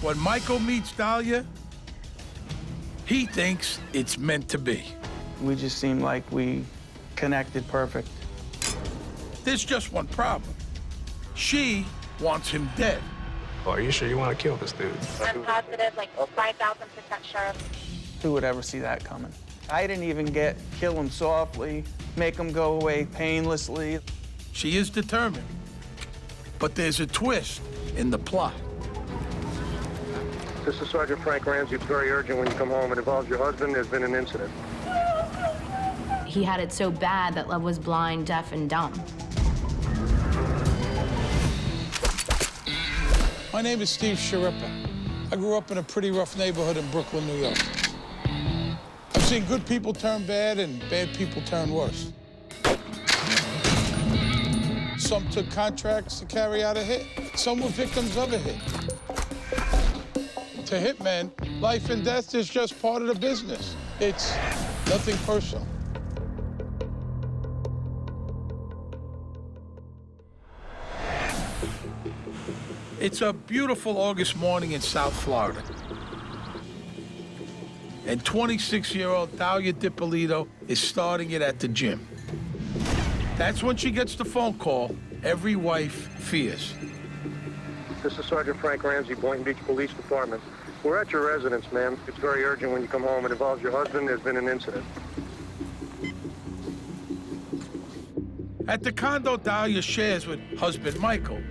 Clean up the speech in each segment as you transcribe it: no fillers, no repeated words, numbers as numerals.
When Michael meets Dalia, he thinks it's meant to be. We just seemed like we connected perfect. There's just one problem. She wants him dead. Oh, are you sure you want to kill this dude? I'm positive, like 5,000% sure. Who would ever see that coming? I didn't even get kill him softly, make him go away painlessly. She is determined. But there's a twist in the plot. This is Sergeant Frank Ramsey. It's very urgent when you come home. It involves your husband. There's been an incident. He had it so bad that Love was blind, deaf, and dumb. My name is Steve Sharippa. I grew up in a pretty rough neighborhood in Brooklyn, New York. I've seen good people turn bad and bad people turn worse. Some took contracts to carry out a hit. Some were victims of a hit. To hitmen, life and death is just part of the business. It's nothing personal. It's a beautiful August morning in South Florida. And 26-year-old Dalia Dippolito is starting it at the gym. That's when she gets the phone call every wife fears. This is Sergeant Frank Ramsey, Boynton Beach Police Department. We're at your residence, ma'am. It's very urgent when you come home. It involves your husband. There's been an incident. At the condo Dalia shares with husband Michael,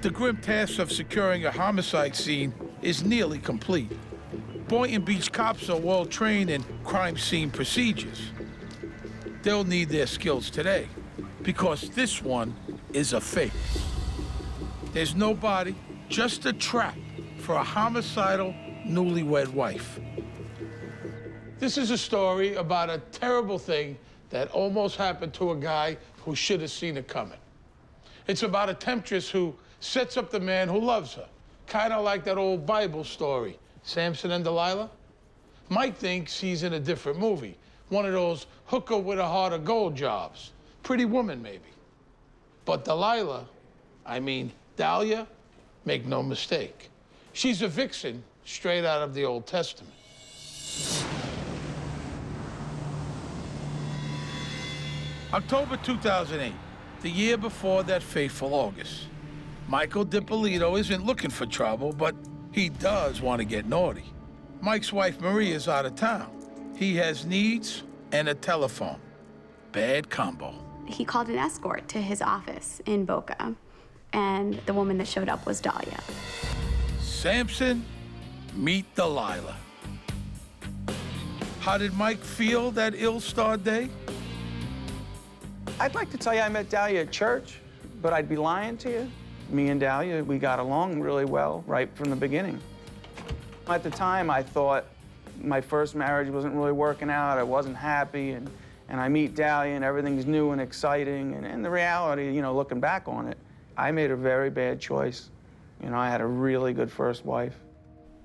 the grim task of securing a homicide scene is nearly complete. Boynton Beach cops are well trained in crime scene procedures. They'll need their skills today, because this one is a fake. There's no body, just a trap for a homicidal newlywed wife. This is a story about a terrible thing that almost happened to a guy who should have seen it coming. It's about a temptress who sets up the man who loves her, kind of like that old Bible story, Samson and Delilah. Mike thinks he's in a different movie, one of those hooker with a heart of gold jobs. Pretty Woman, maybe. But Delilah, I mean Dalia, make no mistake. She's a vixen straight out of the Old Testament. October 2008, the year before that fateful August. Michael Dippolito isn't looking for trouble, but he does want to get naughty. Mike's wife, Maria, is out of town. He has needs and a telephone. Bad combo. He called an escort to his office in Boca, and the woman that showed up was Dalia. Samson, meet Delilah. How did Mike feel that ill-starred day? I'd like to tell you I met Dalia at church, but I'd be lying to you. Me and Dalia, we got along really well right from the beginning. At the time, I thought my first marriage wasn't really working out. I wasn't happy, and I meet Dalia, and everything's new and exciting. And the reality, you know, looking back on it, I made a very bad choice. You know, I had a really good first wife.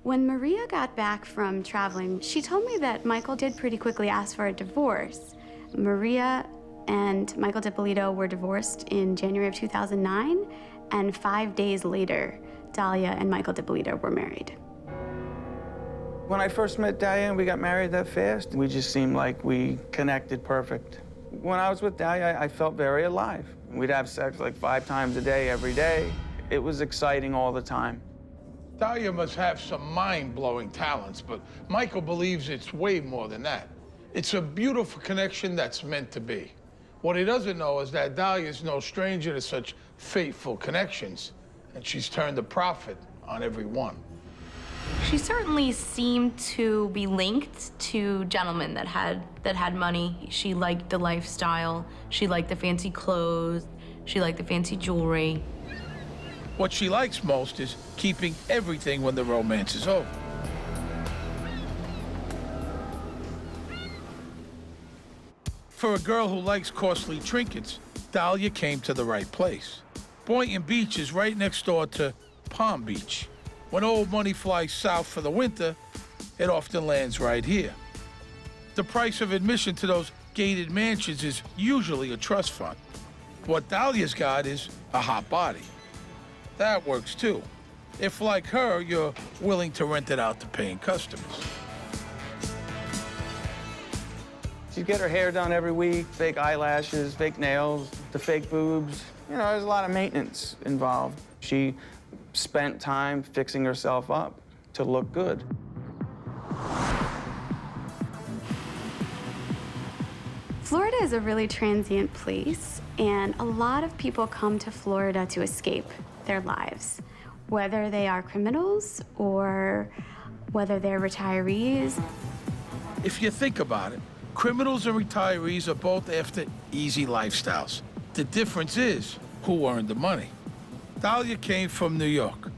When Maria got back from traveling, she told me that Michael did pretty quickly ask for a divorce. Maria and Michael Dippolito were divorced in January of 2009, and 5 days later, Dalia and Michael Dippolito were married. When I first met Dalia and we got married that fast, we just seemed like we connected perfect. When I was with Dalia, I felt very alive. We'd have sex like 5 times a day, every day. It was exciting all the time. Dalia must have some mind-blowing talents, but Michael believes it's way more than that. It's a beautiful connection that's meant to be. What he doesn't know is that Dalia is no stranger to such fateful connections, and she's turned a profit on every one. She certainly seemed to be linked to gentlemen that had money. She liked the lifestyle. She liked the fancy clothes. She liked the fancy jewelry. What she likes most is keeping everything when the romance is over. For a girl who likes costly trinkets, Dalia came to the right place. Boynton Beach is right next door to Palm Beach. When old money flies south for the winter, it often lands right here. The price of admission to those gated mansions is usually a trust fund. What Dalia's got is a hot body. That works too. if, like her, you're willing to rent it out to paying customers. She'd get her hair done every week, fake eyelashes, fake nails, the fake boobs. You know, there's a lot of maintenance involved. She spent time fixing herself up to look good. Florida is a really transient place, and a lot of people come to Florida to escape their lives, whether they are criminals or whether they're retirees. If you think about it, criminals and retirees are both after easy lifestyles. The difference is who earned the money. Dalia came from New York.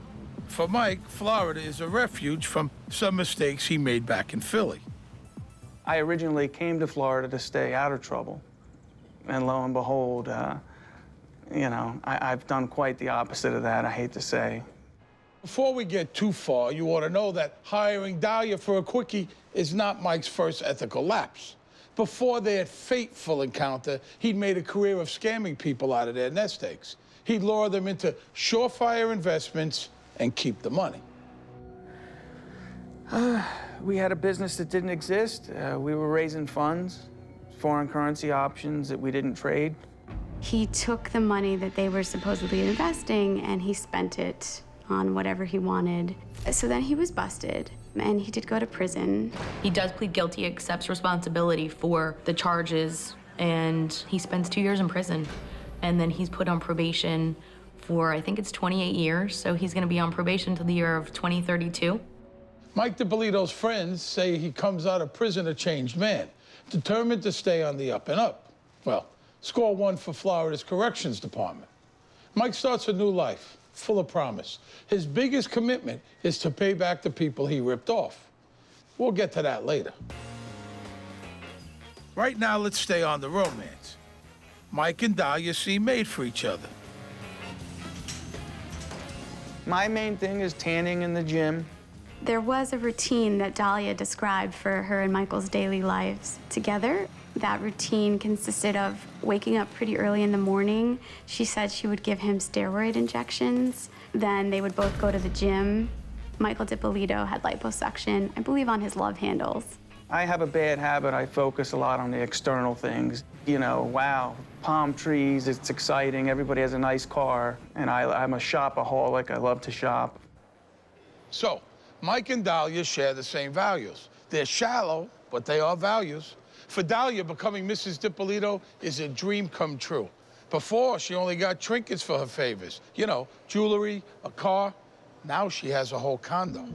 For Mike, Florida is a refuge from some mistakes he made back in Philly. I originally came to Florida to stay out of trouble. And lo and behold, you know, I've done quite the opposite of that, I hate to say. Before we get too far, you ought to know that hiring Dalia for a quickie is not Mike's first ethical lapse. Before their fateful encounter, he'd made a career of scamming people out of their nest eggs. He'd lure them into surefire investments and keep the money. We had a business that didn't exist. We were raising funds, foreign currency options that we didn't trade. He took the money that they were supposedly investing and he spent it on whatever he wanted. So then he was busted and he did go to prison. He does plead guilty, accepts responsibility for the charges, and he spends 2 years in prison. And then he's put on probation for, I think it's 28 years, so he's gonna be on probation till the year of 2032. Mike Dippolito's friends say he comes out of prison a changed man, determined to stay on the up and up. Well, score one for Florida's corrections department. Mike starts a new life, full of promise. His biggest commitment is to pay back the people he ripped off. We'll get to that later. Right now, let's stay on the romance. Mike and Dalia seem made for each other. My main thing is tanning in the gym. There was a routine that Dalia described for her and Michael's daily lives together. That routine consisted of waking up pretty early in the morning. She said she would give him steroid injections. Then they would both go to the gym. Michael Dippolito had liposuction, I believe, on his love handles. I have a bad habit. I focus a lot on the external things. You know, wow, palm trees, it's exciting. Everybody has a nice car. And I'm a shopaholic. I love to shop. So, Mike and Dalia share the same values. They're shallow, but they are values. For Dalia, becoming Mrs. Dippolito is a dream come true. Before, she only got trinkets for her favors. You know, jewelry, a car. Now she has a whole condo.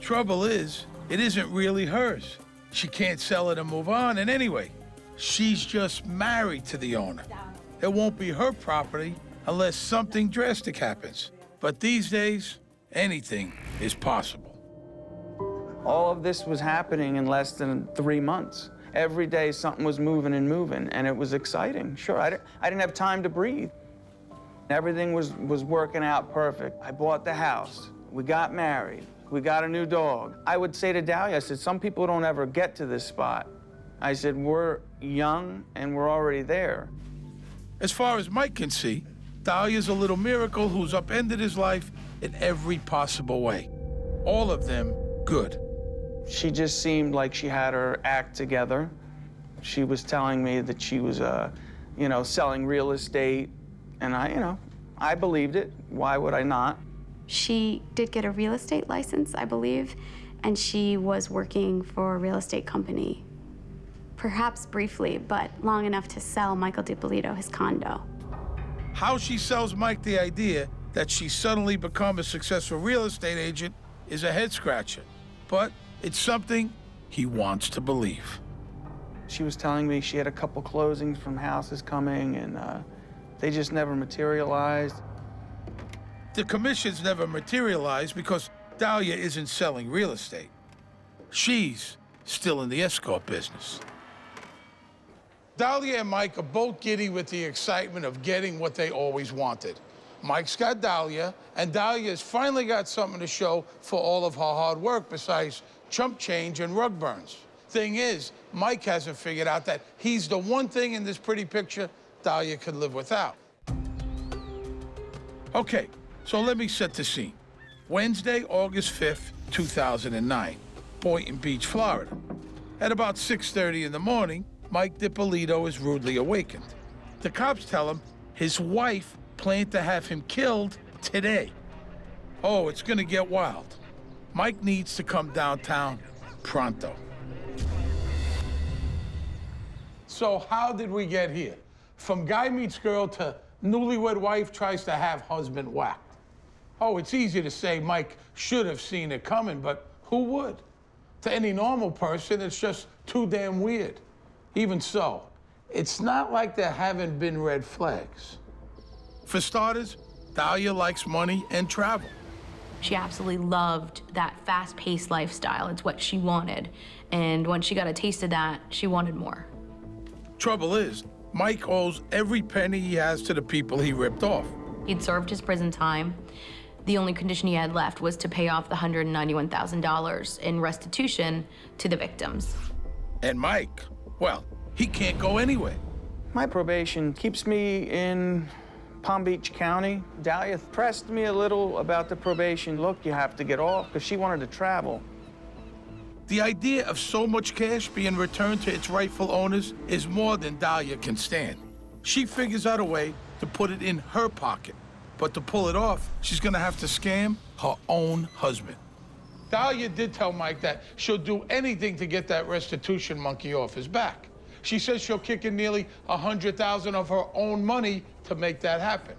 Trouble is, it isn't really hers. She can't sell it and move on, and anyway, she's just married to the owner. It won't be her property unless something drastic happens. But these days, anything is possible. All of this was happening in less than 3 months. Every day something was moving, and it was exciting. Sure, I didn't have time to breathe. Everything was working out perfect. I bought the house. We got married. We got a new dog. I would say to Dalia, I said, some people don't ever get to this spot. I said, we're young and we're already there. As far as Mike can see, Dalia's a little miracle who's upended his life in every possible way. All of them good. She just seemed like she had her act together. She was telling me that she was, you know, selling real estate. And I believed it. Why would I not? She did get a real estate license, I believe, and she was working for a real estate company. Perhaps briefly, but long enough to sell Michael Dippolito his condo. How she sells Mike the idea that she's suddenly become a successful real estate agent is a head-scratcher. But it's something he wants to believe. She was telling me she had a couple closings from houses coming, and they just never materialized. The commissions never materialized because Dalia isn't selling real estate. She's still in the escort business. Dalia and Mike are both giddy with the excitement of getting what they always wanted. Mike's got Dalia, and Dalia's finally got something to show for all of her hard work besides chump change and rug burns. Thing is, Mike hasn't figured out that he's the one thing in this pretty picture Dalia could live without. Okay, So let me set the scene. Wednesday, August 5th, 2009, Boynton Beach, Florida. At about 6:30 in the morning, Mike Dippolito is rudely awakened. The cops tell him his wife planned to have him killed today. Oh, it's gonna get wild. Mike needs to come downtown pronto. So how did we get here? From guy meets girl to newlywed wife tries to have husband whacked. Oh, it's easy to say Mike should have seen it coming, but who would? To any normal person, it's just too damn weird. Even so, it's not like there haven't been red flags. For starters, Dalia likes money and travel. She absolutely loved that fast-paced lifestyle. It's what she wanted. And once she got a taste of that, she wanted more. Trouble is, Mike owes every penny he has to the people he ripped off. He'd served his prison time. The only condition he had left was to pay off the $191,000 in restitution to the victims. And Mike, well, he can't go anywhere. My probation keeps me in Palm Beach County. Dalia pressed me a little about the probation. Look, you have to get off, because she wanted to travel. The idea of so much cash being returned to its rightful owners is more than Dalia can stand. She figures out a way to put it in her pocket. But to pull it off, she's gonna have to scam her own husband. Dalia did tell Mike that she'll do anything to get that restitution monkey off his back. She says she'll kick in nearly $100,000 of her own money to make that happen.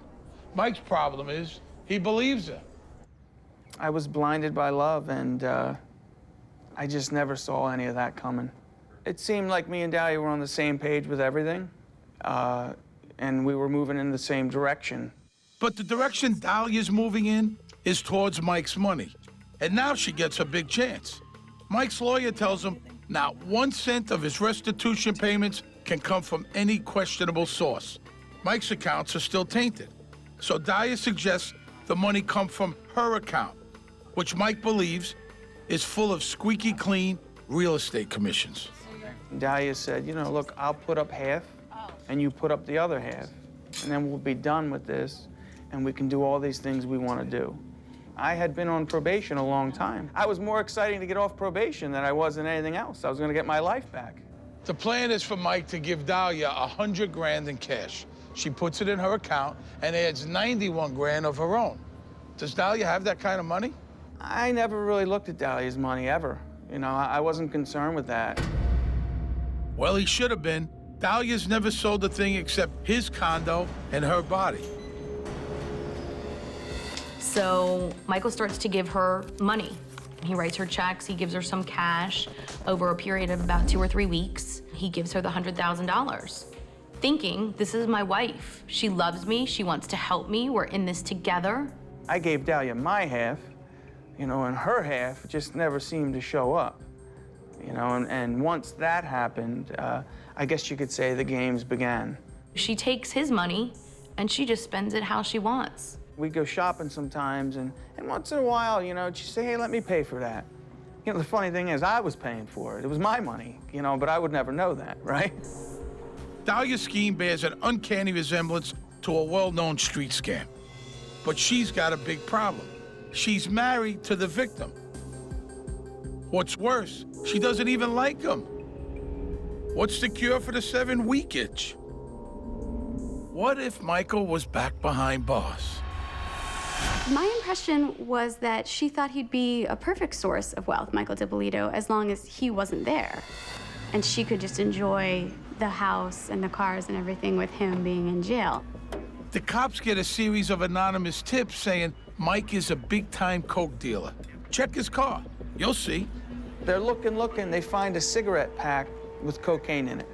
Mike's problem is he believes her. I was blinded by love, and I just never saw any of that coming. It seemed like me and Dalia were on the same page with everything, and we were moving in the same direction. But the direction Dalia's moving in is towards Mike's money. And now she gets a big chance. Mike's lawyer tells him not 1 cent of his restitution payments can come from any questionable source. Mike's accounts are still tainted. So Dalia suggests the money come from her account, which Mike believes is full of squeaky clean real estate commissions. Dalia said, you know, look, I'll put up half, and you put up the other half, and then we'll be done with this, and we can do all these things we want to do. I had been on probation a long time. I was more excited to get off probation than I was in anything else. I was going to get my life back. The plan is for Mike to give Dalia $100 grand in cash. She puts it in her account and adds 91 grand of her own. Does Dalia have that kind of money? I never really looked at Dalia's money, ever. You know, I wasn't concerned with that. Well, he should have been. Dalia's never sold a thing except his condo and her body. So Michael starts to give her money. He writes her checks, he gives her some cash. Over a period of about 2 or 3 weeks, he gives her the $100,000, thinking, this is my wife. She loves me, she wants to help me, we're in this together. I gave Dalia my half, you know, and her half just never seemed to show up. You know, and once that happened, I guess you could say the games began. She takes his money and she just spends it how she wants. We go shopping sometimes, and once in a while, you know, she'd say, hey, let me pay for that. You know, the funny thing is, I was paying for it. It was my money, you know, but I would never know that, right? Dalia's scheme bears an uncanny resemblance to a well-known street scam. But she's got a big problem. She's married to the victim. What's worse, she doesn't even like him. What's the cure for the 7-week itch? What if Michael was back behind bars? My impression was that she thought he'd be a perfect source of wealth, Michael Dippolito, as long as he wasn't there. And she could just enjoy the house and the cars and everything with him being in jail. The cops get a series of anonymous tips saying Mike is a big-time coke dealer. Check his car. You'll see. They're looking, they find a cigarette pack with cocaine in it.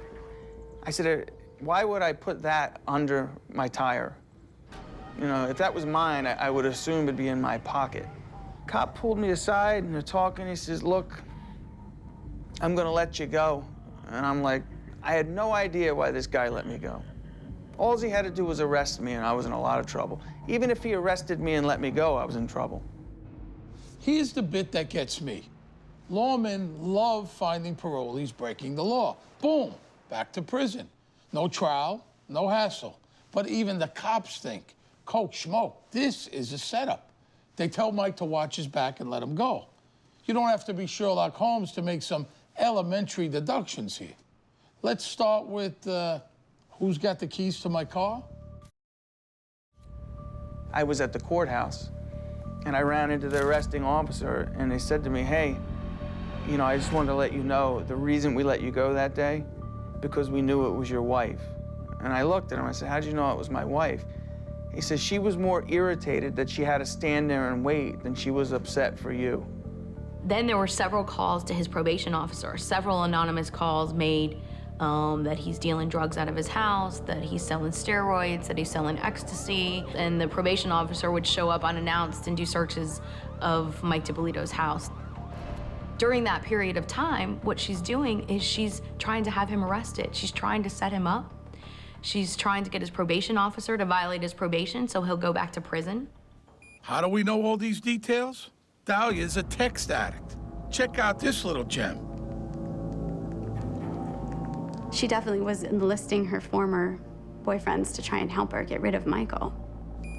I said, why would I put that under my tire? You know, if that was mine, I would assume it'd be in my pocket. Cop pulled me aside and they're talking. He says, look, I'm gonna let you go. And I'm like, I had no idea why this guy let me go. All he had to do was arrest me and I was in a lot of trouble. Even if he arrested me and let me go, I was in trouble. Here's the bit that gets me. Lawmen love finding parolees breaking the law. Boom, back to prison. No trial, no hassle. But even the cops think Coach Schmo, this is a setup. They tell Mike to watch his back and let him go. You don't have to be Sherlock Holmes to make some elementary deductions here. Let's start with who's got the keys to my car? I was at the courthouse, and I ran into the arresting officer, and they said to me, hey, you know, I just wanted to let you know the reason we let you go that day, because we knew it was your wife. And I looked at him, I said, how'd you know it was my wife? He says, she was more irritated that she had to stand there and wait than she was upset for you. Then there were several calls to his probation officer, several anonymous calls made that he's dealing drugs out of his house, that he's selling steroids, that he's selling ecstasy, and the probation officer would show up unannounced and do searches of Mike Dippolito's house. During that period of time, what she's doing is she's trying to have him arrested. She's trying to set him up. She's trying to get his probation officer to violate his probation so he'll go back to prison. How do we know all these details? Dalia's a text addict. Check out this little gem. She definitely was enlisting her former boyfriends to try and help her get rid of Michael.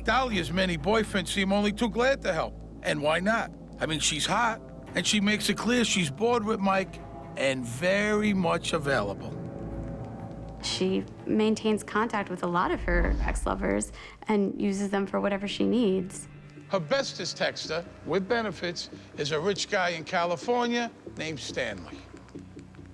Dalia's many boyfriends seem only too glad to help. And why not? I mean, she's hot, and she makes it clear she's bored with Mike and very much available. She maintains contact with a lot of her ex-lovers and uses them for whatever she needs. Her bestest texter, with benefits, is a rich guy in California named Stanley.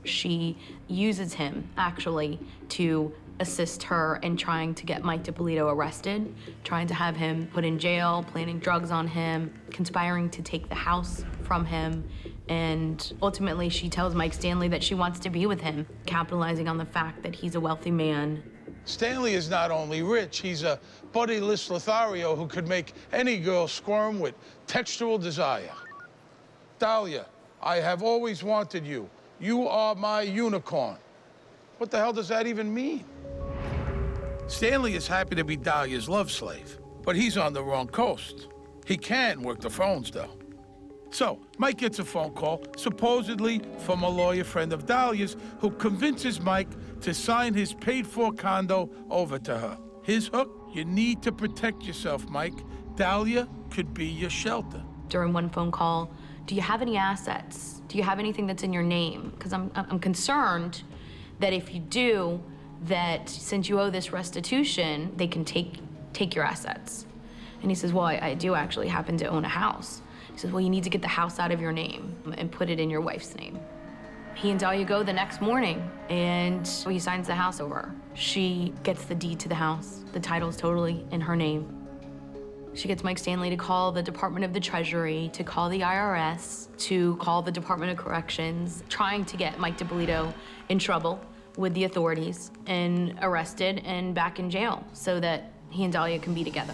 She uses him, actually, to assist her in trying to get Mike Dippolito arrested, trying to have him put in jail, planning drugs on him, conspiring to take the house from him, and ultimately she tells Mike Stanley that she wants to be with him, capitalizing on the fact that he's a wealthy man. Stanley is not only rich, he's a buttyless Lothario who could make any girl squirm with textual desire. Dalia, I have always wanted you. You are my unicorn. What the hell does that even mean? Stanley is happy to be Dalia's love slave, but he's on the wrong coast. He can work the phones, though. So, Mike gets a phone call, supposedly from a lawyer friend of Dalia's, who convinces Mike to sign his paid-for condo over to her. His hook? You need to protect yourself, Mike. Dalia could be your shelter. During one phone call, do you have any assets? Do you have anything that's in your name? Because I'm concerned that if you do, that since you owe this restitution, they can take your assets. And he says, well, I do actually happen to own a house. He says, well, you need to get the house out of your name and put it in your wife's name. He and Dalia go the next morning, and he signs the house over. She gets the deed to the house. The title's totally in her name. She gets Mike Stanley to call the Department of the Treasury, to call the IRS, to call the Department of Corrections, trying to get Mike Dippolito in trouble with the authorities and arrested and back in jail so that he and Dalia can be together.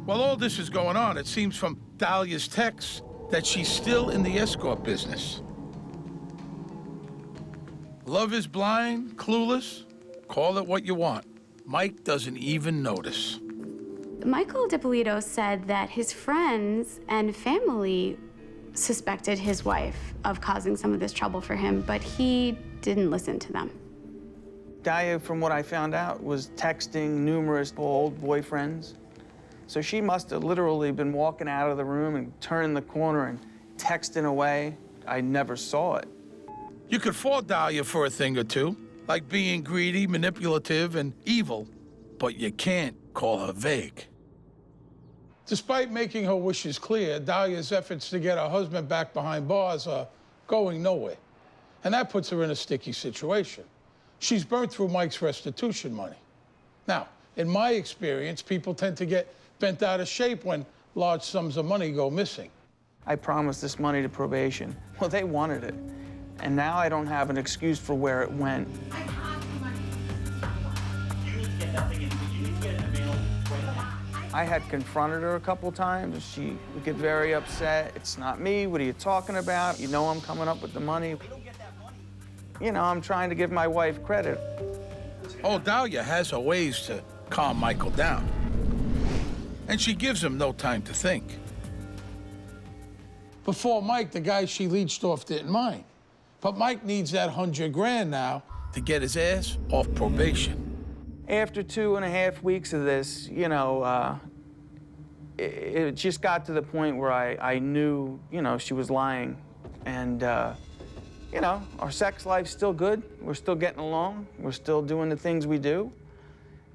While all this is going on, it seems from Dalia's texts that she's still in the escort business. Love is blind, clueless, call it what you want. Mike doesn't even notice. Michael Dippolito said that his friends and family suspected his wife of causing some of this trouble for him, but he didn't listen to them. Dalia, from what I found out, was texting numerous old boyfriends. So she must have literally been walking out of the room and turning the corner and texting away. I never saw it. You could fault Dalia for a thing or two, like being greedy, manipulative, and evil, but you can't call her vague. Despite making her wishes clear, Dalia's efforts to get her husband back behind bars are going nowhere. And that puts her in a sticky situation. She's burnt through Mike's restitution money. Now, in my experience, people tend to get bent out of shape when large sums of money go missing. I promised this money to probation. Well, they wanted it. And now I don't have an excuse for where it went. I had confronted her a couple times. She would get very upset. It's not me. What are you talking about? You know I'm coming up with the money. You know, I'm trying to give my wife credit. Oh, Dalia has her ways to calm Michael down. And she gives him no time to think. Before Mike, the guy she leeched off didn't mind. But Mike needs that $100 grand now to get his ass off probation. After 2.5 weeks of this, you know, it just got to the point where I knew, you know, she was lying. And, you know, our sex life's still good. We're still getting along. We're still doing the things we do.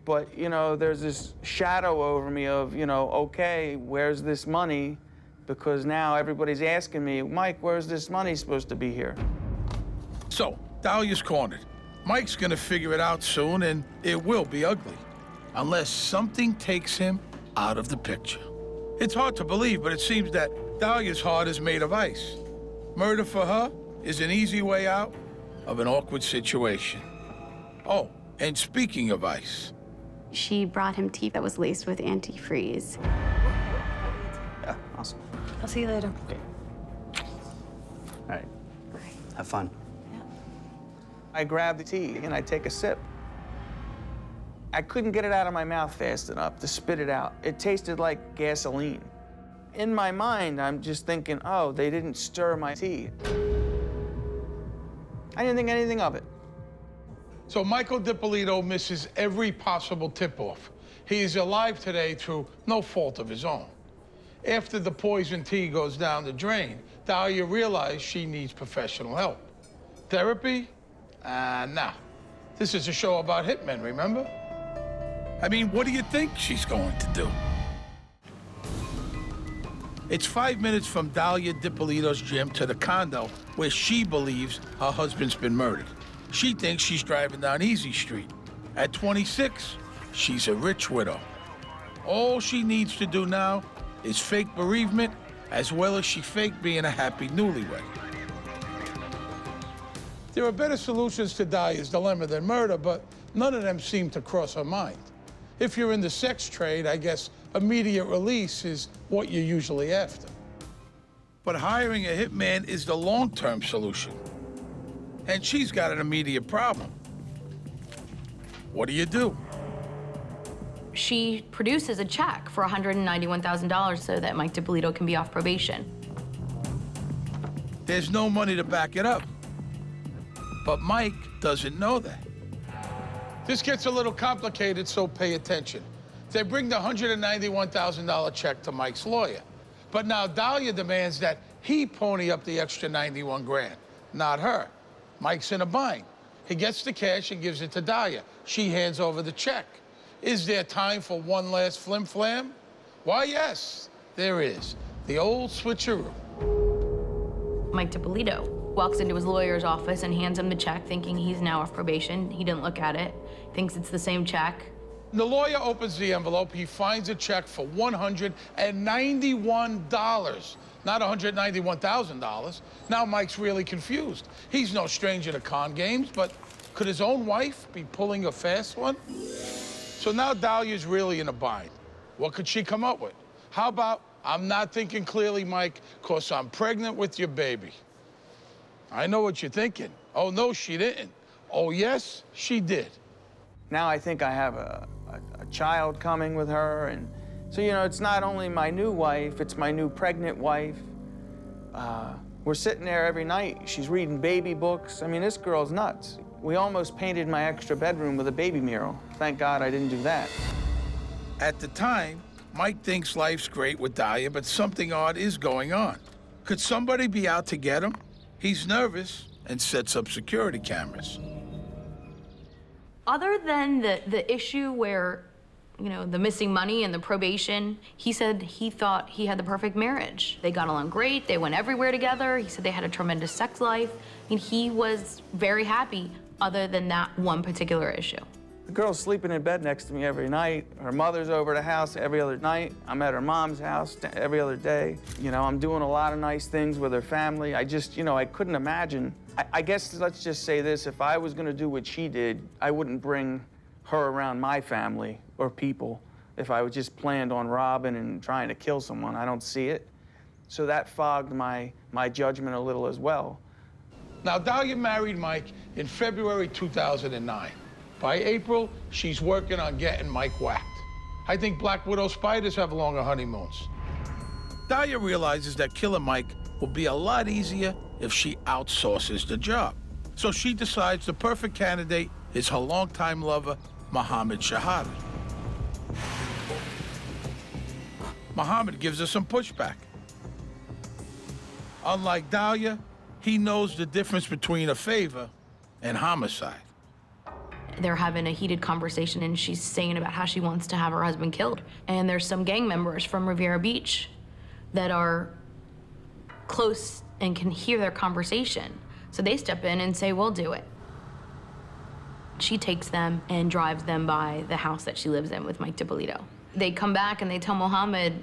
But, you know, there's this shadow over me of, you know, okay, where's this money? Because now everybody's asking me, Mike, where's this money supposed to be here? So, Dalia's cornered. Mike's gonna figure it out soon, and it will be ugly, unless something takes him out of the picture. It's hard to believe, but it seems that Dalia's heart is made of ice. Murder for her is an easy way out of an awkward situation. Oh, and speaking of ice, She brought him tea that was laced with antifreeze. Yeah, awesome. I'll see you later. Okay. All right. Have fun. I grab the tea and I take a sip. I couldn't get it out of my mouth fast enough to spit it out. It tasted like gasoline. In my mind, I'm just thinking, oh, they didn't stir my tea. I didn't think anything of it. so Michael Dippolito misses every possible tip-off. He is alive today through no fault of his own. After the poison tea goes down the drain, Dalia realized she needs professional help. Therapy? Nah. This is a show about hitmen, remember? I mean, what do you think she's going to do? It's 5 minutes from Dalia Dippolito's gym to the condo where she believes her husband's been murdered. She thinks she's driving down Easy Street. At 26, she's a rich widow. All she needs to do now is fake bereavement as well as she faked being a happy newlywed. There are better solutions to Dalia's dilemma than murder, but none of them seem to cross her mind. If you're in the sex trade, I guess immediate release is what you're usually after. But hiring a hitman is the long-term solution. And she's got an immediate problem. What do? She produces a check for $191,000 so that Mike Dippolito can be off probation. There's no money to back it up. But Mike doesn't know that. This gets a little complicated, so pay attention. They bring the $191,000 check to Mike's lawyer. But now Dalia demands that he pony up the extra 91 grand, not her. Mike's in a bind. He gets the cash and gives it to Dalia. She hands over the check. Is there time for one last flim-flam? Why, yes, there is. The old switcheroo. Mike Dippolito walks into his lawyer's office and hands him the check, thinking he's now off probation. He didn't look at it, thinks it's the same check. The lawyer opens the envelope. He finds a check for $191, not $191,000. Now Mike's really confused. He's no stranger to con games, but could his own wife be pulling a fast one? So now Dalia's really in a bind. What could she come up with? How about, I'm not thinking clearly, Mike, 'cause I'm pregnant with your baby. I know what you're thinking. Oh, no, she didn't. Oh, yes, she did. Now I think I have a child coming with her, and so, you know, it's not only my new wife, it's my new pregnant wife. We're sitting there every night. She's reading baby books. I mean, this girl's nuts. We almost painted my extra bedroom with a baby mural. Thank God I didn't do that. At the time, Mike thinks life's great with Dalia, but something odd is going on. Could somebody be out to get him? He's nervous and sets up security cameras. Other than the issue where, you know, the missing money and the probation, he said he thought he had the perfect marriage. They got along great, they went everywhere together. He said they had a tremendous sex life. I mean, he was very happy other than that one particular issue. The girl's sleeping in bed next to me every night. Her mother's over the house every other night. I'm at her mom's house every other day. You know, I'm doing a lot of nice things with her family. I just, you know, I couldn't imagine. I guess let's just say this, if I was gonna do what she did, I wouldn't bring her around my family or people if I was just planned on robbing and trying to kill someone. I don't see it. So that fogged my judgment a little as well. Now, Dalia married Mike in February 2009. By April, she's working on getting Mike whacked. I think Black Widow spiders have longer honeymoons. Dalia realizes that killing Mike will be a lot easier if she outsources the job. So she decides the perfect candidate is her longtime lover, Mohammed Shahada. Mohammed gives her some pushback. Unlike Dalia, he knows the difference between a favor and homicide. They're having a heated conversation, and she's saying about how she wants to have her husband killed. And there's some gang members from Riviera Beach that are close and can hear their conversation. So they step in and say, we'll do it. She takes them and drives them by the house that she lives in with Mike Dippolito. They come back and they tell Mohammed,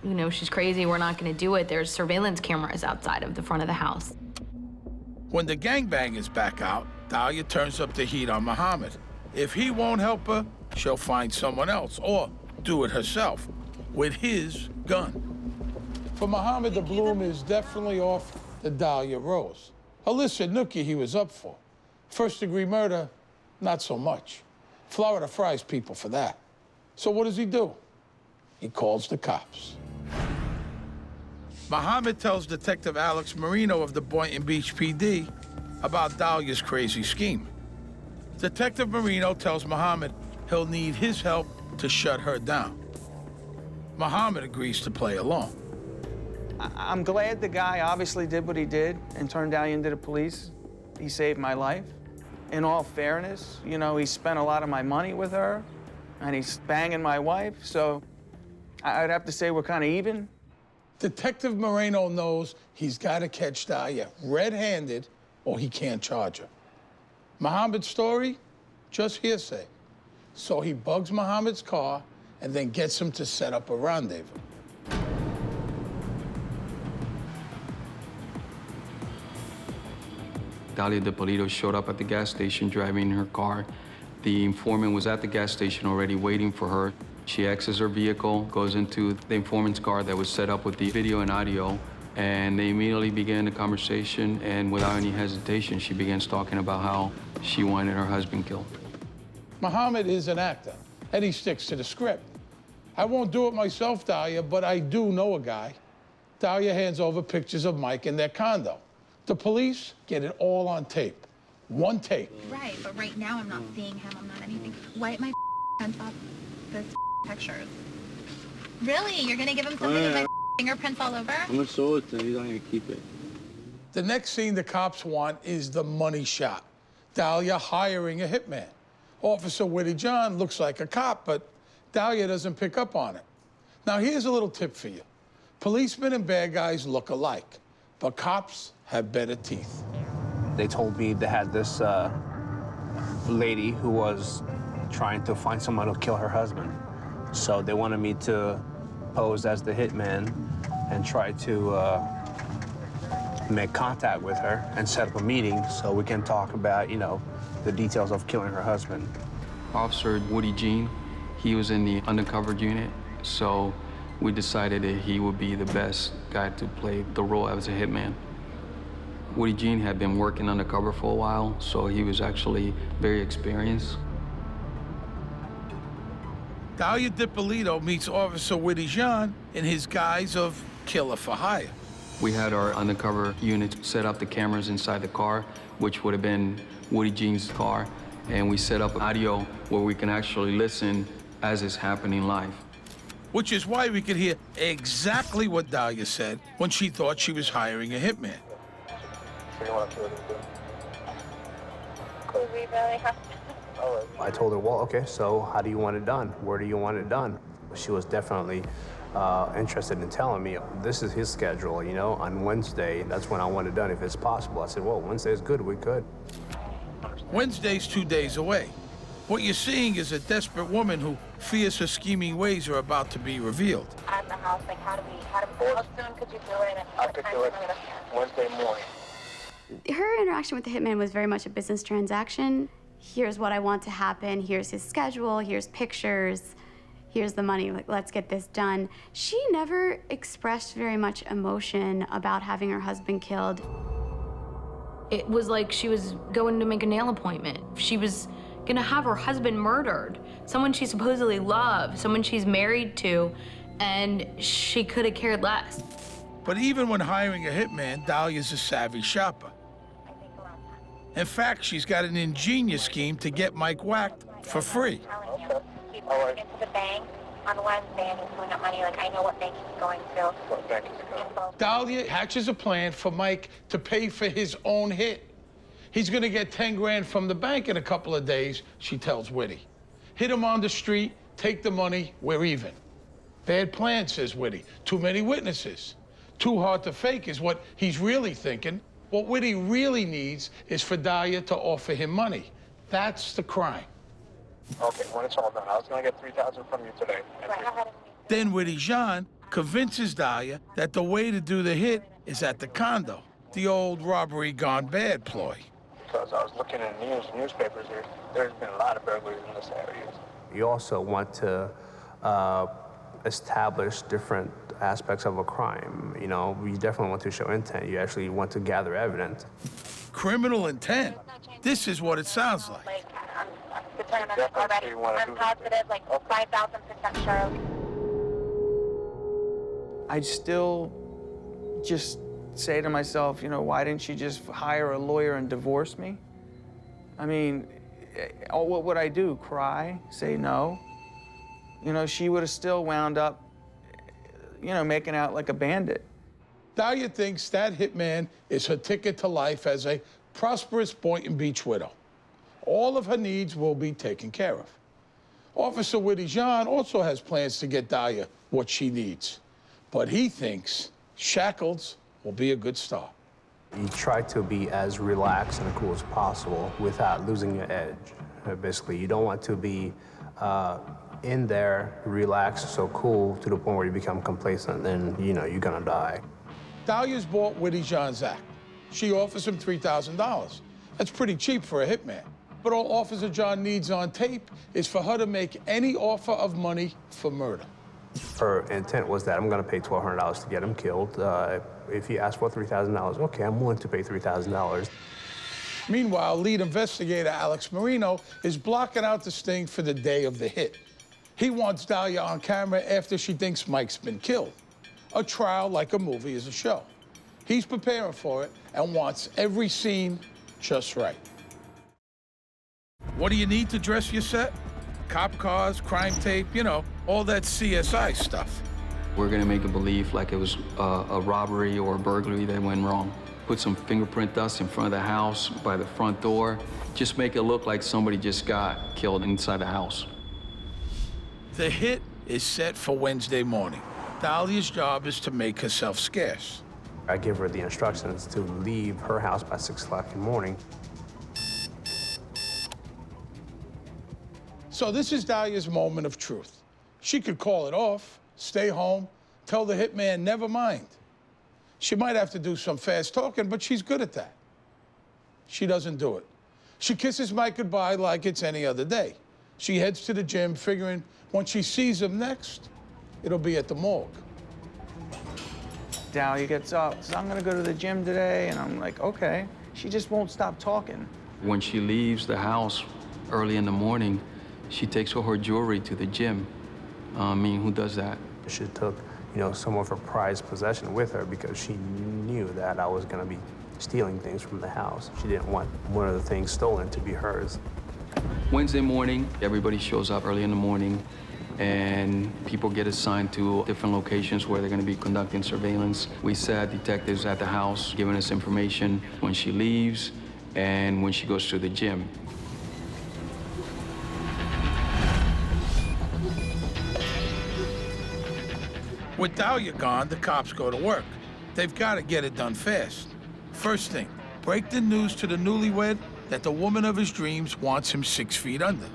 you know, she's crazy, we're not gonna do it. There's surveillance cameras outside of the front of the house. When the gangbang is back out, Dalia turns up the heat on Mohammed. If he won't help her, she'll find someone else or do it herself with his gun. For Mohammed, the bloom is definitely off the Dalia rose. Illicit nookie he was up for. First-degree murder, not so much. Florida fries people for that. So what does he do? He calls the cops. Mohammed tells Detective Alex Marino of the Boynton Beach PD about Dalia's crazy scheme. Detective Marino tells Mohammed he'll need his help to shut her down. Mohammed agrees to play along. I'm glad the guy obviously did what he did and turned Dalia into the police. He saved my life. In all fairness, you know, he spent a lot of my money with her, and he's banging my wife, so I'd have to say we're kind of even. Detective Moreno knows he's got to catch Dalia red-handed or he can't charge her. Mohammed's story, just hearsay. So he bugs Mohammed's car and then gets him to set up a rendezvous. Dalia Dippolito showed up at the gas station driving her car. The informant was at the gas station already waiting for her. She exits her vehicle, goes into the informant's car that was set up with the video and audio, and they immediately began the conversation, and without any hesitation, she begins talking about how she wanted her husband killed. Mohammed is an actor, and he sticks to the script. I won't do it myself, Dalia, but I do know a guy. Dalia hands over pictures of Mike in their condo. The police get it all on tape. One take. Right, but right now I'm not seeing him. I'm not anything. Wipe my hands off this pictures. Really? You're gonna give him something with my fingerprints all over? I'm gonna show it to him. He's not gonna keep it. The next scene the cops want is the money shot. Dalia hiring a hitman. Officer Whitty John looks like a cop, but Dalia doesn't pick up on it. Now, here's a little tip for you. Policemen and bad guys look alike, but cops have better teeth. They told me they had this lady who was trying to find someone to kill her husband. So they wanted me to pose as the hitman and try to make contact with her and set up a meeting so we can talk about, you know, the details of killing her husband. Officer Woody Jean, he was in the undercover unit, so we decided that he would be the best guy to play the role as a hitman. Woody Jean had been working undercover for a while, so he was actually very experienced. Dalia Dippolito meets Officer Whitty John in his guise of killer for hire. We had our undercover unit set up the cameras inside the car, which would have been Woody Jean's car, and we set up audio where we can actually listen as it's happening live. Which is why we could hear exactly what Dalia said when she thought she was hiring a hitman. Could we really have to? I told her, well, okay, so how do you want it done? Where do you want it done? She was definitely interested in telling me, this is his schedule, you know, on Wednesday, that's when I want it done, if it's possible. I said, well, Wednesday is good, we could. Wednesday's 2 days away. What you're seeing is a desperate woman who fears her scheming ways are about to be revealed. At the house, like how soon could you do it? I could do it Wednesday morning. Her interaction with the hitman was very much a business transaction. Here's what I want to happen, here's his schedule, here's pictures, here's the money, like, let's get this done. She never expressed very much emotion about having her husband killed. It was like she was going to make a nail appointment. She was gonna have her husband murdered, someone she supposedly loved, someone she's married to, and she could have cared less. But even when hiring a hitman, Dalia's a savvy shopper. In fact, she's got an ingenious scheme to get Mike whacked for free. He's going into the bank on Wednesday and he's pulling up money. Like, I know what bank he's going to. What bank is it going? Dalia hatches a plan for Mike to pay for his own hit. He's gonna get 10 grand from the bank in a couple of days, she tells Whitty. Hit him on the street, take the money, we're even. Bad plan, says Whitty. Too many witnesses. Too hard to fake is what he's really thinking. What Whitty really needs is for Dalia to offer him money. That's the crime. Okay, when it's all done, I was gonna get $3,000 from you today. Then Whitty Jean convinces Dalia that the way to do the hit is at the condo, the old robbery gone bad ploy. Because I was looking in newspapers, there's been a lot of burglaries in this area. You also want to establish different aspects of a crime. You know, you definitely want to show intent. You actually want to gather evidence. Criminal intent? This is what it sounds like. I'm determined already. I'm positive, like 5,000% sure. I still just say to myself, you know, why didn't she just hire a lawyer and divorce me? I mean, what would I do? Cry? Say no? You know, she would have still wound up, you know, making out like a bandit. Dalia thinks that hitman is her ticket to life as a prosperous Boynton Beach widow. All of her needs will be taken care of. Officer Whitty Jean also has plans to get Dalia what she needs, but he thinks shackles will be a good start. You try to be as relaxed and cool as possible without losing your edge. Basically, you don't want to be in there, relaxed, so cool to the point where you become complacent, and you know you're gonna die. Dalia's bought Whitty Jean's act. She offers him $3,000. That's pretty cheap for a hitman. But all Officer John needs on tape is for her to make any offer of money for murder. Her intent was that I'm gonna pay $1,200 to get him killed. If he asked for $3,000, okay, I'm willing to pay $3,000. Meanwhile, lead investigator Alex Marino is blocking out the sting for the day of the hit. He wants Dalia on camera after she thinks Mike's been killed. A trial, like a movie, is a show. He's preparing for it and wants every scene just right. What do you need to dress your set? Cop cars, crime tape, you know, all that CSI stuff. We're gonna make it believe like it was a robbery or a burglary that went wrong. Put some fingerprint dust in front of the house, by the front door. Just make it look like somebody just got killed inside the house. The hit is set for Wednesday morning. Dalia's job is to make herself scarce. I give her the instructions to leave her house by 6 o'clock in the morning. So this is Dalia's moment of truth. She could call it off, stay home, tell the hitman never mind. She might have to do some fast talking, but she's good at that. She doesn't do it. She kisses Mike goodbye like it's any other day. She heads to the gym, figuring when she sees him next, it'll be at the morgue. Dalia gets up, says, I'm gonna go to the gym today, and I'm like, okay. She just won't stop talking. When she leaves the house early in the morning, she takes all her jewelry to the gym. I mean, who does that? She took, you know, some of her prized possession with her because she knew that I was gonna be stealing things from the house. She didn't want one of the things stolen to be hers. Wednesday morning, everybody shows up early in the morning, and people get assigned to different locations where they're gonna be conducting surveillance. We set detectives at the house, giving us information when she leaves and when she goes to the gym. With Dalia gone, the cops go to work. They've got to get it done fast. First thing, break the news to the newlywed that the woman of his dreams wants him 6 feet under.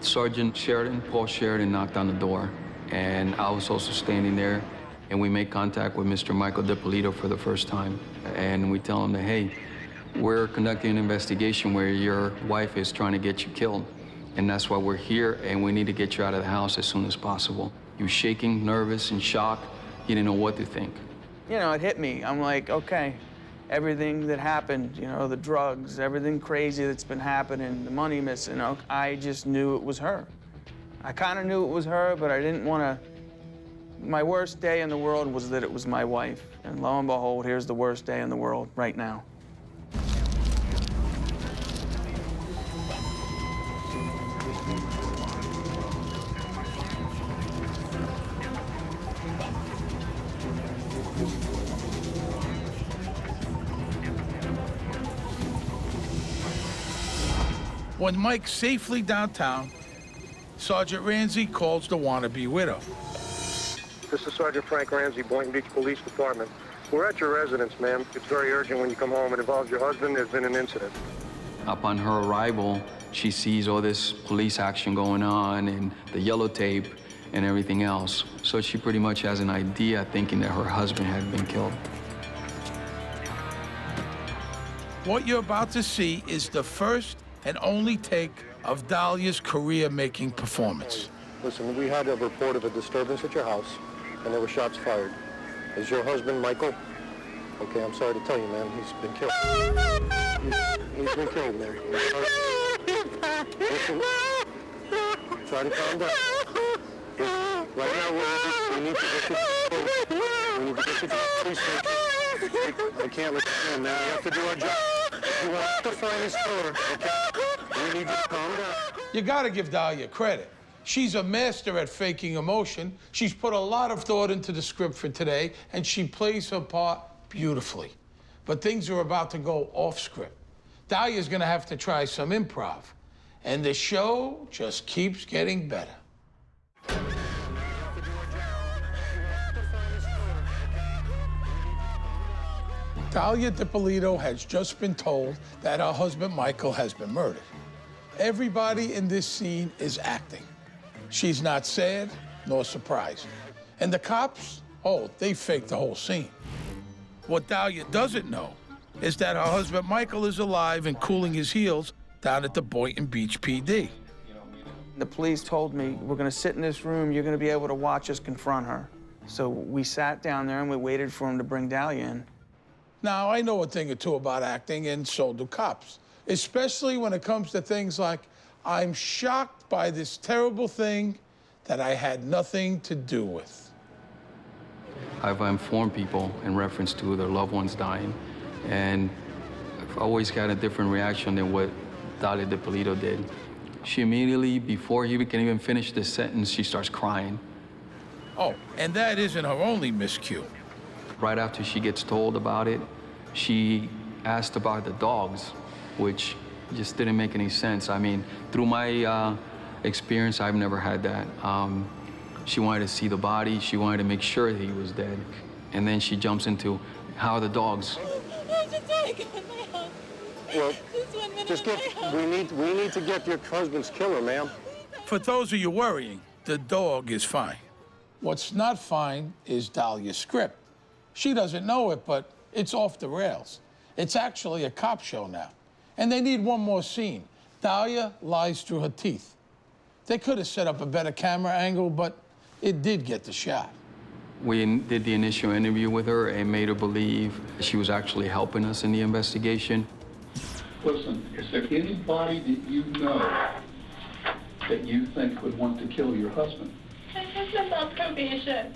Sergeant Sheridan, Paul Sheridan, knocked on the door, and I was also standing there, and we make contact with Mr. Michael Dippolito for the first time. And we tell him that, hey, we're conducting an investigation where your wife is trying to get you killed, and that's why we're here, and we need to get you out of the house as soon as possible. He was shaking, nervous, and shocked. He didn't know what to think. You know, it hit me. I'm like, okay, everything that happened, you know, the drugs, everything crazy that's been happening, the money missing, you know, I just knew it was her. I kind of knew it was her, but I didn't want to. My worst day in the world was that it was my wife. And lo and behold, here's the worst day in the world right now. When Mike's safely downtown, Sergeant Ramsey calls the wannabe widow. This is Sergeant Frank Ramsey, Boynton Beach Police Department. We're at your residence, ma'am. It's very urgent when you come home. It involves your husband. There's been an incident. Upon her arrival, she sees all this police action going on and the yellow tape and everything else. So she pretty much has an idea thinking that her husband had been killed. What you're about to see is the first and only take of Dalia's career-making performance. Listen, we had a report of a disturbance at your house, and there were shots fired. Is your husband Michael? Okay, I'm sorry to tell you, man. He's been killed. He's been killed, Mary. Listen, try to calm down. Right now, we need to get you. We need to get you to the police station. I can't let you in now. We have to do our job. You want to find his killer, okay? We need you to calm down. You gotta give Dalia credit. She's a master at faking emotion. She's put a lot of thought into the script for today, and she plays her part beautifully. But things are about to go off script. Dalia's gonna have to try some improv, and the show just keeps getting better. Dalia Dippolito has just been told that her husband Michael has been murdered. Everybody in this scene is acting. She's not sad nor surprised. And the cops, oh, they faked the whole scene. What Dalia doesn't know is that her husband Michael is alive and cooling his heels down at the Boynton Beach PD. The police told me, we're gonna sit in this room, you're gonna be able to watch us confront her. So we sat down there and we waited for him to bring Dalia in. Now, I know a thing or two about acting, and so do cops, especially when it comes to things like, I'm shocked by this terrible thing that I had nothing to do with. I've informed people in reference to their loved ones dying, and I've always had a different reaction than what Dalia Dippolito did. She immediately, before he can even finish the sentence, she starts crying. Oh, and that isn't her only miscue. Right after she gets told about it, she asked about the dogs, which just didn't make any sense. I mean, through my experience, I've never had that. She wanted to see the body. She wanted to make sure that he was dead. And then she jumps into, how are the dogs? Well, just we need to get your husband's killer, ma'am. For those of you worrying, the dog is fine. What's not fine is Dalia's script. She doesn't know it, but it's off the rails. It's actually a cop show now. And they need one more scene. Dalia lies through her teeth. They could have set up a better camera angle, but it did get the shot. We did the initial interview with her and made her believe she was actually helping us in the investigation. Listen, is there anybody that you know that you think would want to kill your husband? My husband's on probation.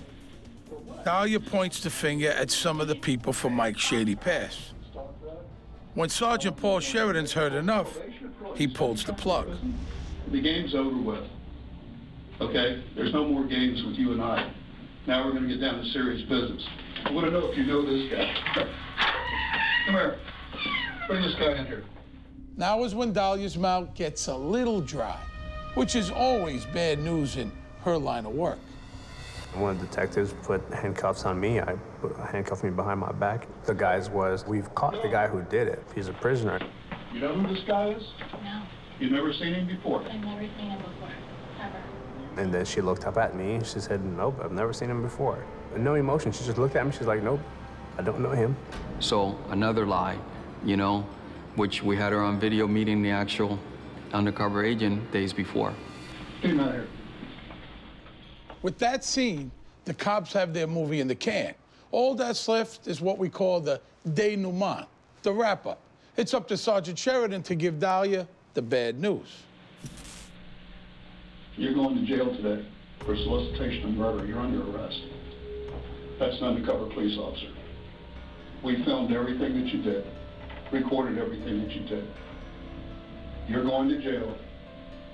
Dalia points the finger at some of the people from Mike's shady past. When Sergeant Paul Sheridan's heard enough, he pulls the plug. The game's over with, okay? There's no more games with you and I. Now we're gonna get down to serious business. I wanna know if you know this guy. Come here, bring this guy in here. Now is when Dalia's mouth gets a little dry, which is always bad news in her line of work. One of the detectives put handcuffs on me. I handcuffed me behind my back. The guy's was, we've caught the guy who did it. He's a prisoner. You know who this guy is? No. You've never seen him before? I've never seen him before, ever. And then she looked up at me. She said, nope, I've never seen him before. No emotion. She just looked at me. She's like, nope, I don't know him. So another lie, you know, which we had her on video meeting the actual undercover agent days before. Get him out of here. With that scene, the cops have their movie in the can. All that's left is what we call the denouement, the wrap-up. It's up to Sergeant Sheridan to give Dalia the bad news. You're going to jail today for solicitation of murder. You're under arrest. That's an undercover police officer. We filmed everything that you did, recorded everything that you did. You're going to jail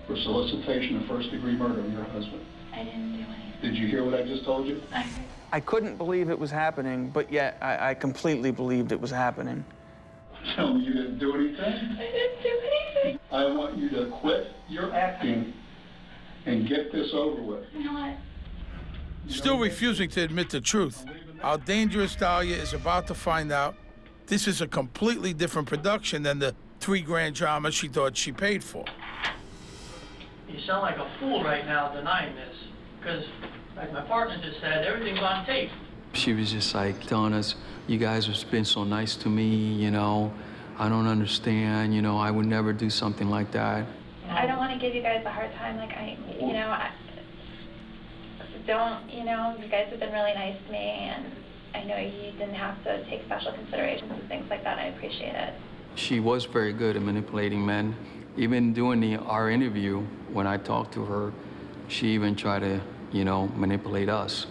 for solicitation of first-degree murder of your husband. I didn't do anything. Did you hear what I just told you? I heard. I couldn't believe it was happening, but yet I completely believed it was happening. Tell me you didn't do anything? I didn't do anything. I want you to quit your acting and get this over with. You know what? Still refusing to admit the truth, our dangerous Dalia is about to find out this is a completely different production than the $3 drama she thought she paid for. You sound like a fool right now denying this, because, like my partner just said, everything's on tape. She was just like telling us, you guys have been so nice to me, you know, I don't understand, you know, I would never do something like that. I don't want to give you guys a hard time. Like, you guys have been really nice to me, and I know you didn't have to take special considerations and things like that. I appreciate it. She was very good at manipulating men. Even during our interview, when I talked to her, she even tried to, you know, manipulate us.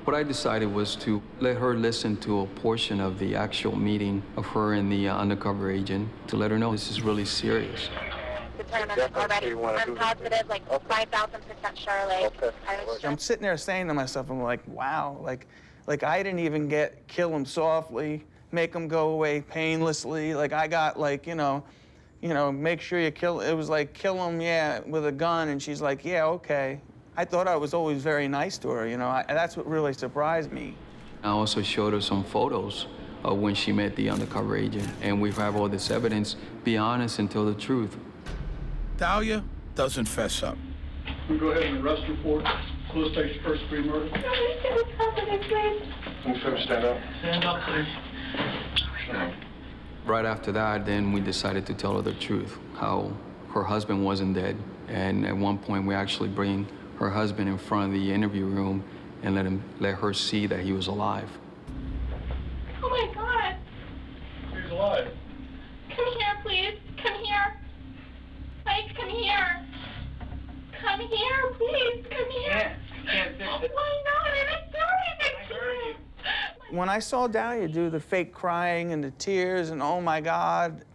What I decided was to let her listen to a portion of the actual meeting of her and the undercover agent to let her know this is really serious. Determined already. I'm positive, like 5,000% sure. Like, I'm sitting there saying to myself, I'm like, wow, like I didn't even get kill him softly, make him go away painlessly. Like I got like, you know, make sure you kill. It was like kill him, yeah, with a gun, and she's like, yeah, okay. I thought I was always very nice to her, you know. That's what really surprised me. I also showed her some photos of when she met the undercover agent, and we have all this evidence. Be honest and tell the truth. Dalia doesn't fess up. We'll go ahead and arrest her for close stage first degree murder. no, please. Can you stand up? Stand up, please. Right after that, then we decided to tell her the truth, how her husband wasn't dead. And at one point, we actually bring her husband in front of the interview room and let her see that he was alive. Oh my God. He's alive. Come here, please. Come here. Mike, come here. Come here, please. Come here. Can't fix it. Why not? I didn't do anything to you. When I saw Dalia do the fake crying and the tears and oh my God,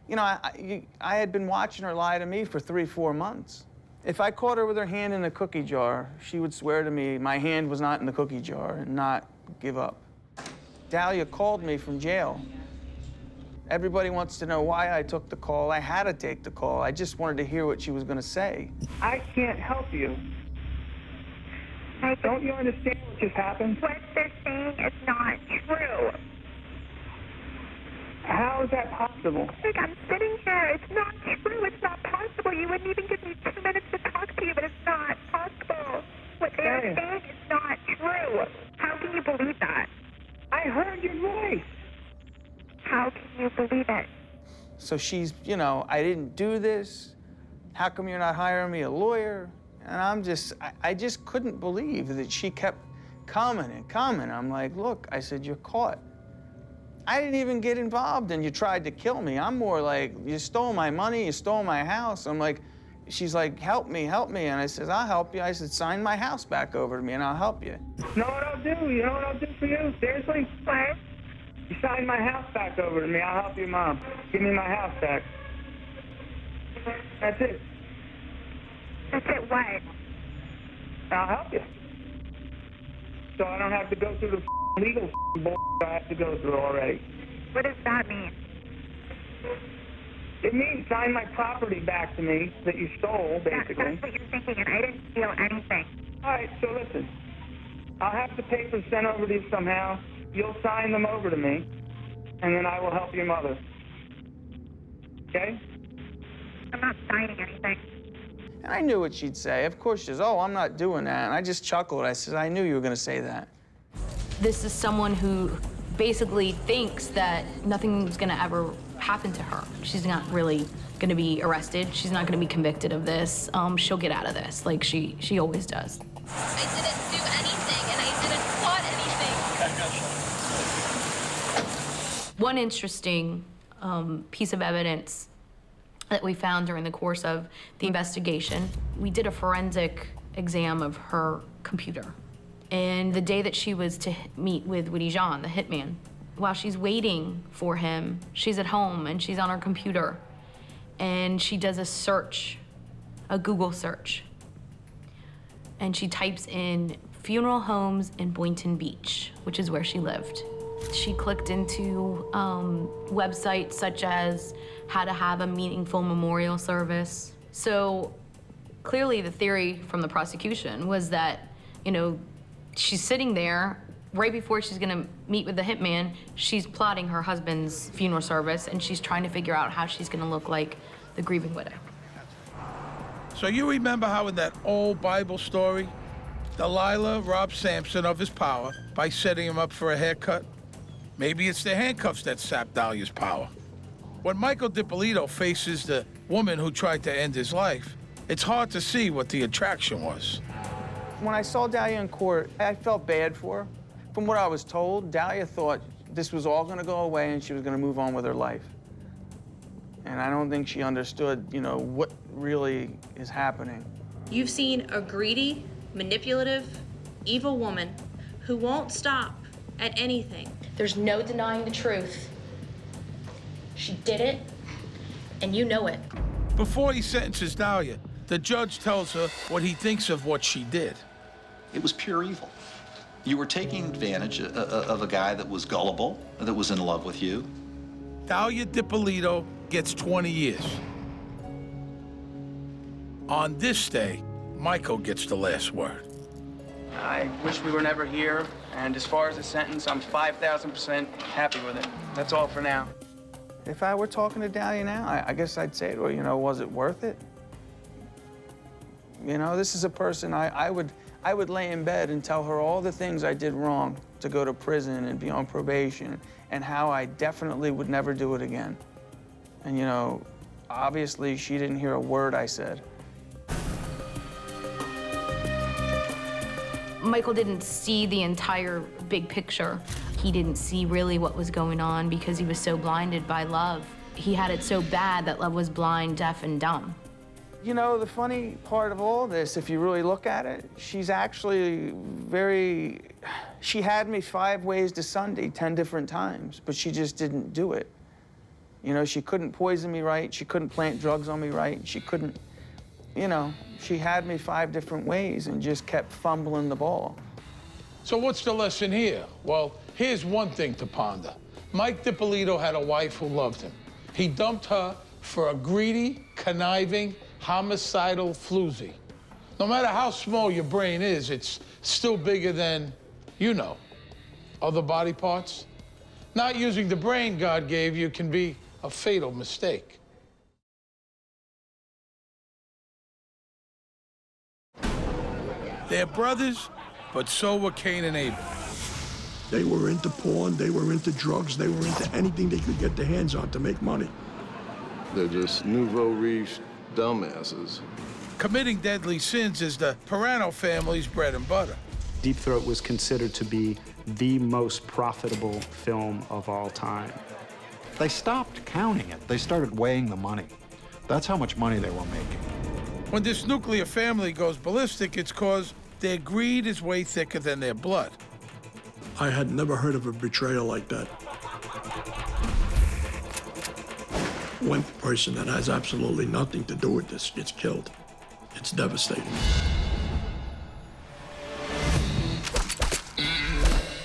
you know, I had been watching her lie to me for 3-4 months. If I caught her with her hand in a cookie jar, she would swear to me my hand was not in the cookie jar and not give up. Dalia called me from jail. Everybody wants to know why I took the call. I had to take the call. I just wanted to hear what she was going to say. I can't help you. Don't you understand what just happened? What they're saying is not true. How is that possible? Like, I'm sitting here. It's not true. It's not possible. You wouldn't even give me 2 minutes to talk to you, but it's not possible. What they're saying is not true. How can you believe that? I heard your voice. How can you believe it? So she's, you know, I didn't do this. How come you're not hiring me a lawyer? And I just couldn't believe that she kept coming and coming. I'm like, look, I said, you're caught. I didn't even get involved and you tried to kill me. I'm more like, you stole my money, you stole my house. I'm like, she's like, help me. And I said, I'll help you. I said, sign my house back over to me and I'll help you. You know what I'll do? You know what I'll do for you? Seriously? What? You sign my house back over to me, I'll help you, Mom. Give me my house back. That's it. That's it, what? I'll help you. So I don't have to go through the legal bull I have to go through already. What does that mean? It means sign my property back to me that you stole, basically. That's what you're thinking, and I didn't steal anything. All right, so listen. I'll have the papers sent over to you somehow. You'll sign them over to me, and then I will help your mother. Okay? I'm not signing anything. And I knew what she'd say. Of course, she says, oh, I'm not doing that. And I just chuckled. I said, I knew you were going to say that. This is someone who basically thinks that nothing's gonna ever happen to her. She's not really gonna be arrested. She's not gonna be convicted of this. She'll get out of this, like she always does. I didn't do anything, and I didn't plot anything. One interesting piece of evidence that we found during the course of the investigation, we did a forensic exam of her computer. And the day that she was to meet with Woody Jean, the hitman, while she's waiting for him, she's at home and she's on her computer. And she does a search, a Google search. And she types in funeral homes in Boynton Beach, which is where she lived. She clicked into websites such as how to have a meaningful memorial service. So clearly the theory from the prosecution was that, you know, she's sitting there right before she's gonna meet with the hitman, she's plotting her husband's funeral service and she's trying to figure out how she's gonna look like the grieving widow. So you remember how in that old Bible story, Delilah robbed Samson of his power by setting him up for a haircut? Maybe it's the handcuffs that sapped Dalia's power. When Michael Dippolito faces the woman who tried to end his life, it's hard to see what the attraction was. When I saw Dalia in court, I felt bad for her. From what I was told, Dalia thought this was all gonna go away and she was gonna move on with her life. And I don't think she understood, you know, what really is happening. You've seen a greedy, manipulative, evil woman who won't stop at anything. There's no denying the truth. She did it, and you know it. Before he sentences Dalia, the judge tells her what he thinks of what she did. It was pure evil. You were taking advantage of a guy that was gullible, that was in love with you. Dalia Dippolito gets 20 years. On this day, Michael gets the last word. I wish we were never here, and as far as the sentence, I'm 5,000% happy with it. That's all for now. If I were talking to Dalia now, I guess I'd say to her, you know, was it worth it? You know, this is a person I would lay in bed and tell her all the things I did wrong to go to prison and be on probation, and how I definitely would never do it again. And, you know, obviously she didn't hear a word I said. Michael didn't see the entire big picture. He didn't see really what was going on because he was so blinded by love. He had it so bad that love was blind, deaf, and dumb. You know, the funny part of all this, if you really look at it, she's actually she had me 5 ways to Sunday 10 different times, but she just didn't do it. You know, she couldn't poison me right, she couldn't plant drugs on me right, she couldn't, you know, she had me 5 different ways and just kept fumbling the ball. So what's the lesson here? Well, here's one thing to ponder. Mike Dippolito had a wife who loved him. He dumped her for a greedy, conniving, homicidal floozy. No matter how small your brain is, it's still bigger than, you know, other body parts. Not using the brain God gave you can be a fatal mistake. They're brothers, but so were Cain and Abel. They were into porn, they were into drugs, they were into anything they could get their hands on to make money. They're just nouveau riche dumbasses. Committing deadly sins is the Pirano family's bread and butter. Deep Throat was considered to be the most profitable film of all time. They stopped counting it. They started weighing the money. That's how much money they were making. When this nuclear family goes ballistic, it's because their greed is way thicker than their blood. I had never heard of a betrayal like that. One person that has absolutely nothing to do with this gets killed. It's devastating.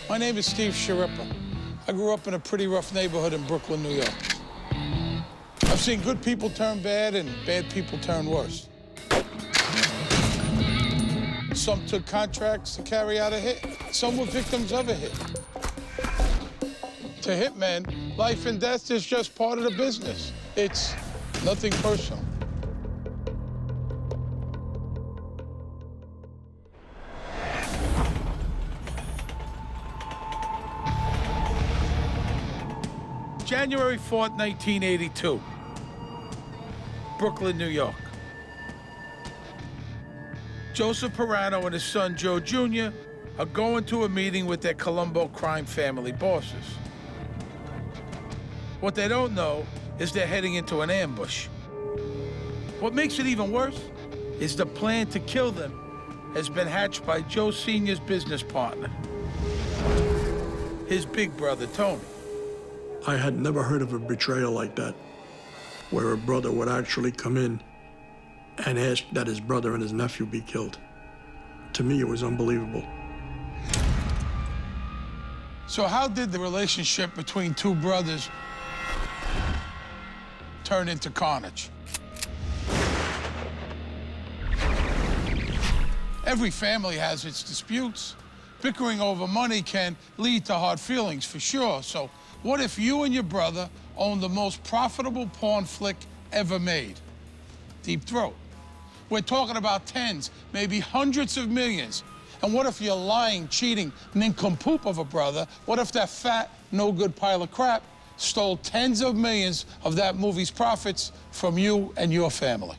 My name is Steve Sharippa. I grew up in a pretty rough neighborhood in Brooklyn, New York. I've seen good people turn bad and bad people turn worse. Some took contracts to carry out a hit. Some were victims of a hit. To hitmen, life and death is just part of the business. It's nothing personal. January 4th, 1982. Brooklyn, New York. Joseph Pirano and his son, Joe Jr., are going to a meeting with their Colombo crime family bosses. What they don't know is they're heading into an ambush. What makes it even worse is the plan to kill them has been hatched by Joe Sr.'s business partner, his big brother, Tony. I had never heard of a betrayal like that, where a brother would actually come in and ask that his brother and his nephew be killed. To me, it was unbelievable. So how did the relationship between two brothers turn into carnage? Every family has its disputes. Bickering over money can lead to hard feelings, for sure. So what if you and your brother owned the most profitable porn flick ever made? Deep Throat. We're talking about tens, maybe hundreds of millions. And what if your lying, cheating, nincompoop of a brother, what if that fat, no-good pile of crap stole tens of millions of that movie's profits from you and your family?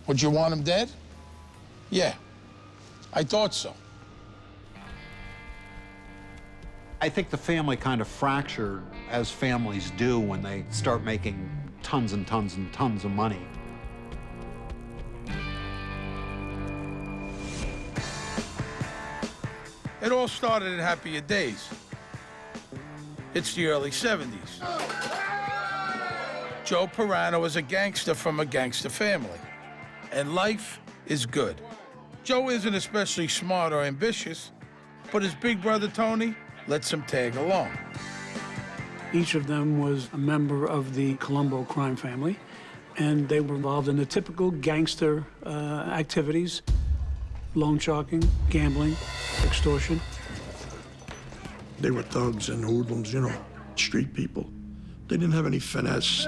Would you want him dead? Yeah, I thought so. I think the family kind of fractured, as families do when they start making tons and tons and tons of money. It all started in happier days. It's the early 70s. Joe Pirano is a gangster from a gangster family, and life is good. Joe isn't especially smart or ambitious, but his big brother Tony lets him tag along. Each of them was a member of the Colombo crime family, and they were involved in the typical gangster activities: loan sharking, gambling, extortion. They were thugs and hoodlums, you know, street people. They didn't have any finesse.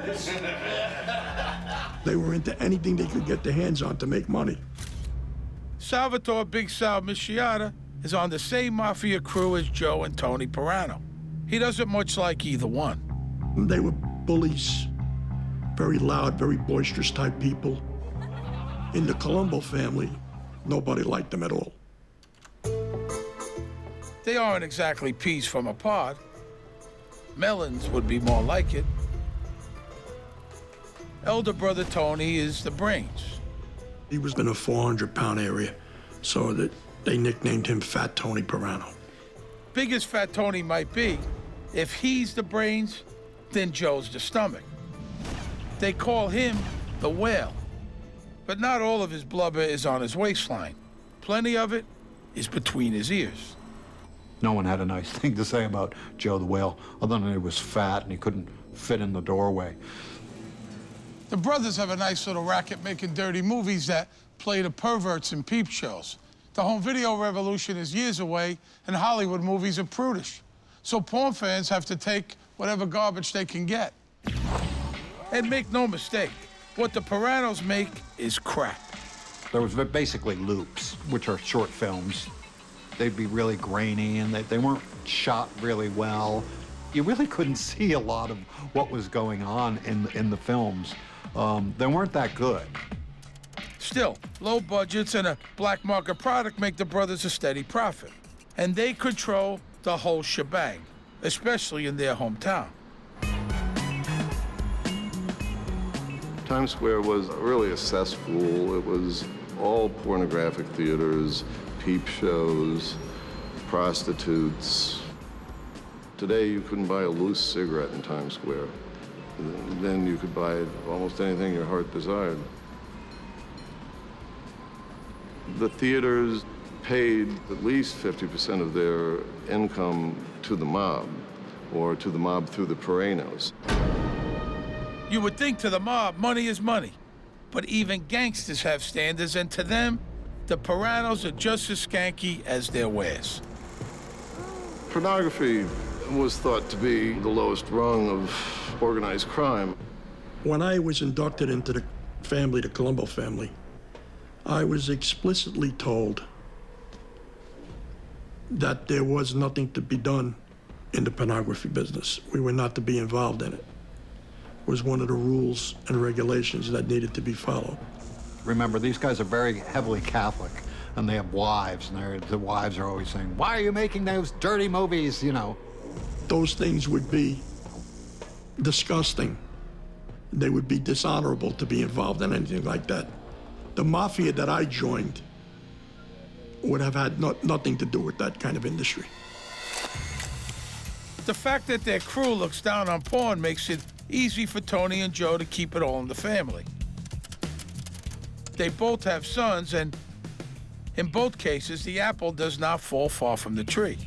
They were into anything they could get their hands on to make money. Salvatore Big Sal Misciata is on the same mafia crew as Joe and Tony Pirano. He doesn't much like either one. They were bullies, very loud, very boisterous type people. In the Colombo family, nobody liked them at all. They aren't exactly peas from a pod. Melons would be more like it. Elder brother Tony is the brains. He was in a 400-pound area, so that they nicknamed him Fat Tony Pirano. Big as Fat Tony might be, if he's the brains, then Joe's the stomach. They call him the whale. But not all of his blubber is on his waistline. Plenty of it is between his ears. No one had a nice thing to say about Joe the Whale, other than he was fat and he couldn't fit in the doorway. The brothers have a nice little racket making dirty movies that play to perverts and peep shows. The home video revolution is years away, and Hollywood movies are prudish. So porn fans have to take whatever garbage they can get. And make no mistake, what the Piranos make is crap. There was basically loops, which are short films. They'd be really grainy, and they weren't shot really well. You really couldn't see a lot of what was going on in the films. They weren't that good. Still, low budgets and a black market product make the brothers a steady profit. And they control the whole shebang, especially in their hometown. Times Square was really a cesspool. It was all pornographic theaters, peep shows, prostitutes. Today, you couldn't buy a loose cigarette in Times Square. Then you could buy almost anything your heart desired. The theaters paid at least 50% of their income to the mob, or to the mob through the Piranos. You would think to the mob, money is money. But even gangsters have standards, and to them, the Piranos are just as skanky as their wares. Pornography was thought to be the lowest rung of organized crime. When I was inducted into the family, the Colombo family, I was explicitly told that there was nothing to be done in the pornography business. We were not to be involved in it. It was one of the rules and regulations that needed to be followed. Remember, these guys are very heavily Catholic, and they have wives, and the wives are always saying, "Why are you making those dirty movies?" You know. Those things would be disgusting. They would be dishonorable to be involved in anything like that. The mafia that I joined would have had nothing to do with that kind of industry. The fact that their crew looks down on porn makes it easy for Tony and Joe to keep it all in the family. They both have sons, and in both cases, the apple does not fall far from the tree.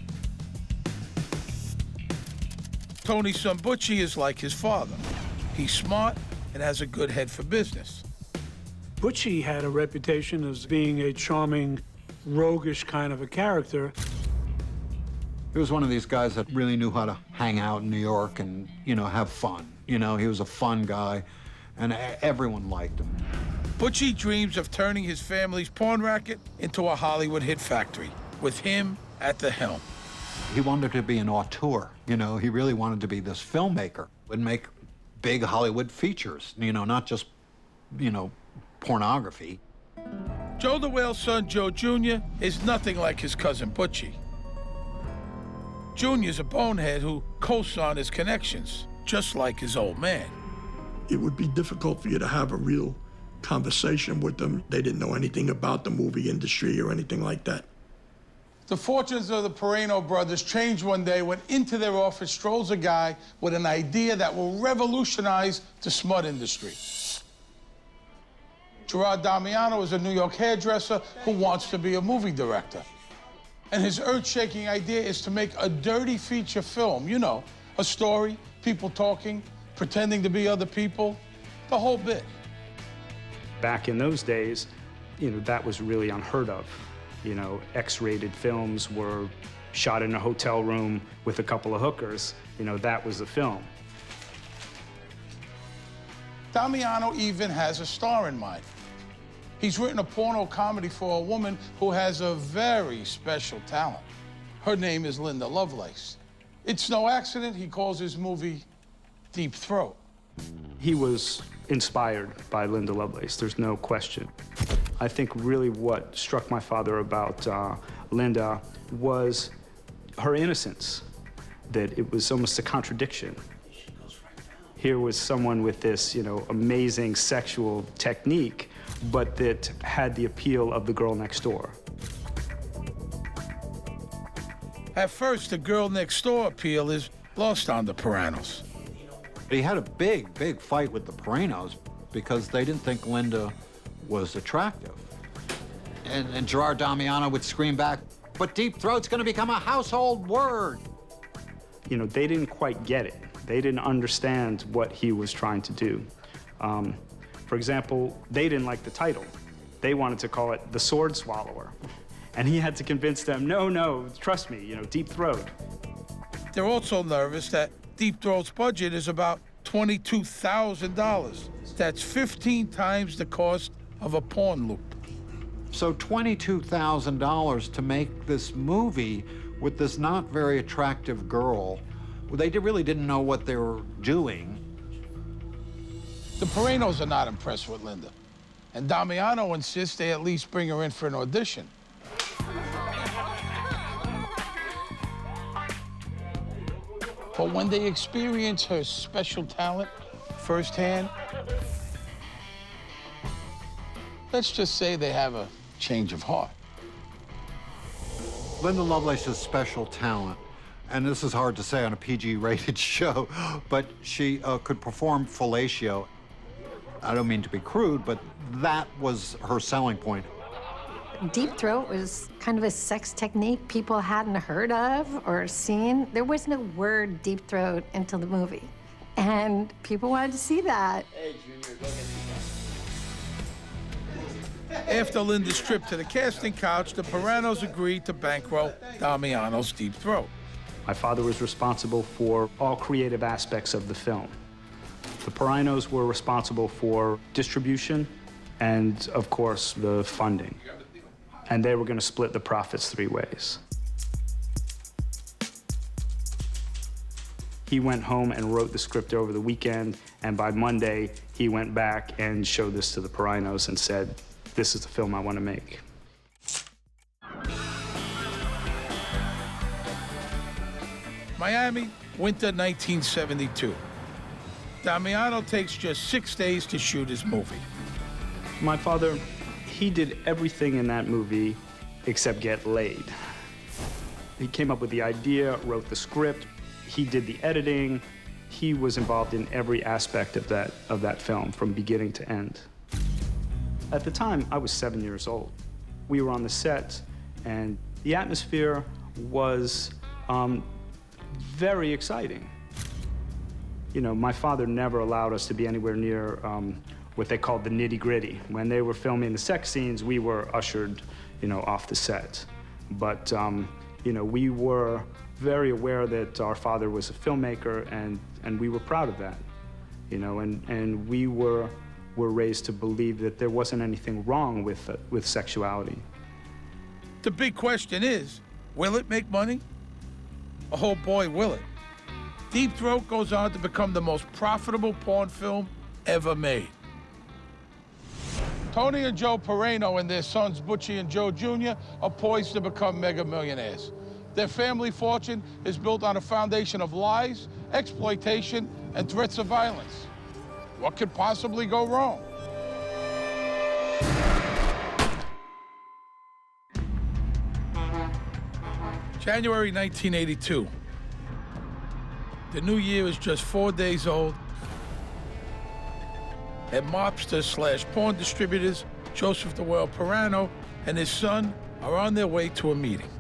Tony's son Butchie is like his father. He's smart and has a good head for business. Butchie had a reputation as being a charming, roguish kind of a character. He was one of these guys that really knew how to hang out in New York and, have fun. He was a fun guy, and everyone liked him. Butchie dreams of turning his family's porn racket into a Hollywood hit factory, with him at the helm. He wanted to be an auteur, he really wanted to be this filmmaker and make big Hollywood features, not just, pornography. Joe the Whale's son, Joe Jr., is nothing like his cousin Butchie. Junior's a bonehead who coasts on his connections, just like his old man. It would be difficult for you to have a real conversation with them. They didn't know anything about the movie industry or anything like that. The fortunes of the Pirano brothers change one day when into their office strolls a guy with an idea that will revolutionize the smut industry. Gerard Damiano is a New York hairdresser who wants to be a movie director. And his earth-shaking idea is to make a dirty feature film, a story, people talking, pretending to be other people, the whole bit. Back in those days, that was really unheard of. X-rated films were shot in a hotel room with a couple of hookers. That was a film. Damiano even has a star in mind. He's written a porno comedy for a woman who has a very special talent. Her name is Linda Lovelace. It's no accident he calls his movie Deep Throat. He was inspired by Linda Lovelace, there's no question. I think really what struck my father about Linda was her innocence, that it was almost a contradiction. Here was someone with this, amazing sexual technique, but that had the appeal of the girl next door. At first, the girl next door appeal is lost on the Piranos. He had a big, big fight with the Piranos because they didn't think Linda was attractive. And Gerard Damiano would scream back, "But Deep Throat's gonna become a household word." They didn't quite get it. They didn't understand what he was trying to do. For example, they didn't like the title. They wanted to call it The Sword Swallower. And he had to convince them, no, trust me, Deep Throat. They're also nervous that Deep Throat's budget is about $22,000. That's 15 times the cost of a porn loop. So $22,000 to make this movie with this not very attractive girl. They really didn't know what they were doing. The Piranos are not impressed with Linda, and Damiano insists they at least bring her in for an audition. But when they experience her special talent firsthand, let's just say they have a change of heart. Linda Lovelace's special talent, and this is hard to say on a PG-rated show, but she could perform fellatio. I don't mean to be crude, but that was her selling point. Deep Throat was kind of a sex technique people hadn't heard of or seen. There was no word Deep Throat until the movie, and people wanted to see that. Hey, Junior, go get After Linda's trip to the casting couch, the Piranos agreed to bankroll Damiano's Deep Throat. My father was responsible for all creative aspects of the film. The Piranos were responsible for distribution and, of course, the funding. And they were going to split the profits 3 ways. He went home and wrote the script over the weekend, and by Monday, he went back and showed this to the Piranos and said, "This is the film I want to make." Miami, winter 1972. Damiano takes just 6 days to shoot his movie. My father, he did everything in that movie except get laid. He came up with the idea, wrote the script, he did the editing. He was involved in every aspect of that film from beginning to end. At the time, I was 7 years old. We were on the set, and the atmosphere was very exciting. You know, my father never allowed us to be anywhere near what they called the nitty-gritty. When they were filming the sex scenes, we were ushered, you know, off the set. But, you know, we were very aware that our father was a filmmaker, and we were proud of that, you know, and we were raised to believe that there wasn't anything wrong with sexuality. The big question is, will it make money? Oh boy, will it. Deep Throat goes on to become the most profitable porn film ever made. Tony and Joe Pirano and their sons Butchie and Joe Jr. are poised to become mega millionaires. Their family fortune is built on a foundation of lies, exploitation, and threats of violence. What could possibly go wrong? January 1982. The new year is just 4 days old, and mobster/porn distributors Joseph the Whale Pirano and his son are on their way to a meeting.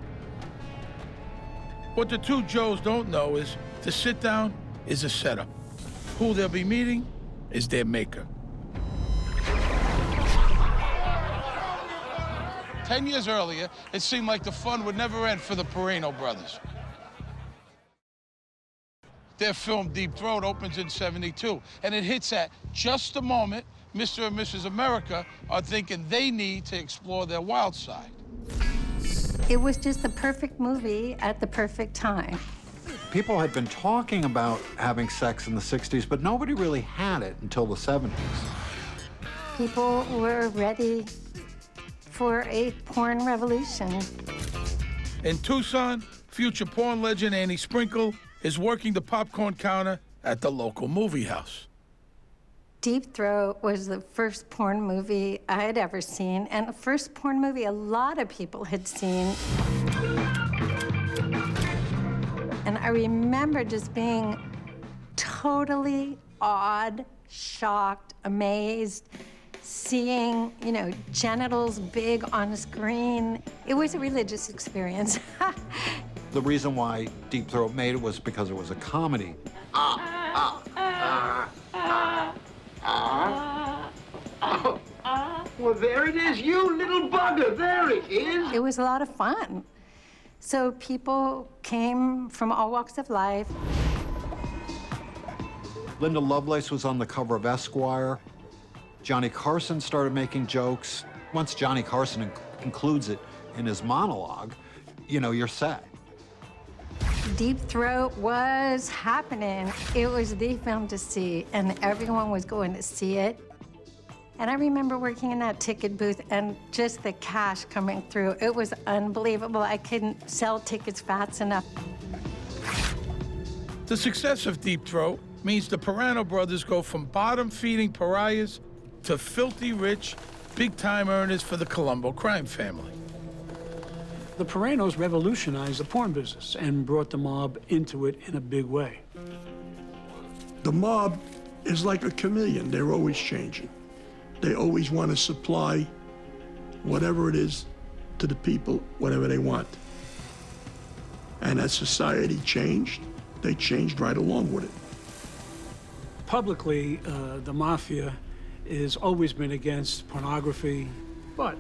What the two Joes don't know is the sit-down is a setup. Who they'll be meeting is their maker. 10 years earlier, it seemed like the fun would never end for the Pirano brothers. Their film Deep Throat opens in '72, and it hits at just the moment Mr. and Mrs. America are thinking they need to explore their wild side. It was just the perfect movie at the perfect time. People had been talking about having sex in the 60s, but nobody really had it until the 70s. People were ready for a porn revolution. In Tucson, future porn legend Annie Sprinkle is working the popcorn counter at the local movie house. Deep Throat was the first porn movie I had ever seen, and the first porn movie a lot of people had seen. And I remember just being totally awed, shocked, amazed, seeing, you know, genitals big on a screen. It was a religious experience. The reason why Deep Throat made it was because it was a comedy. Well, there it is, you little bugger. There it is. It was a lot of fun. So people came from all walks of life. Linda Lovelace was on the cover of Esquire. Johnny Carson started making jokes. Once Johnny Carson includes it in his monologue, you know, you're set. Deep Throat was happening. It was the film to see, and everyone was going to see it. And I remember working in that ticket booth and just the cash coming through. It was unbelievable. I couldn't sell tickets fast enough. The success of Deep Throat means the Pirano brothers go from bottom-feeding pariahs to filthy rich, big-time earners for the Colombo crime family. The Piranos revolutionized the porn business and brought the mob into it in a big way. The mob is like a chameleon. They're always changing. They always want to supply whatever it is to the people, whatever they want. And as society changed, they changed right along with it. Publicly, the mafia has always been against pornography, but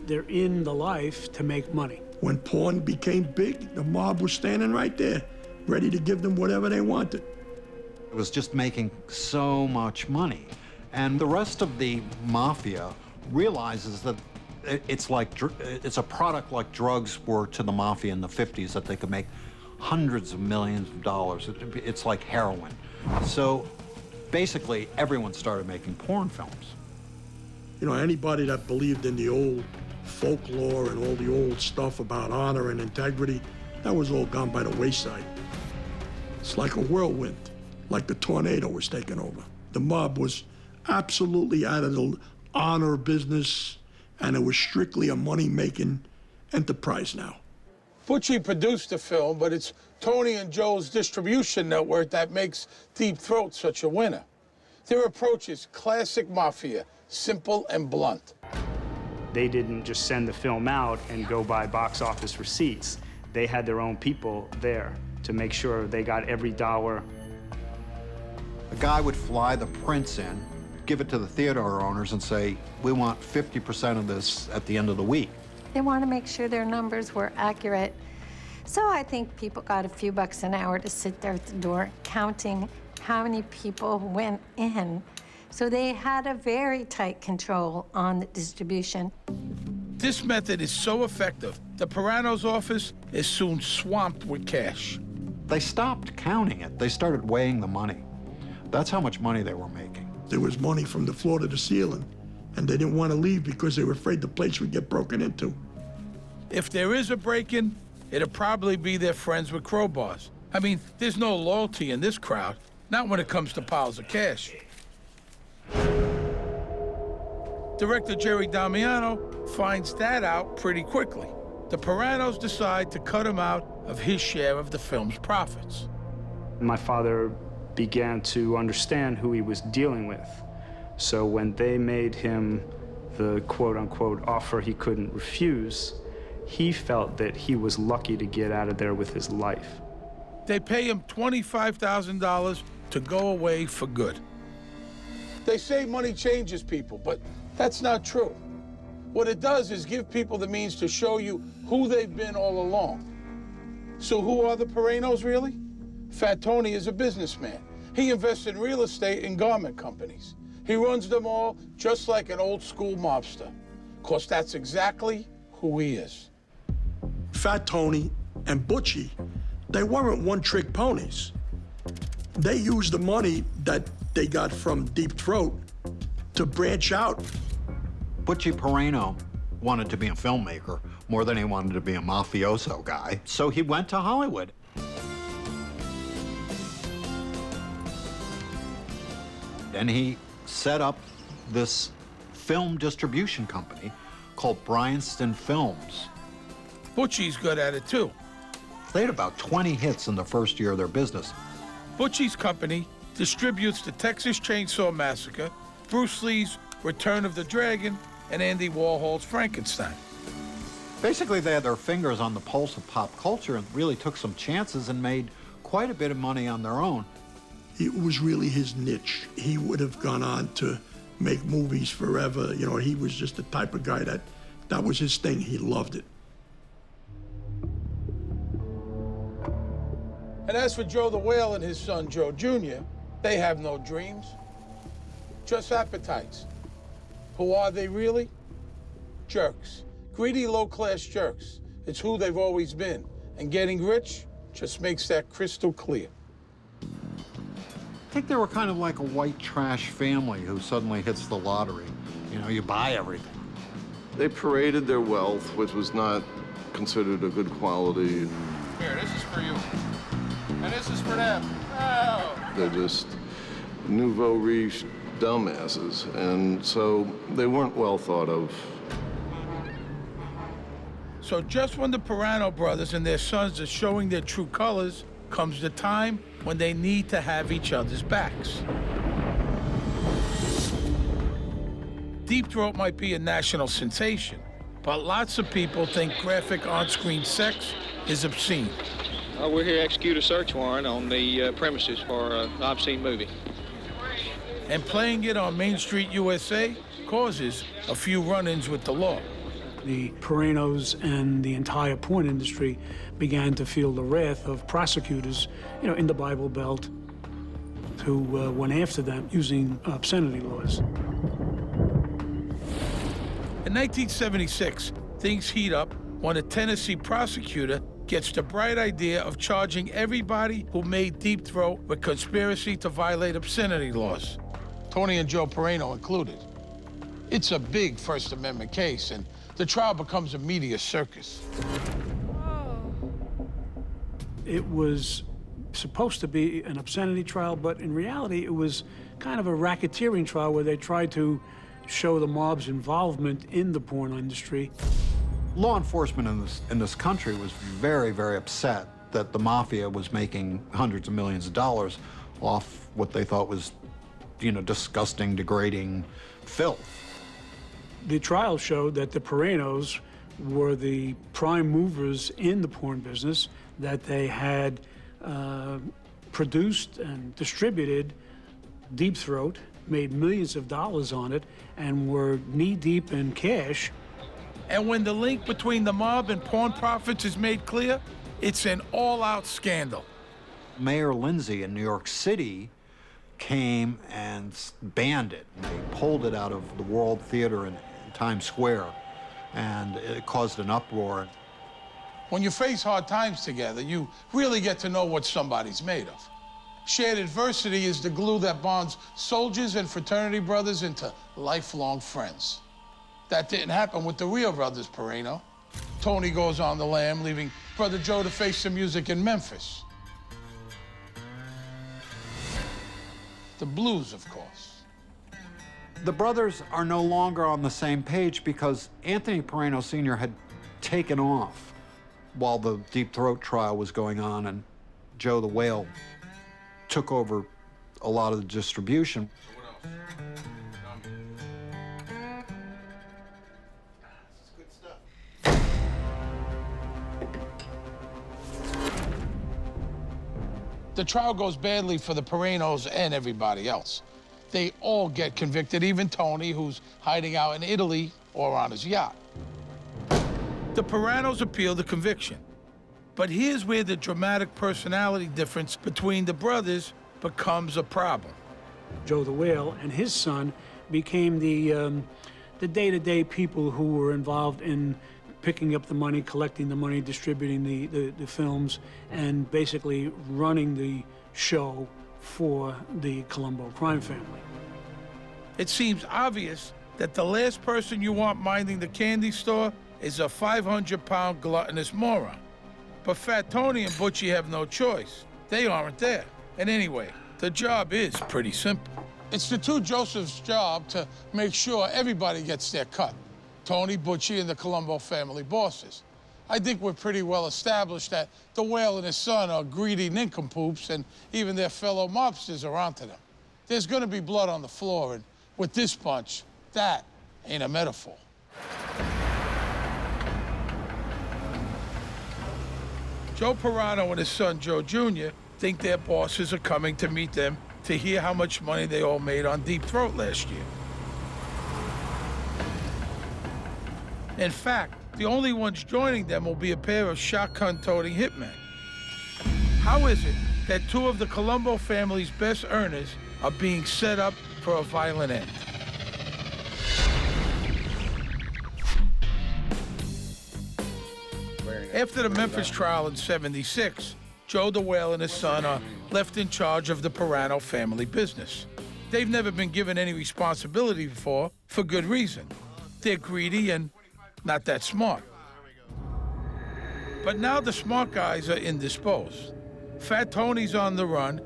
they're in the life to make money. When porn became big, the mob was standing right there, ready to give them whatever they wanted. It was just making so much money. And the rest of the mafia realizes that it's a product like drugs were to the mafia in the 50s, that they could make hundreds of millions of dollars. It's like heroin. So basically, everyone started making porn films. You know, anybody that believed in the old folklore and all the old stuff about honor and integrity, that was all gone by the wayside. It's like a whirlwind, like the tornado was taking over. The mob was absolutely out of the honor business, and it was strictly a money-making enterprise now. Butchie produced the film, but it's Tony and Joe's distribution network that makes Deep Throat such a winner. Their approach is classic mafia, simple and blunt. They didn't just send the film out and go by box office receipts. They had their own people there to make sure they got every dollar A guy would fly the prints in, give it to the theater owners and say, we want 50% of this at the end of the week. They want to make sure their numbers were accurate. So I think people got a few bucks an hour to sit there at the door counting how many people went in. So they had a very tight control on the distribution. This method is so effective, the Pirano's office is soon swamped with cash. They stopped counting it. They started weighing the money. That's how much money they were making. There was money from the floor to the ceiling, and they didn't want to leave because they were afraid the place would get broken into. If there is a break-in, it'll probably be their friends with crowbars. I mean, there's no loyalty in this crowd, not when it comes to piles of cash. Director Jerry Damiano finds that out pretty quickly. The Piranos decide to cut him out of his share of the film's profits. My father began to understand who he was dealing with. So when they made him the quote-unquote offer he couldn't refuse, he felt that he was lucky to get out of there with his life. They pay him $25,000 to go away for good. They say money changes people, but that's not true. What it does is give people the means to show you who they've been all along. So who are the Piranos, really? Fat Tony is a businessman. He invests in real estate and garment companies. He runs them all just like an old-school mobster. 'Cause that's exactly who he is. Fat Tony and Butchie, they weren't one-trick ponies. They used the money that they got from Deep Throat to branch out. Butchie Pirano wanted to be a filmmaker more than he wanted to be a mafioso guy, so he went to Hollywood. And he set up this film distribution company called Bryanston Films. Butchie's good at it, too. They had about 20 hits in the first year of their business. Butchie's company distributes the Texas Chainsaw Massacre, Bruce Lee's Return of the Dragon, and Andy Warhol's Frankenstein. Basically, they had their fingers on the pulse of pop culture and really took some chances and made quite a bit of money on their own. It was really his niche. He would have gone on to make movies forever. You know, he was just the type of guy that was his thing. He loved it. And as for Joe the Whale and his son, Joe Jr., they have no dreams, just appetites. Who are they really? Jerks. Greedy, low-class jerks. It's who they've always been. And getting rich just makes that crystal clear. I think they were kind of like a white trash family who suddenly hits the lottery. You know, you buy everything. They paraded their wealth, which was not considered a good quality. Here, this is for you. And this is for them. Oh. They're just nouveau riche dumbasses, and so they weren't well thought of. So just when the Pirano brothers and their sons are showing their true colors, comes the time when they need to have each other's backs. Deep Throat might be a national sensation, but lots of people think graphic on-screen sex is obscene. We're here to execute a search warrant on the premises for an obscene movie. And playing it on Main Street, USA, causes a few run-ins with the law. The Piranos and the entire porn industry began to feel the wrath of prosecutors, you know, in the Bible Belt, who went after them using obscenity laws. In 1976, things heat up when a Tennessee prosecutor gets the bright idea of charging everybody who made Deep Throat with conspiracy to violate obscenity laws, Tony and Joe Pirano included. It's a big First Amendment case, and the trial becomes a media circus. It was supposed to be an obscenity trial, but in reality, it was kind of a racketeering trial where they tried to show the mob's involvement in the porn industry. Law enforcement in this country was very, very upset that the mafia was making hundreds of millions of dollars off what they thought was, you know, disgusting, degrading filth. The trial showed that the Piranos were the prime movers in the porn business, that they had produced and distributed Deep Throat made millions of dollars on it and were knee-deep in cash. And when the link between the mob and porn profits is made clear, it's an all-out scandal. Mayor Lindsay in New York City came and banned it. They pulled it out of the World Theater in Times Square, and it caused an uproar. When you face hard times together, you really get to know what somebody's made of. Shared adversity is the glue that bonds soldiers and fraternity brothers into lifelong friends. That didn't happen with the real brothers Pirano. Tony goes on the lam, leaving Brother Joe to face the music in Memphis. The blues, of course. The brothers are no longer on the same page because Anthony Pirano Sr. had taken off while the Deep Throat trial was going on, and Joe the Whale took over a lot of the distribution. The trial goes badly for the Piranos and everybody else. They all get convicted, even Tony, who's hiding out in Italy or on his yacht. The Piranos appeal the conviction. But here's where the dramatic personality difference between the brothers becomes a problem. Joe the Whale and his son became the day-to-day people who were involved in picking up the money, collecting the money, distributing the films, and basically running the show for the Colombo crime family. It seems obvious that the last person you want minding the candy store is a 500-pound gluttonous moron. But Fat Tony and Butchie have no choice. They aren't there. And anyway, the job is pretty simple. It's the two Josephs' job to make sure everybody gets their cut. Tony, Butchie, and the Colombo family bosses. I think we're pretty well established that the Whale and his son are greedy nincompoops, and even their fellow mobsters are onto them. There's gonna be blood on the floor, and with this bunch, that ain't a metaphor. Joe Pirano and his son, Joe Jr., think their bosses are coming to meet them to hear how much money they all made on Deep Throat last year. In fact, the only ones joining them will be a pair of shotgun-toting hitmen. How is it that two of the Colombo family's best earners are being set up for a violent end? After the Memphis trial in '76, Joe the Whale and his son are left in charge of the Pirano family business. They've never been given any responsibility before, for good reason. They're greedy and not that smart. But now the smart guys are indisposed. Fat Tony's on the run,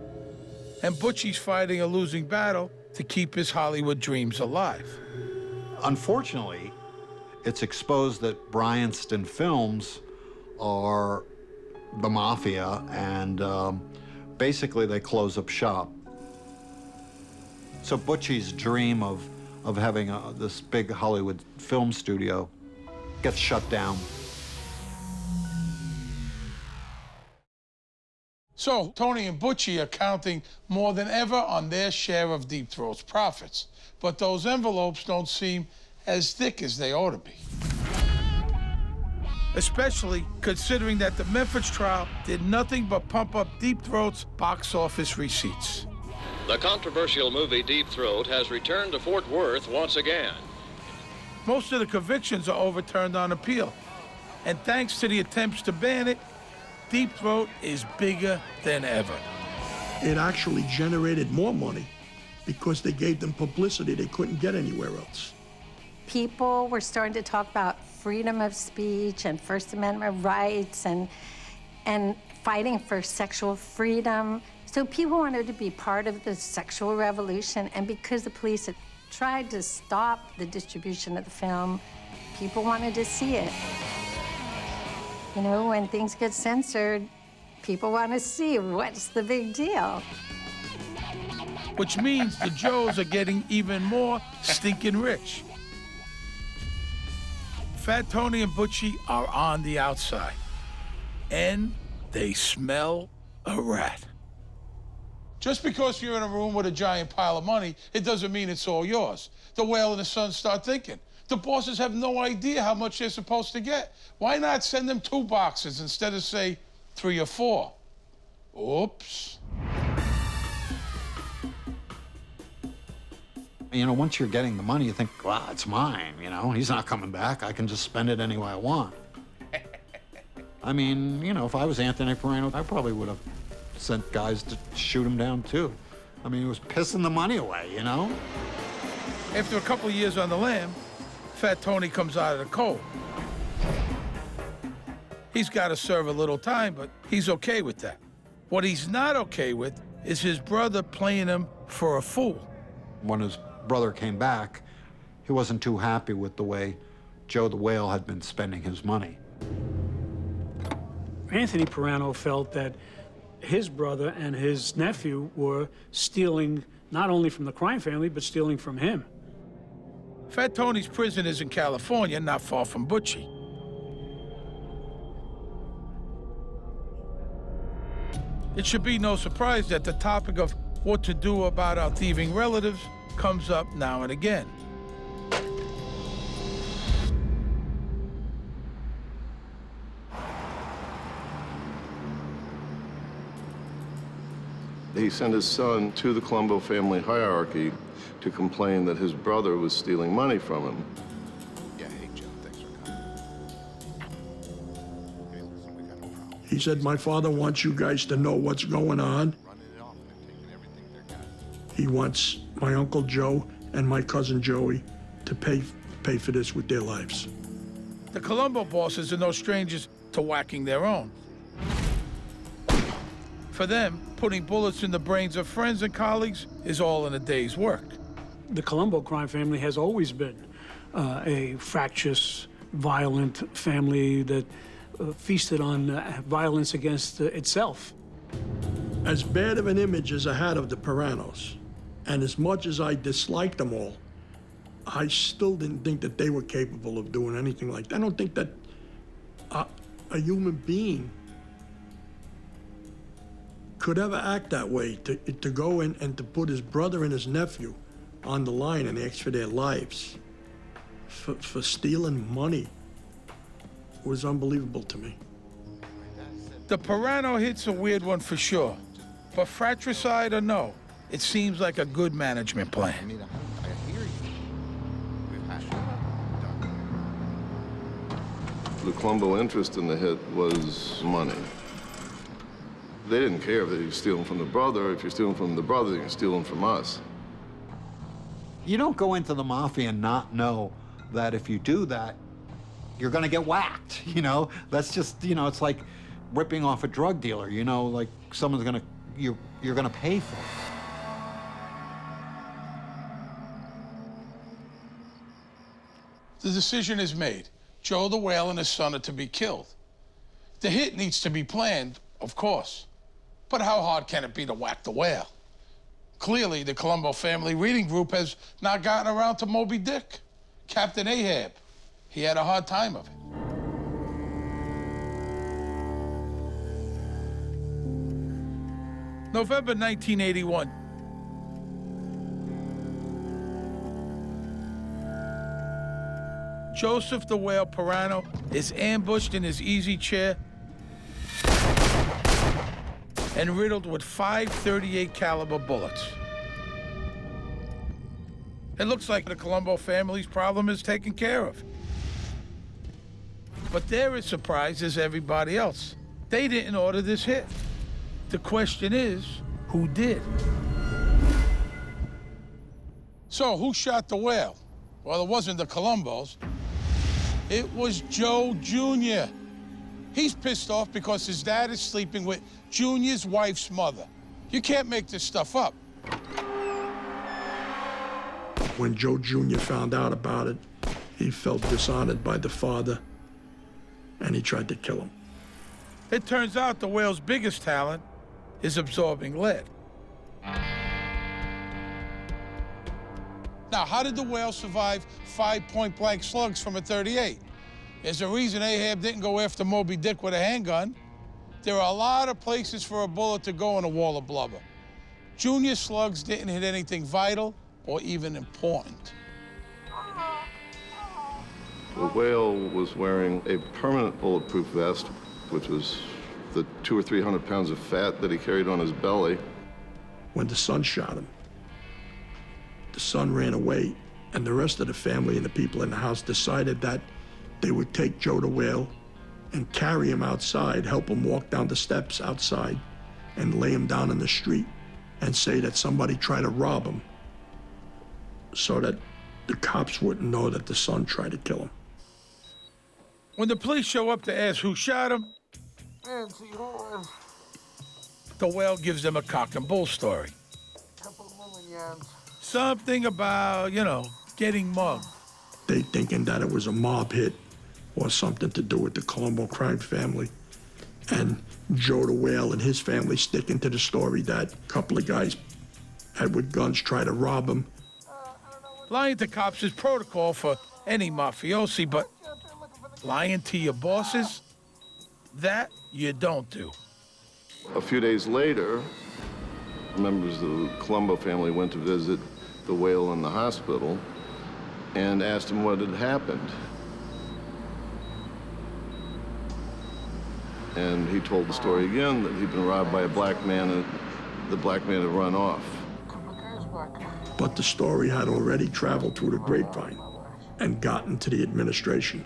and Butchie's fighting a losing battle to keep his Hollywood dreams alive. Unfortunately, it's exposed that Bryanston Films are the mafia, and basically they close up shop. So Butchie's dream of having this big Hollywood film studio gets shut down. So Tony and Butchie are counting more than ever on their share of Deep Throat's profits. But those envelopes don't seem as thick as they ought to be. Especially considering that the Memphis trial did nothing but pump up Deep Throat's box office receipts. The controversial movie Deep Throat has returned to Fort Worth once again. Most of the convictions are overturned on appeal. And thanks to the attempts to ban it, Deep Throat is bigger than ever. It actually generated more money because they gave them publicity they couldn't get anywhere else. People were starting to talk about freedom of speech and First Amendment rights and fighting for sexual freedom. So people wanted to be part of the sexual revolution, and because the police had tried to stop the distribution of the film, people wanted to see it. You know, when things get censored, people want to see what's the big deal. Which means the Joes are getting even more stinking rich. Fat Tony and Butchie are on the outside, and they smell a rat. Just because you're in a room with a giant pile of money, it doesn't mean it's all yours. The Whale and his son start thinking. The bosses have no idea how much they're supposed to get. Why not send them 2 boxes instead of, say, 3 or 4? Oops. You know, once you're getting the money, you think, well, it's mine, you know? He's not coming back. I can just spend it any way I want. I mean, you know, if I was Anthony Pirano, I probably would have sent guys to shoot him down, too. I mean, it was pissing the money away, you know? After a couple of years on the lam, Fat Tony comes out of the cold. He's got to serve a little time, but he's okay with that. What he's not okay with is his brother playing him for a fool. When his brother came back, he wasn't too happy with the way Joe the Whale had been spending his money. Anthony Pirano felt that his brother and his nephew were stealing not only from the crime family, but stealing from him. Fat Tony's prison is in California, not far from Butchie. It should be no surprise that the topic of what to do about our thieving relatives comes up now and again. He sent his son to the Colombo family hierarchy to complain that his brother was stealing money from him. Yeah, hey, Joe, thanks for coming. Hey, listen, we got no problem. He said, my father wants you guys to know what's going on. Running it off and taking everything they're got. He wants my Uncle Joe and my cousin Joey to pay for this with their lives. The Colombo bosses are no strangers to whacking their own. For them, putting bullets in the brains of friends and colleagues is all in a day's work. The Colombo crime family has always been a fractious, violent family that feasted on violence against itself. As bad of an image as I had of the Piranos, and as much as I disliked them all, I still didn't think that they were capable of doing anything like that. I don't think that a human being could ever act that way, to go in and to put his brother and his nephew on the line and ask for their lives for stealing money was unbelievable to me. The Pirano hit's a weird one for sure, but fratricide or no, it seems like a good management plan. I mean, I hear you. We've hashed it out. The Colombo interest in the hit was money. They didn't care if you're stealing from the brother. If you're stealing from the brother, you're stealing from us. You don't go into the mafia and not know that if you do that, you're gonna get whacked, you know? That's just, you know, it's like ripping off a drug dealer, you know, like someone's gonna, you're gonna pay for it. The decision is made. Joe the Whale and his son are to be killed. The hit needs to be planned, of course. But how hard can it be to whack the whale? Clearly, the Colombo family reading group has not gotten around to Moby Dick. Captain Ahab, he had a hard time of it. November 1981. Joseph the Whale Pirano is ambushed in his easy chair and riddled with 5 .38 caliber bullets. It looks like the Colombo family's problem is taken care of. But they're as surprised as everybody else. They didn't order this hit. The question is, who did? So, who shot the whale? Well, it wasn't the Colombos. It was Joe Jr. He's pissed off because his dad is sleeping with Junior's wife's mother. You can't make this stuff up. When Joe Jr. found out about it, he felt dishonored by the father, and he tried to kill him. It turns out the whale's biggest talent is absorbing lead. Now, how did the whale survive 5 point-blank slugs from a .38? There's a reason Ahab didn't go after Moby Dick with a handgun. There are a lot of places for a bullet to go in a wall of blubber. Junior's slugs didn't hit anything vital or even important. The whale was wearing a permanent bulletproof vest, which was the 200 or 300 pounds of fat that he carried on his belly. When the son shot him, the son ran away, and the rest of the family and the people in the house decided that they would take Joe the whale and carry him outside, help him walk down the steps outside, and lay him down in the street and say that somebody tried to rob him so that the cops wouldn't know that the son tried to kill him. When the police show up to ask who shot him, the whale gives them a cock and bull story. Something about, getting mugged. They thinking that it was a mob hit or something to do with the Colombo crime family. And Joe the whale and his family sticking to the story that a couple of guys had with guns try to rob him. Lying to cops is protocol for any mafiosi, but lying to your bosses, that you don't do. A few days later, members of the Colombo family went to visit the whale in the hospital and asked him what had happened. And he told the story again that he'd been robbed by a black man and the black man had run off. But the story had already traveled through the grapevine and gotten to the administration.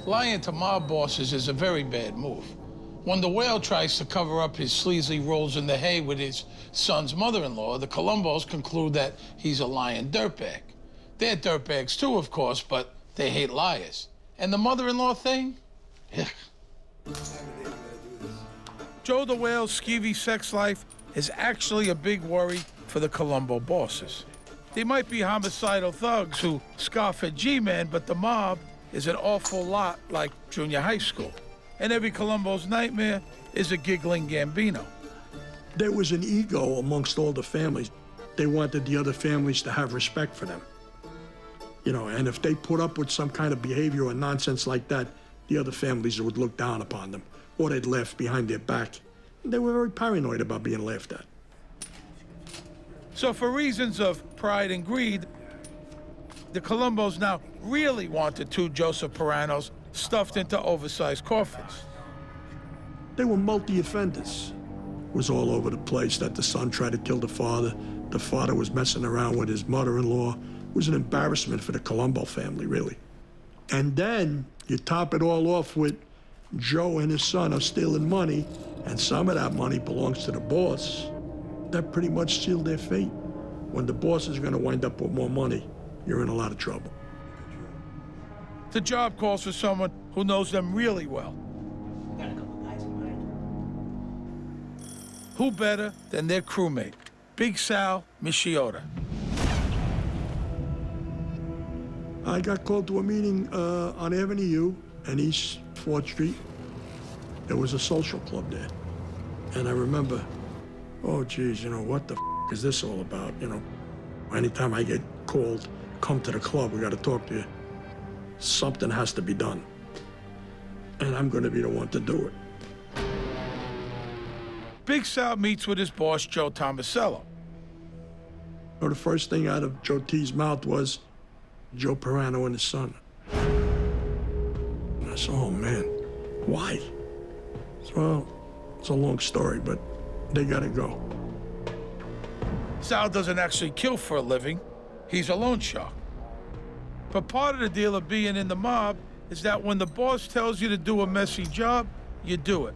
Lying to mob bosses is a very bad move. When the whale tries to cover up his sleazy rolls in the hay with his son's mother-in-law, the Colombos conclude that he's a lying dirtbag. They're dirtbags too, of course, but they hate liars. And the mother-in-law thing? Joe the Whale's skeevy sex life is actually a big worry for the Colombo bosses. They might be homicidal thugs who scoff at G-Men, but the mob is an awful lot like junior high school. And every Colombo's nightmare is a giggling Gambino. There was an ego amongst all the families. They wanted the other families to have respect for them. And if they put up with some kind of behavior or nonsense like that, the other families would look down upon them, or they'd laugh behind their back. They were very paranoid about being laughed at. So for reasons of pride and greed, the Colombos now really wanted two Joseph Piranos stuffed into oversized coffins. They were multi-offenders. It was all over the place that the son tried to kill the father was messing around with his mother-in-law. It was an embarrassment for the Colombo family, really. And then you top it all off with Joe and his son are stealing money, and some of that money belongs to the boss. That pretty much sealed their fate. When the boss is going to wind up with more money, you're in a lot of trouble. The job calls for someone who knows them really well. Who better than their crewmate, Big Sal Michiota? I got called to a meeting on Avenue U and East 4th Street. There was a social club there. And I remember, oh, geez, what the is this all about? Anytime I get called, come to the club, we got to talk to you. Something has to be done. And I'm going to be the one to do it. Big Sal meets with his boss, Joe Tomasello. The first thing out of Joe T's mouth was Joe Pirano and his son. And I said, oh, man, why? Well, it's a long story, but they got to go. Sal doesn't actually kill for a living. He's a loan shark. But part of the deal of being in the mob is that when the boss tells you to do a messy job, you do it.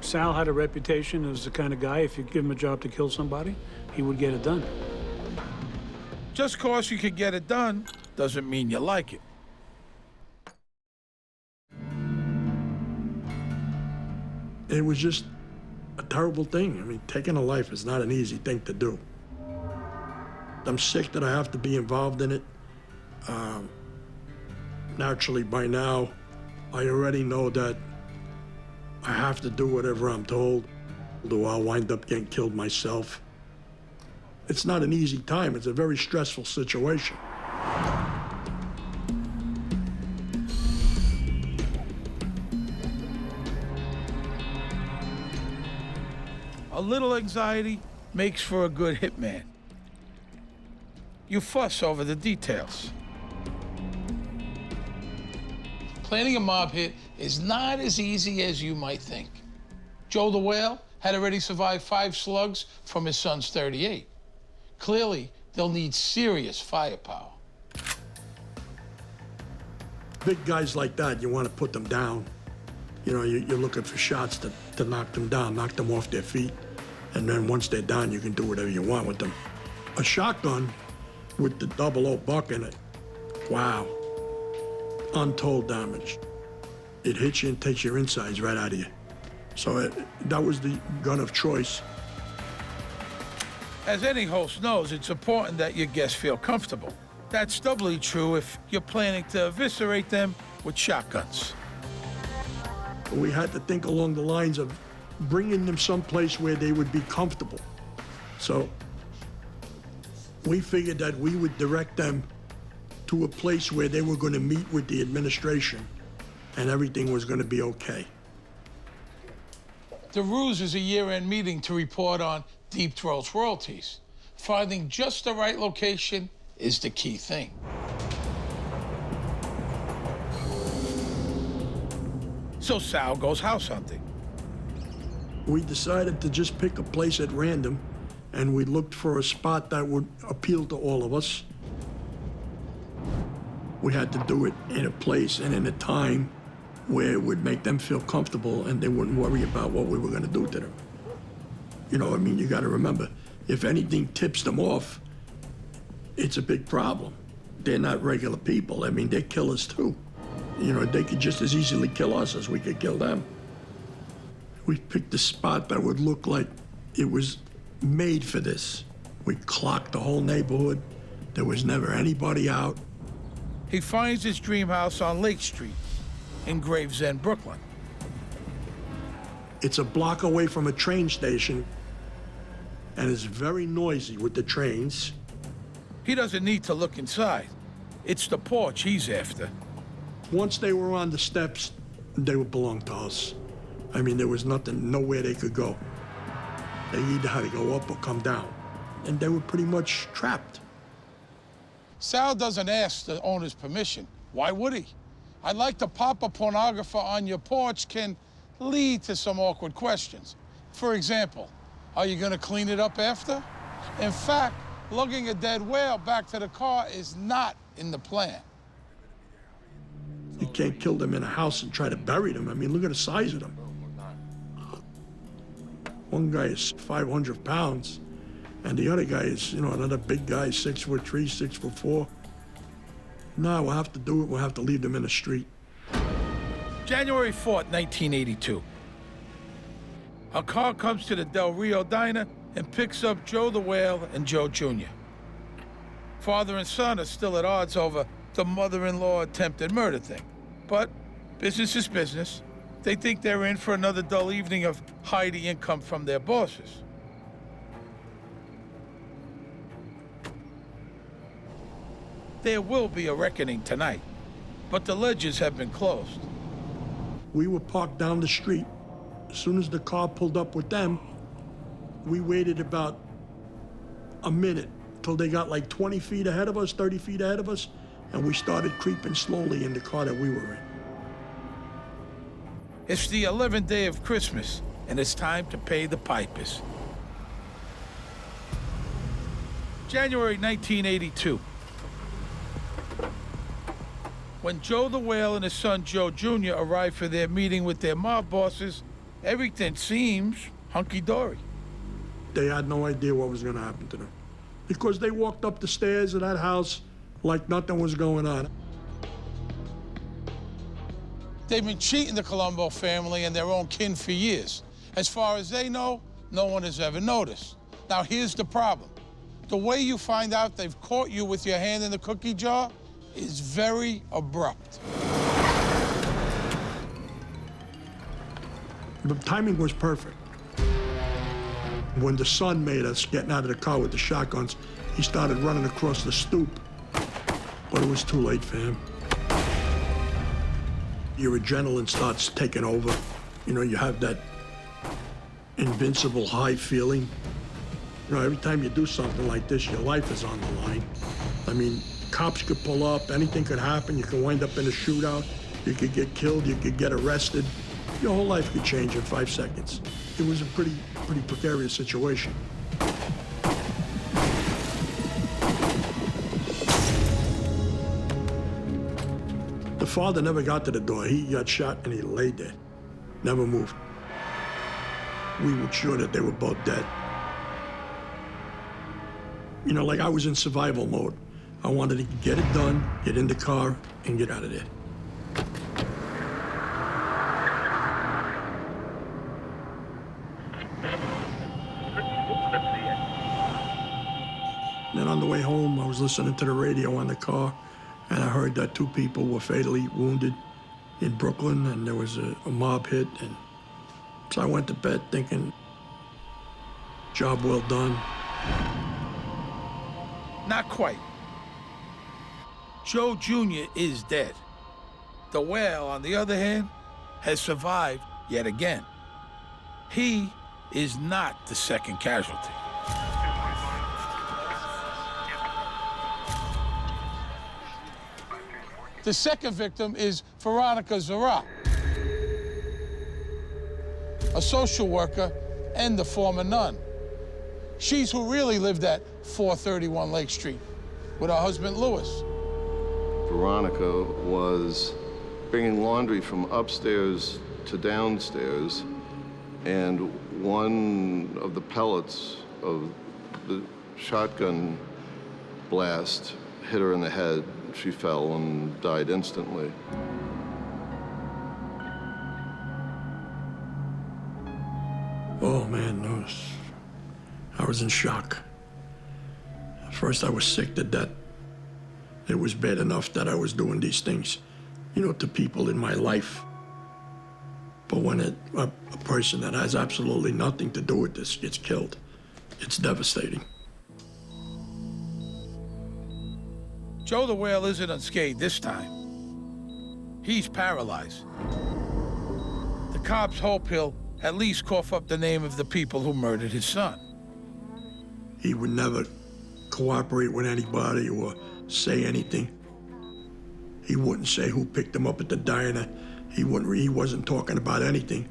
Sal had a reputation as the kind of guy, if you give him a job to kill somebody, he would get it done. Just cause you can get it done doesn't mean you like it. It was just a terrible thing. Taking a life is not an easy thing to do. I'm sick that I have to be involved in it. Naturally, by now, I already know that I have to do whatever I'm told, or I'll wind up getting killed myself. It's not an easy time. It's a very stressful situation. A little anxiety makes for a good hitman. You fuss over the details. Planning a mob hit is not as easy as you might think. Joe the Whale had already survived 5 slugs from his son's 38. Clearly, they'll need serious firepower. Big guys like that, you want to put them down. You know, you're looking for shots to knock them down, knock them off their feet. And then once they're down, you can do whatever you want with them. A shotgun with the 00 buck in it, wow. Untold damage. It hits you and takes your insides right out of you. So that was the gun of choice. As any host knows, it's important that your guests feel comfortable. That's doubly true if you're planning to eviscerate them with shotguns. We had to think along the lines of bringing them someplace where they would be comfortable. So we figured that we would direct them to a place where they were going to meet with the administration and everything was going to be okay. The ruse is a year-end meeting to report on Deep Throat's royalties. Finding just the right location is the key thing. So Sal goes house hunting. We decided to just pick a place at random, and we looked for a spot that would appeal to all of us. We had to do it in a place and in a time where it would make them feel comfortable and they wouldn't worry about what we were going to do to them. You know, I mean, you got to remember, if anything tips them off, it's a big problem. They're not regular people. I mean, they're killers too. You know, they could just as easily kill us as we could kill them. We picked a spot that would look like it was made for this. We clocked the whole neighborhood. There was never anybody out. He finds his dream house on Lake Street in Gravesend, Brooklyn. It's a block away from a train station, and it's very noisy with the trains. He doesn't need to look inside. It's the porch he's after. Once they were on the steps, they would belong to us. I mean, there was nowhere they could go. They either had to go up or come down, and they were pretty much trapped. Sal doesn't ask the owner's permission. Why would he? I'd like to pop a pornographer on your porch can lead to some awkward questions. For example, are you gonna clean it up after? In fact, lugging a dead whale back to the car is not in the plan. You can't kill them in a house and try to bury them. I mean, look at the size of them. One guy is 500 pounds, and the other guy is, you know, another big guy, 6'3", 6'4". No, we'll have to do it. We'll have to leave them in the street. January 4th, 1982. A car comes to the Del Rio diner and picks up Joe the Whale and Joe Jr. Father and son are still at odds over the mother-in-law attempted murder thing. But business is business. They think they're in for another dull evening of hiding income from their bosses. There will be a reckoning tonight, but the ledgers have been closed. We were parked down the street. As soon as the car pulled up with them, we waited about a minute till they got like 20 feet ahead of us, 30 feet ahead of us, and we started creeping slowly in the car that we were in. It's the 11th day of Christmas, and it's time to pay the pipers. January 1982. When Joe the Whale and his son Joe Jr. arrive for their meeting with their mob bosses, everything seems hunky-dory. They had no idea what was going to happen to them because they walked up the stairs of that house like nothing was going on. They've been cheating the Colombo family and their own kin for years. As far as they know, no one has ever noticed. Now, here's the problem. The way you find out they've caught you with your hand in the cookie jar is very abrupt. The timing was perfect. When the son made us getting out of the car with the shotguns, he started running across the stoop, but it was too late for him. Your adrenaline starts taking over. You know, you have that invincible high feeling. You know, every time you do something like this, your life is on the line. I mean, cops could pull up, anything could happen. You could wind up in a shootout. You could get killed, you could get arrested. Your whole life could change in 5 seconds. It was a pretty precarious situation. The father never got to the door. He got shot and he lay there, never moved. We were sure that they were both dead. You know, like I was in survival mode. I wanted to get it done, get in the car, and get out of there. Then on the way home, I was listening to the radio on the car, and I heard that 2 people were fatally wounded in Brooklyn, and there was a mob hit. And so I went to bed thinking, job well done. Not quite. Joe Jr. is dead. The Whale, on the other hand, has survived yet again. He is not the second casualty. The second victim is Veronica Zara, a social worker and the former nun. She's who really lived at 431 Lake Street with her husband, Louis. Veronica was bringing laundry from upstairs to downstairs, and one of the pellets of the shotgun blast hit her in the head. She fell and died instantly. Oh man, I was in shock. At first I was sick to death. It was bad enough that I was doing these things, you know, to people in my life. But when a person that has absolutely nothing to do with this gets killed, it's devastating. Joe the Whale isn't unscathed this time. He's paralyzed. The cops hope he'll at least cough up the name of the people who murdered his son. He would never cooperate with anybody or say anything. He wouldn't say who picked him up at the diner. He wasn't talking about anything.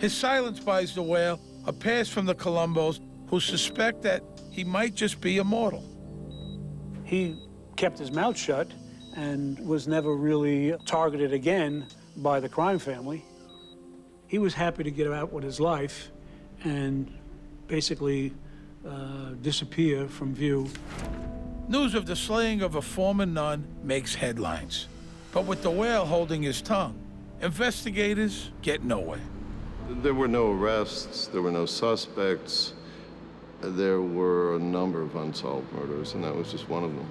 His silence buys the Whale a pass from the Colombos, who suspect that he might just be immortal. He kept his mouth shut and was never really targeted again by the crime family. He was happy to get out with his life and basically disappear from view. News of the slaying of a former nun makes headlines. But with the Whale holding his tongue, investigators get nowhere. There were no arrests, there were no suspects. There were a number of unsolved murders, and that was just one of them.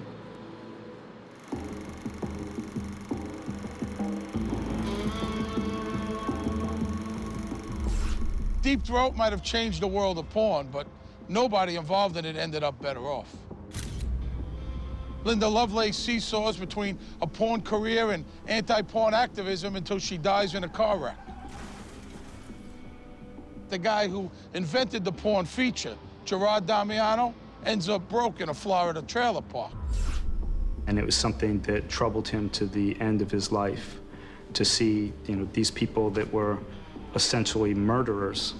Deep Throat might have changed the world of porn, but nobody involved in it ended up better off. Linda Lovelace seesaws between a porn career and anti-porn activism until she dies in a car wreck. The guy who invented the porn feature, Gerard Damiano, ends up broke in a Florida trailer park. And it was something that troubled him to the end of his life, to see, you know, these people that were essentially murderers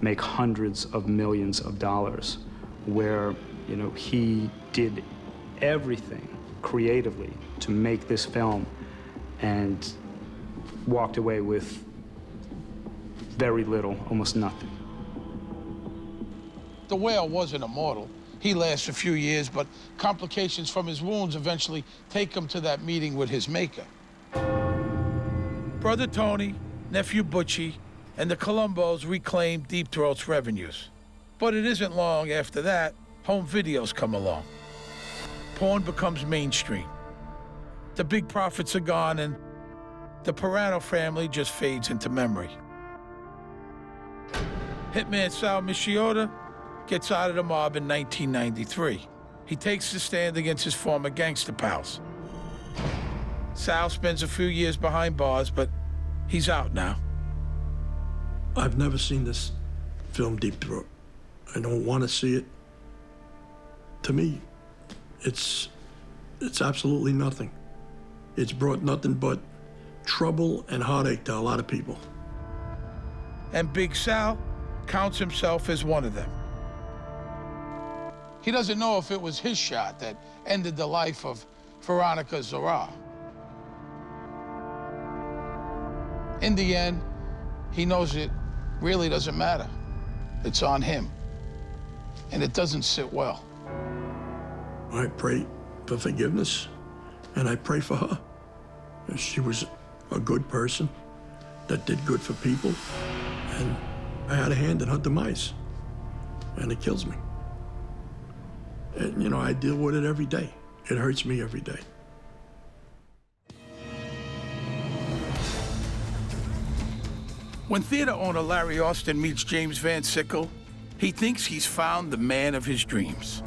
make hundreds of millions of dollars, where, you know, he did everything creatively to make this film and walked away with very little, almost nothing. The Whale wasn't immortal. He lasts a few years, but complications from his wounds eventually take him to that meeting with his maker. Brother Tony, nephew Butchie, and the Colombos reclaim Deep Throat's revenues. But it isn't long after that, home videos come along. Porn becomes mainstream. The big profits are gone, and the Pirano family just fades into memory. Hitman Sal Michiota gets out of the mob in 1993. He takes the stand against his former gangster pals. Sal spends a few years behind bars, but he's out now. I've never seen this film Deep Throat. I don't want to see it. To me, it's absolutely nothing. It's brought nothing but trouble and heartache to a lot of people. And Big Sal counts himself as one of them. He doesn't know if it was his shot that ended the life of Veronica Zara. In the end, he knows it really doesn't matter. It's on him. And it doesn't sit well. I pray for forgiveness, and I pray for her. She was a good person that did good for people, and I had a hand in her demise, and it kills me. And, you know, I deal with it every day. It hurts me every day. When theater owner Larry Austin meets James Van Sickle, he thinks he's found the man of his dreams.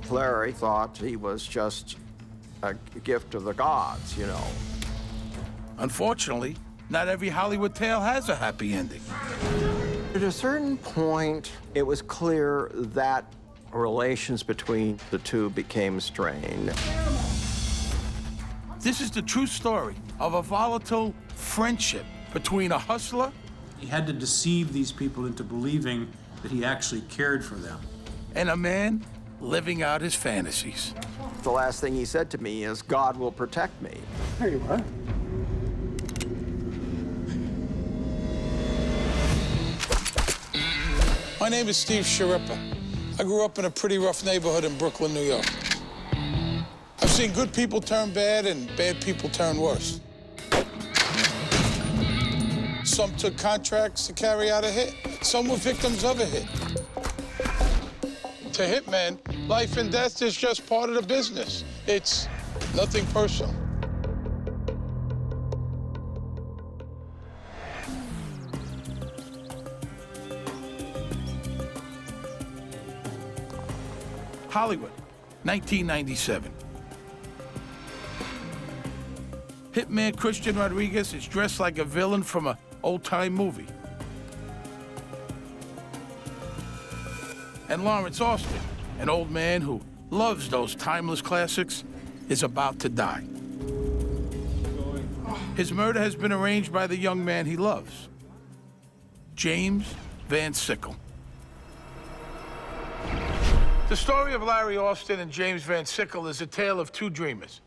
Larry thought he was just a gift of the gods, you know. Unfortunately, not every Hollywood tale has a happy ending. At a certain point, it was clear that relations between the two became strained. This is the true story of a volatile friendship between a hustler. He had to deceive these people into believing that he actually cared for them. And a man living out his fantasies. The last thing he said to me is, God will protect me. There you are. My name is Steve Sharippa. I grew up in a pretty rough neighborhood in Brooklyn, New York. I've seen good people turn bad and bad people turn worse. Some took contracts to carry out a hit. Some were victims of a hit. To hitmen, life and death is just part of the business. It's nothing personal. Hollywood, 1997. Hitman Christian Rodriguez is dressed like a villain from an old-time movie. And Lawrence Austin, an old man who loves those timeless classics, is about to die. His murder has been arranged by the young man he loves, James Van Sickle. The story of Larry Austin and James Van Sickle is a tale of two dreamers.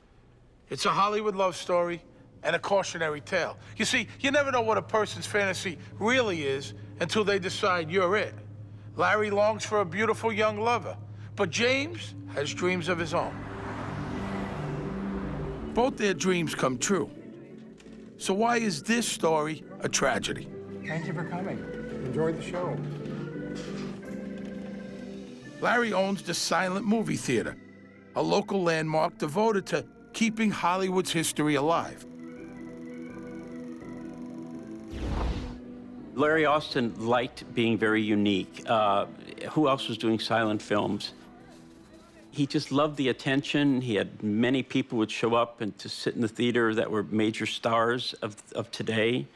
It's a Hollywood love story and a cautionary tale. You see, you never know what a person's fantasy really is until they decide you're it. Larry longs for a beautiful young lover, but James has dreams of his own. Both their dreams come true. So why is this story a tragedy? Thank you for coming. Enjoyed the show. Larry owns the Silent Movie Theater, a local landmark devoted to keeping Hollywood's history alive. Larry Austin liked being very unique. Who else was doing silent films? He just loved the attention. He had many people would show up and to sit in the theater that were major stars of today.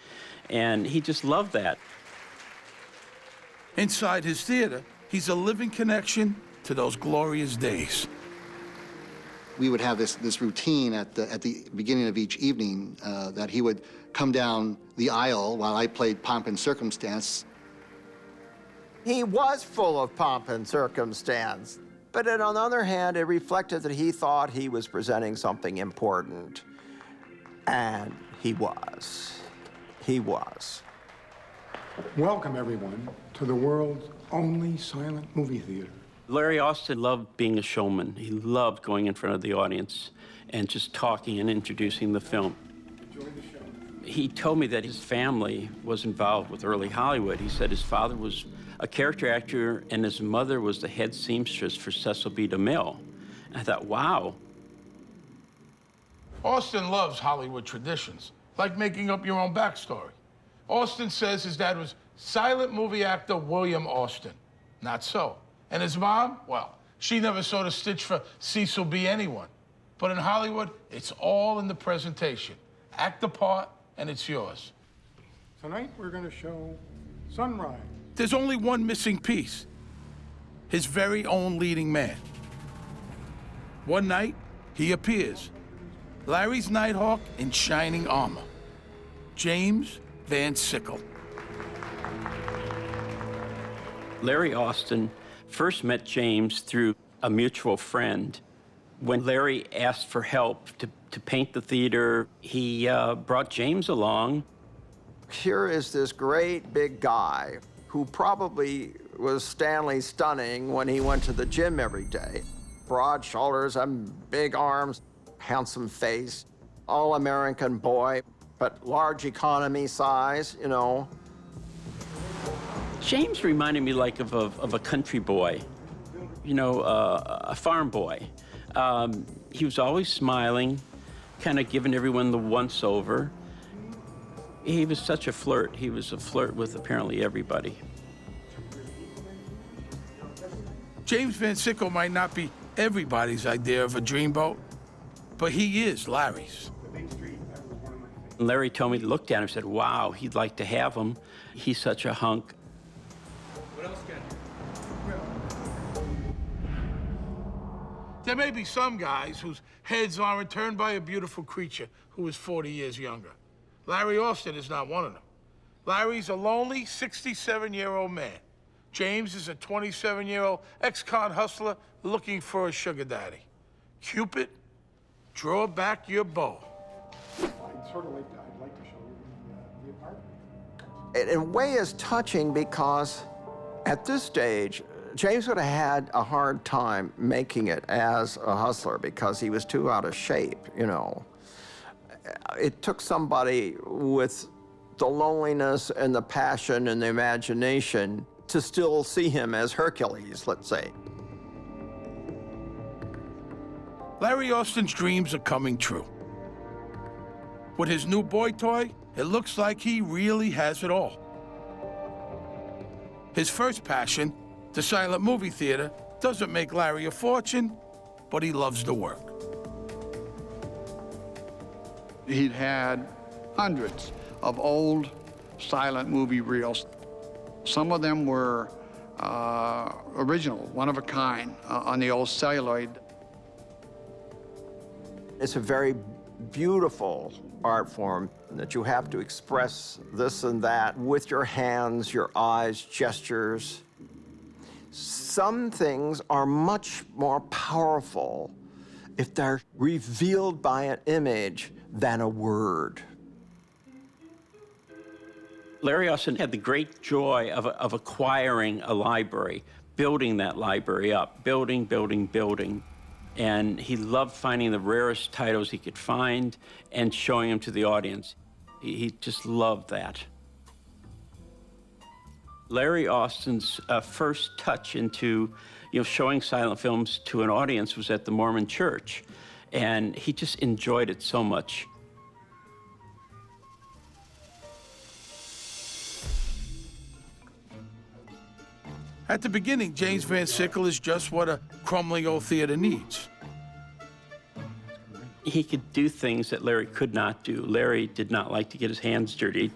And he just loved that. Inside his theater, he's a living connection to those glorious days. We would have this routine at the beginning of each evening that he would come down the aisle while I played Pomp and Circumstance. He was full of pomp and circumstance, but on the other hand, it reflected that he thought he was presenting something important. And he was. He was. Welcome, everyone, to the world's only silent movie theater. Larry Austin loved being a showman. He loved going in front of the audience and just talking and introducing the film. Enjoy the show. He told me that his family was involved with early Hollywood. He said his father was a character actor and his mother was the head seamstress for Cecil B. DeMille. And I thought, wow. Austin loves Hollywood traditions, like making up your own backstory. Austin says his dad was silent movie actor William Austin. Not so. And his mom, well, she never sewed a stitch for Cecil B. anyone. But in Hollywood, it's all in the presentation. Act the part, and it's yours. Tonight, we're going to show Sunrise. There's only one missing piece, his very own leading man. One night, he appears. Larry's Nighthawk in shining armor. James Van Sickle. Larry Austin first met James through a mutual friend. When Larry asked for help to paint the theater, he brought James along. Here is this great big guy who probably was Stanley Stunning when he went to the gym every day. Broad shoulders and big arms, handsome face, all-American boy, but large economy size, you know. James reminded me like of a country boy, you know, a farm boy. He was always smiling, kind of giving everyone the once-over. He was such a flirt. He was a flirt with apparently everybody. James Van Sickle might not be everybody's idea of a dreamboat, but he is Larry's. Larry told me to look at him and said, wow, he'd like to have him. He's such a hunk. What else There may be some guys whose heads aren't turned by a beautiful creature who is 40 years younger. Larry Austin is not one of them. Larry's a lonely 67-year-old man. James is a 27-year-old ex-con hustler looking for a sugar daddy. Cupid, draw back your bow. I'd like to show you the apartment. In a way, is touching because at this stage, James would have had a hard time making it as a hustler because he was too out of shape, you know. It took somebody with the loneliness and the passion and the imagination to still see him as Hercules, let's say. Larry Austin's dreams are coming true. With his new boy toy, it looks like he really has it all. His first passion, the silent movie theater, doesn't make Larry a fortune, but he loves the work. He'd had hundreds of old silent movie reels. Some of them were original, one of a kind, on the old celluloid. It's a very beautiful art form that you have to express this and that with your hands, your eyes, gestures. Some things are much more powerful if they're revealed by an image than a word. Larry Austin had the great joy of acquiring a library, building that library up, building. And he loved finding the rarest titles he could find and showing them to the audience. He just loved that. Larry Austin's first touch into, showing silent films to an audience was at the Mormon church, and he just enjoyed it so much. At the beginning, James Van Sickle is just what a crumbling old theater needs. He could do things that Larry could not do. Larry did not like to get his hands dirty.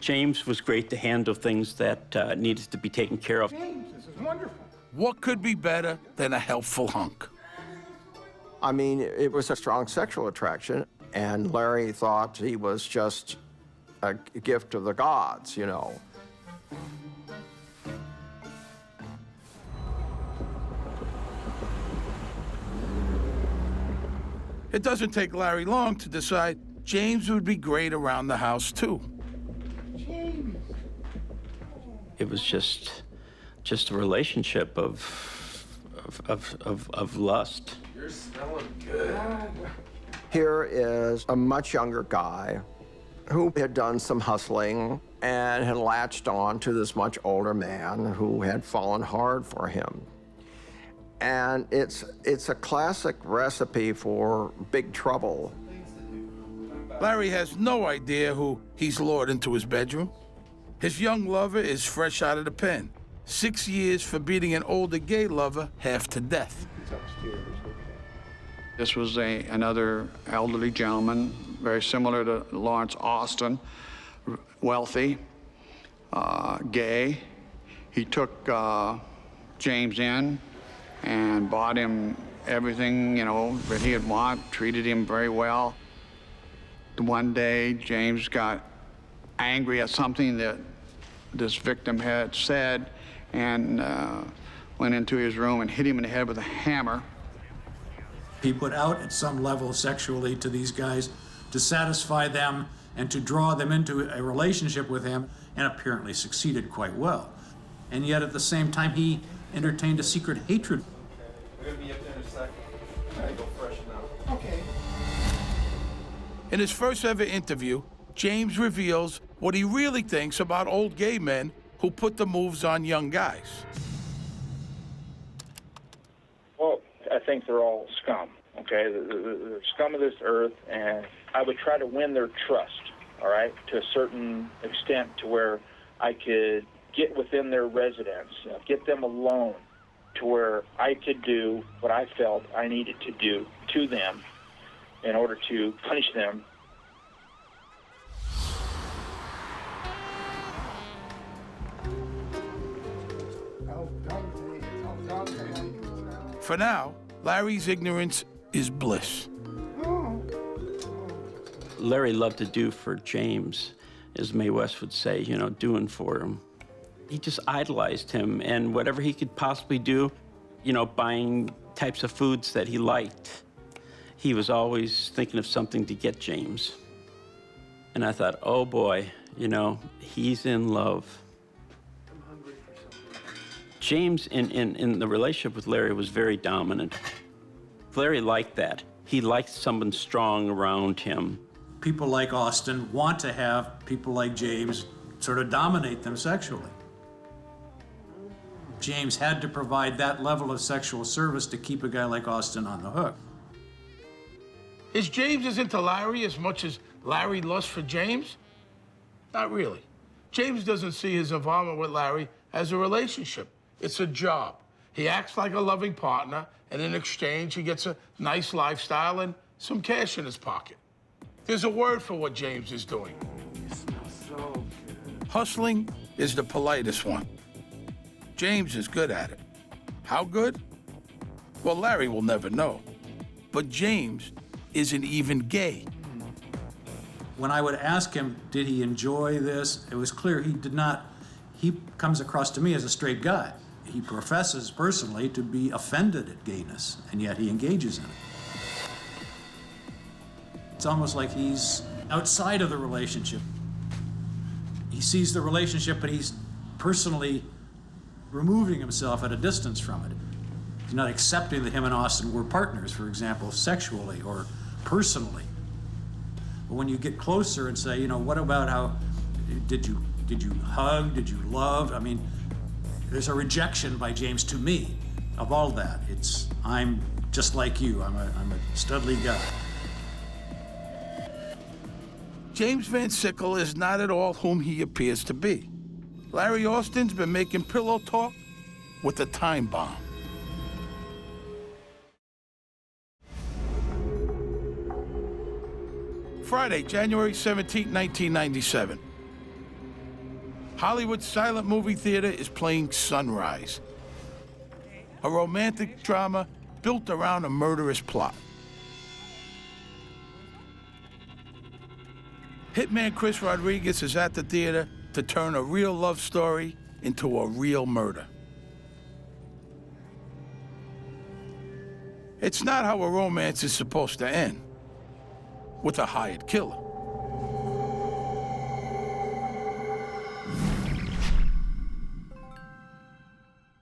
James was great to handle things that needed to be taken care of. James, this is wonderful. What could be better than a helpful hunk? I mean, it was a strong sexual attraction, and Larry thought he was just a gift of the gods, you know. It doesn't take Larry long to decide James would be great around the house, too. James. It was just a relationship of lust. You're smelling good. Here is a much younger guy who had done some hustling and had latched on to this much older man who had fallen hard for him. And it's a classic recipe for big trouble. Larry has no idea who he's lured into his bedroom. His young lover is fresh out of the pen. 6 years for beating an older gay lover half to death. This was another elderly gentleman, very similar to Lawrence Austin, wealthy, gay, He took James in and bought him everything, you know, that he had wanted, treated him very well. One day, James got angry at something that this victim had said and went into his room and hit him in the head with a hammer. He put out at some level sexually to these guys to satisfy them and to draw them into a relationship with him, and apparently succeeded quite well. And yet at the same time, he entertained a secret hatred. We're gonna be up there in a second. I gotta go freshen up. Okay. In his first ever interview, James reveals what he really thinks about old gay men who put the moves on young guys. Well, I think they're all scum, okay? They're scum of this earth, and I would try to win their trust, all right, to a certain extent to where I could get within their residence, you know, get them alone to where I could do what I felt I needed to do to them in order to punish them. For now, Larry's ignorance is bliss. Larry loved to do for James, as Mae West would say, you know, doing for him. He just idolized him, and whatever he could possibly do, you know, buying types of foods that he liked, he was always thinking of something to get James. And I thought, oh boy, you know, he's in love. James, in the relationship with Larry, was very dominant. Larry liked that. He liked someone strong around him. People like Austin want to have people like James sort of dominate them sexually. James had to provide that level of sexual service to keep a guy like Austin on the hook. Is James as into Larry as much as Larry lusts for James? Not really. James doesn't see his involvement with Larry as a relationship. It's a job. He acts like a loving partner, and in exchange, he gets a nice lifestyle and some cash in his pocket. There's a word for what James is doing. It smells so good. Hustling is the politest one. James is good at it. How good? Well, Larry will never know. But James isn't even gay. When I would ask him, did he enjoy this? It was clear he did not. He comes across to me as a straight guy. He professes personally to be offended at gayness, and yet he engages in it. It's almost like he's outside of the relationship. He sees the relationship, but he's personally removing himself at a distance from it. He's not accepting that him and Austin were partners, for example, sexually or personally. But when you get closer and say, you know, what about how, did you hug, did you love? I mean, there's a rejection by James to me of all that. It's, I'm just like you, I'm a studly guy. James Van Sickle is not at all whom he appears to be. Larry Austin's been making pillow talk with a time bomb. Friday, January 17, 1997. Hollywood Silent Movie Theater is playing Sunrise, a romantic drama built around a murderous plot. Hitman Chris Rodriguez is at the theater to turn a real love story into a real murder. It's not how a romance is supposed to end, with a hired killer.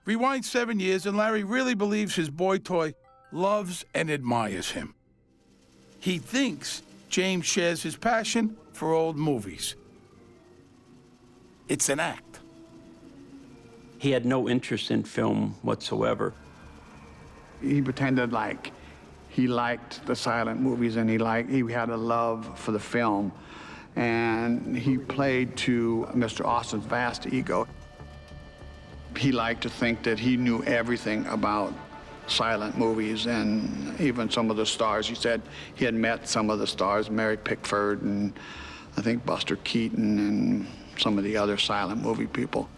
Rewind 7 years, and Larry really believes his boy toy loves and admires him. He thinks James shares his passion for old movies. It's an act. He had no interest in film whatsoever. He pretended like he liked the silent movies and he had a love for the film. And he played to Mr. Austin's vast ego. He liked to think that he knew everything about silent movies and even some of the stars. He said he had met some of the stars, Mary Pickford and I think Buster Keaton and some of the other silent movie people.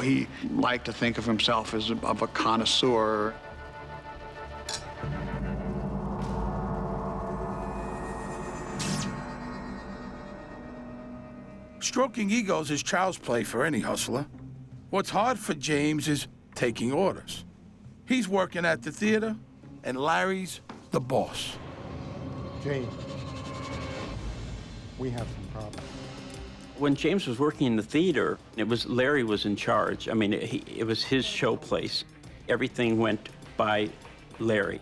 He liked to think of himself as of a connoisseur. Stroking egos is child's play for any hustler. What's hard for James is taking orders. He's working at the theater, and Larry's the boss. James, we have some problems. When James was working in the theater, Larry was in charge. I mean, it was his show place. Everything went by Larry.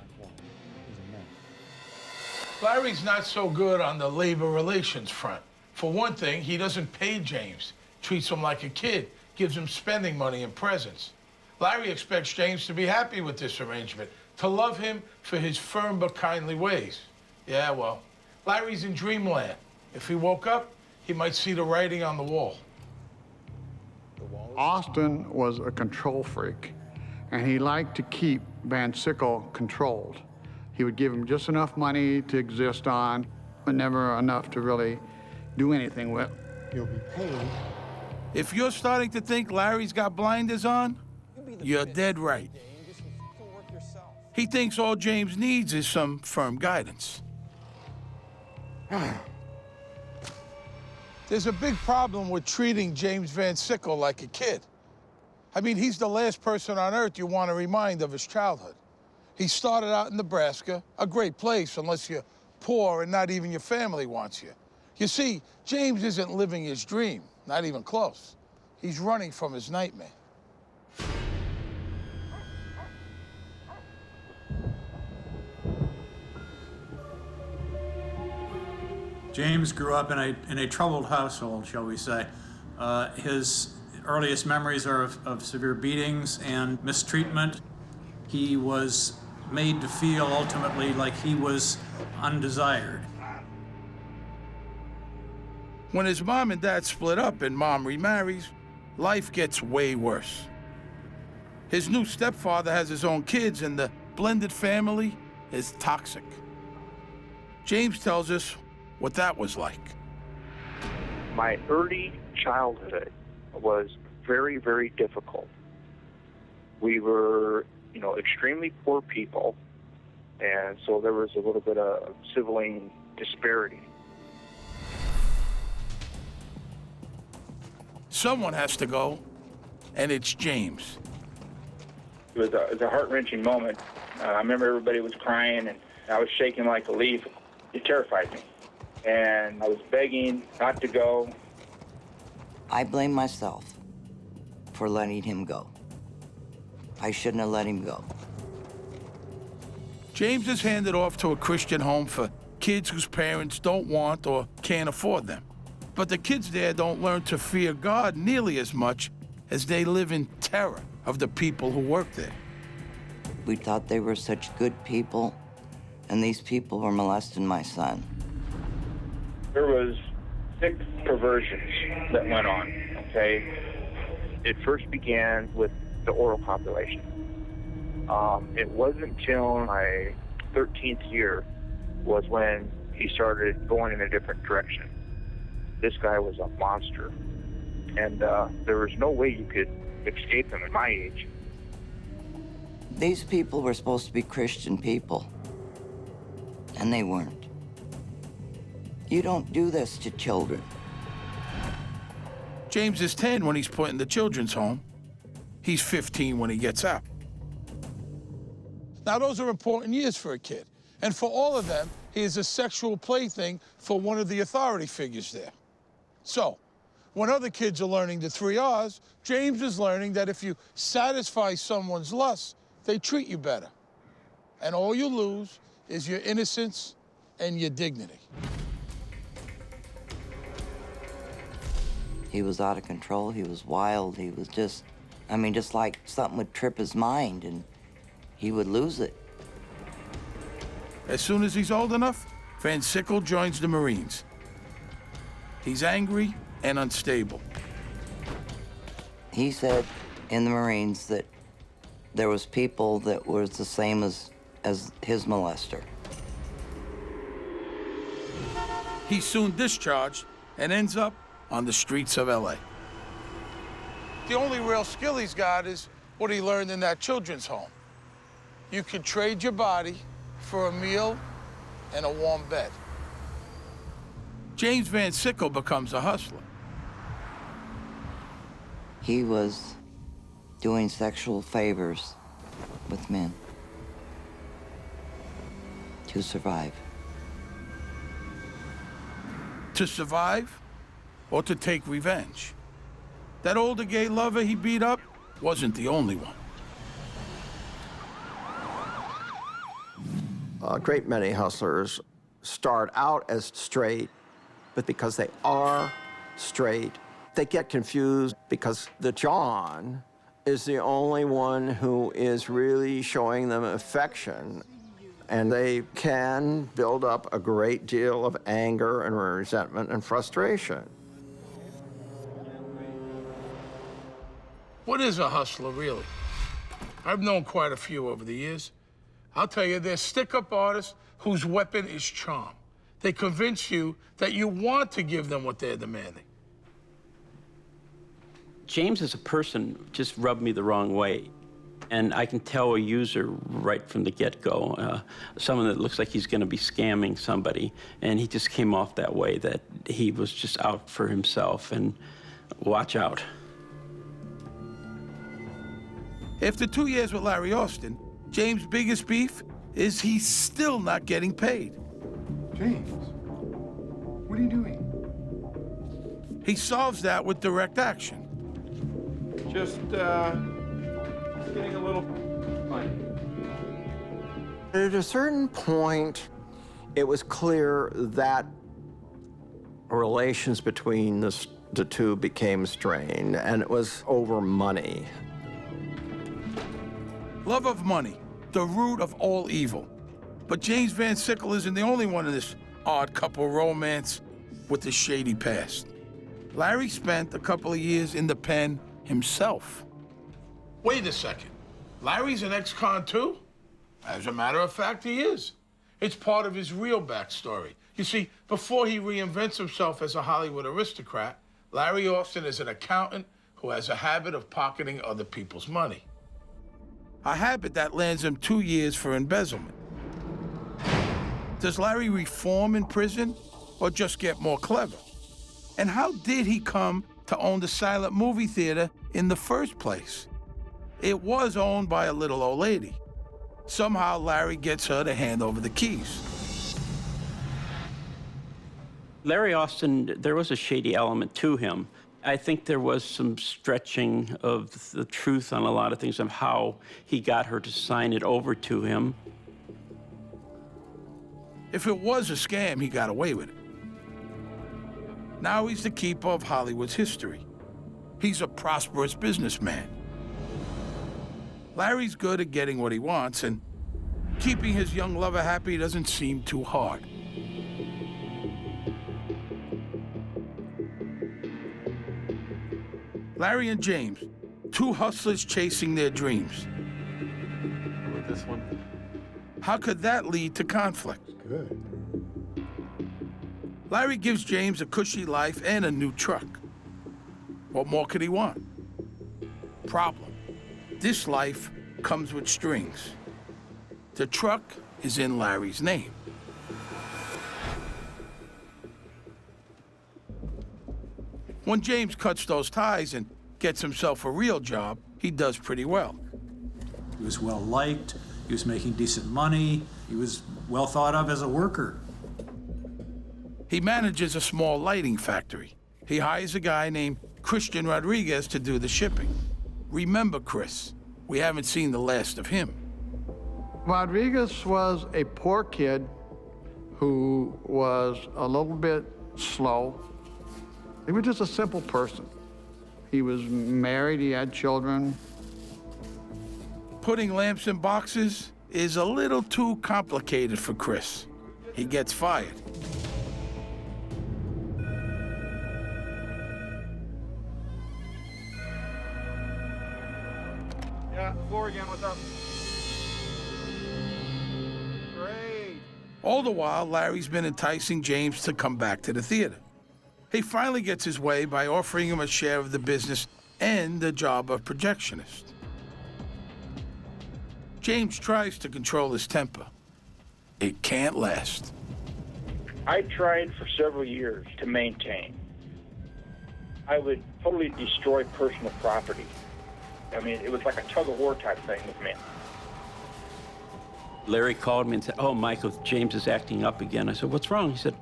Larry's not so good on the labor relations front. For one thing, he doesn't pay James, treats him like a kid, gives him spending money and presents. Larry expects James to be happy with this arrangement, to love him for his firm but kindly ways. Yeah, well, Larry's in dreamland. If he woke up, he might see the writing on the wall. Austin was a control freak, and he liked to keep Van Sickle controlled. He would give him just enough money to exist on, but never enough to really do anything with. You'll be paid. If you're starting to think Larry's got blinders on, you're dead right. He thinks all James needs is some firm guidance. There's a big problem with treating James Van Sickle like a kid. I mean, he's the last person on earth you want to remind of his childhood. He started out in Nebraska, a great place unless you're poor and not even your family wants you. You see, James isn't living his dream, not even close. He's running from his nightmare. James grew up in a troubled household, shall we say. His earliest memories are of severe beatings and mistreatment. He was made to feel ultimately like he was undesired. When his mom and dad split up and mom remarries, life gets way worse. His new stepfather has his own kids, and the blended family is toxic. James tells us what that was like. My early childhood was very, very difficult. We were, extremely poor people, and so there was a little bit of sibling disparity. Someone has to go, and it's James. It was a heart-wrenching moment. I remember everybody was crying, and I was shaking like a leaf. It terrified me, and I was begging not to go. I blame myself for letting him go. I shouldn't have let him go. James is handed off to a Christian home for kids whose parents don't want or can't afford them. But the kids there don't learn to fear God nearly as much as they live in terror of the people who work there. We thought they were such good people, and these people were molesting my son. There was 6 perversions that went on, okay? It first began with the oral copulation. It wasn't until my 13th year was when he started going in a different direction. This guy was a monster, and there was no way you could escape him at my age. These people were supposed to be Christian people, and they weren't. You don't do this to children. James is 10 when he's put in the children's home. He's 15 when he gets out. Now, those are important years for a kid. And for all of them, he is a sexual plaything for one of the authority figures there. So, when other kids are learning the 3 R's, James is learning that if you satisfy someone's lust, they treat you better. And all you lose is your innocence and your dignity. He was out of control, he was wild, he was just like something would trip his mind and he would lose it. As soon as he's old enough, Van Sickle joins the Marines. He's angry and unstable. He said in the Marines that there was people that was the same as his molester. He's soon discharged and ends up on the streets of LA. The only real skill he's got is what he learned in that children's home. You could trade your body for a meal and a warm bed. James Van Sickle becomes a hustler. He was doing sexual favors with men to survive. To survive or to take revenge. That older gay lover he beat up wasn't the only one. A great many hustlers start out as straight, but because they are straight, they get confused because the John is the only one who is really showing them affection. And they can build up a great deal of anger and resentment and frustration. What is a hustler, really? I've known quite a few over the years. I'll tell you, they're stick-up artists whose weapon is charm. They convince you that you want to give them what they're demanding. James as a person just rubbed me the wrong way. And I can tell a user right from the get-go, someone that looks like he's going to be scamming somebody, and he just came off that way, that he was just out for himself, and watch out. After 2 years with Larry Austin, James' biggest beef is he's still not getting paid. James, what are you doing? He solves that with direct action. Just getting a little funny. At a certain point, it was clear that relations between the two became strained, and it was over money. Love of money, the root of all evil. But James Van Sickle isn't the only one in this odd couple romance with a shady past. Larry spent a couple of years in the pen himself. Wait a second. Larry's an ex-con too? As a matter of fact, he is. It's part of his real backstory. You see, before he reinvents himself as a Hollywood aristocrat, Larry Austin is an accountant who has a habit of pocketing other people's money. A habit that lands him 2 years for embezzlement. Does Larry reform in prison or just get more clever? And how did he come to own the silent movie theater in the first place? It was owned by a little old lady. Somehow Larry gets her to hand over the keys. Larry Austin, there was a shady element to him. I think there was some stretching of the truth on a lot of things of how he got her to sign it over to him. If it was a scam, he got away with it. Now he's the keeper of Hollywood's history. He's a prosperous businessman. Larry's good at getting what he wants, and keeping his young lover happy doesn't seem too hard. Larry and James, two hustlers chasing their dreams. With this one. How could that lead to conflict? Good. Larry gives James a cushy life and a new truck. What more could he want? Problem. This life comes with strings. The truck is in Larry's name. When James cuts those ties and gets himself a real job, he does pretty well. He was well liked, he was making decent money, he was well thought of as a worker. He manages a small lighting factory. He hires a guy named Christian Rodriguez to do the shipping. Remember Chris, we haven't seen the last of him. Rodriguez was a poor kid who was a little bit slow. He was just a simple person. He was married, he had children. Putting lamps in boxes is a little too complicated for Chris. He gets fired. Yeah, floor again, what's up? Great. All the while, Larry's been enticing James to come back to the theater. He finally gets his way by offering him a share of the business and the job of projectionist. James tries to control his temper. It can't last. I tried for several years to maintain. I would totally destroy personal property. I mean, it was like a tug-of-war type thing with me. Larry called me and said, "Oh, Michael, James is acting up again." I said, "What's wrong?" He said,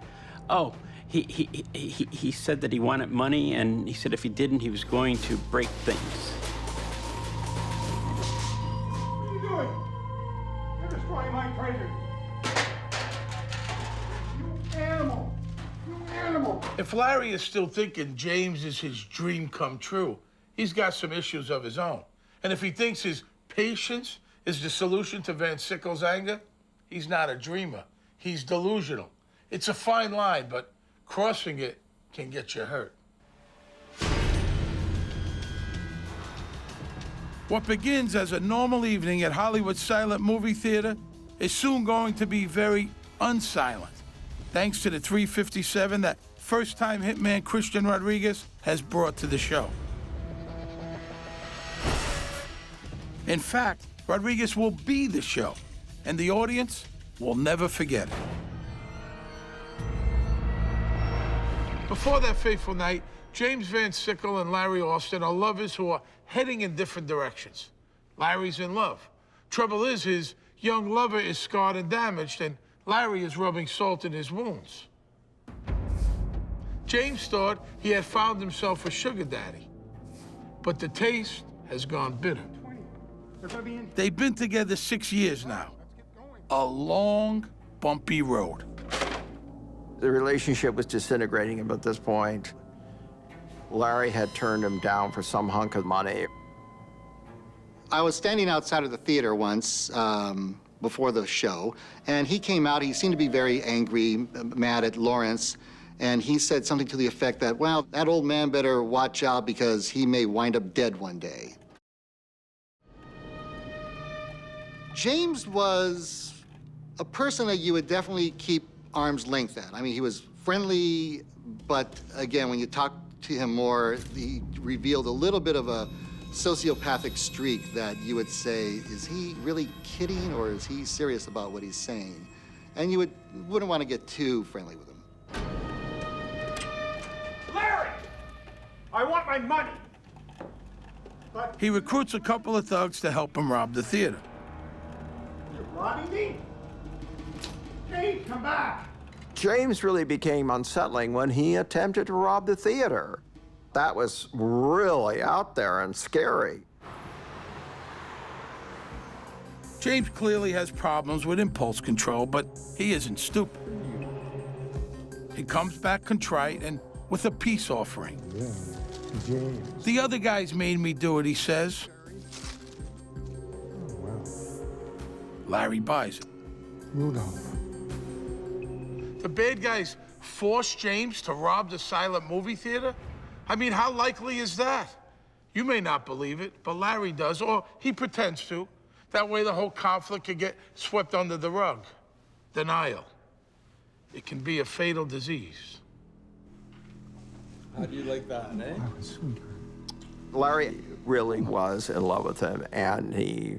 "Oh, he said that he wanted money, and he said if he didn't, he was going to break things." What are you doing? You're destroying my treasure. You animal! You animal! If Larry is still thinking James is his dream come true, he's got some issues of his own. And if he thinks his patience is the solution to Van Sickle's anger, he's not a dreamer. He's delusional. It's a fine line, but crossing it can get you hurt. What begins as a normal evening at Hollywood's silent movie theater is soon going to be very unsilent, thanks to the 357 that first-time hitman Christian Rodriguez has brought to the show. In fact, Rodriguez will be the show, and the audience will never forget it. Before that fateful night, James Van Sickle and Larry Austin are lovers who are heading in different directions. Larry's in love. Trouble is, his young lover is scarred and damaged, and Larry is rubbing salt in his wounds. James thought he had found himself a sugar daddy, but the taste has gone bitter. They've been together 6 years now. A long, bumpy road. The relationship was disintegrating him at this point. Larry had turned him down for some hunk of money. I was standing outside of the theater once before the show, and he came out. He seemed to be very angry, mad at Lawrence, and he said something to the effect that, well, that old man better watch out because he may wind up dead one day. James was a person that you would definitely keep arm's length at. I mean, he was friendly, but again, when you talk to him more, he revealed a little bit of a sociopathic streak that you would say, is he really kidding or is he serious about what he's saying? And you wouldn't want to get too friendly with him. Larry! I want my money! But He recruits a couple of thugs to help him rob the theater. you're robbing me? James, come back! James really became unsettling when he attempted to rob the theater. That was really out there and scary. James clearly has problems with impulse control, but he isn't stupid. He comes back contrite and with a peace offering. James. The other guys made me do it, he says. Larry buys it. Rudolph. The bad guys forced James to rob the silent movie theater? I mean, how likely is that? You may not believe it, but Larry does, or he pretends to. That way the whole conflict can get swept under the rug. Denial. It can be a fatal disease. How do you like that, eh? Larry really was in love with him, and he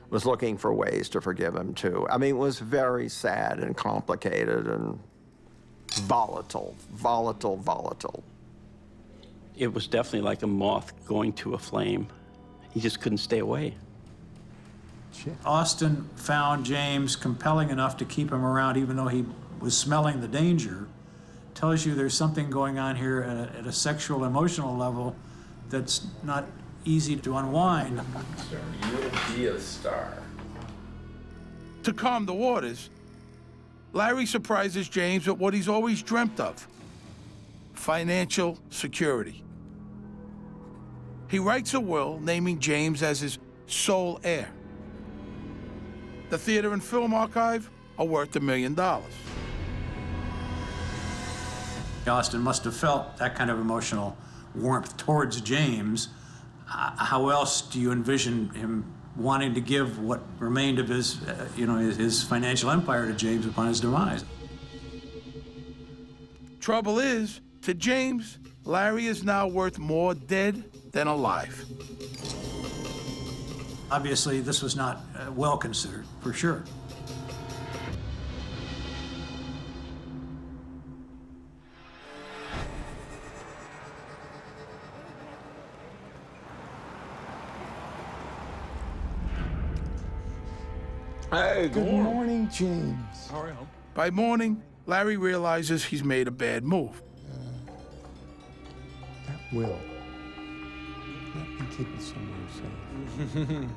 was looking for ways to forgive him, too. I mean, it was very sad and complicated and volatile. It was definitely like a moth going to a flame. He just couldn't stay away. Austin found James compelling enough to keep him around even though he was smelling the danger. Tells you there's something going on here at a sexual, emotional level that's not easy to unwind. You'll be a star. To calm the waters, Larry surprises James with what he's always dreamt of: financial security. He writes a will naming James as his sole heir. The theater and film archive are worth $1 million. Austin must have felt that kind of emotional warmth towards James. How else do you envision him wanting to give what remained of his, his financial empire to James upon his demise? Trouble is, to James, Larry is now worth more dead than alive. Obviously, this was not well considered, for sure. Hey, Good morning, James. How are you? By morning, Larry realizes he's made a bad move. That will. Let me keep it somewhere safe.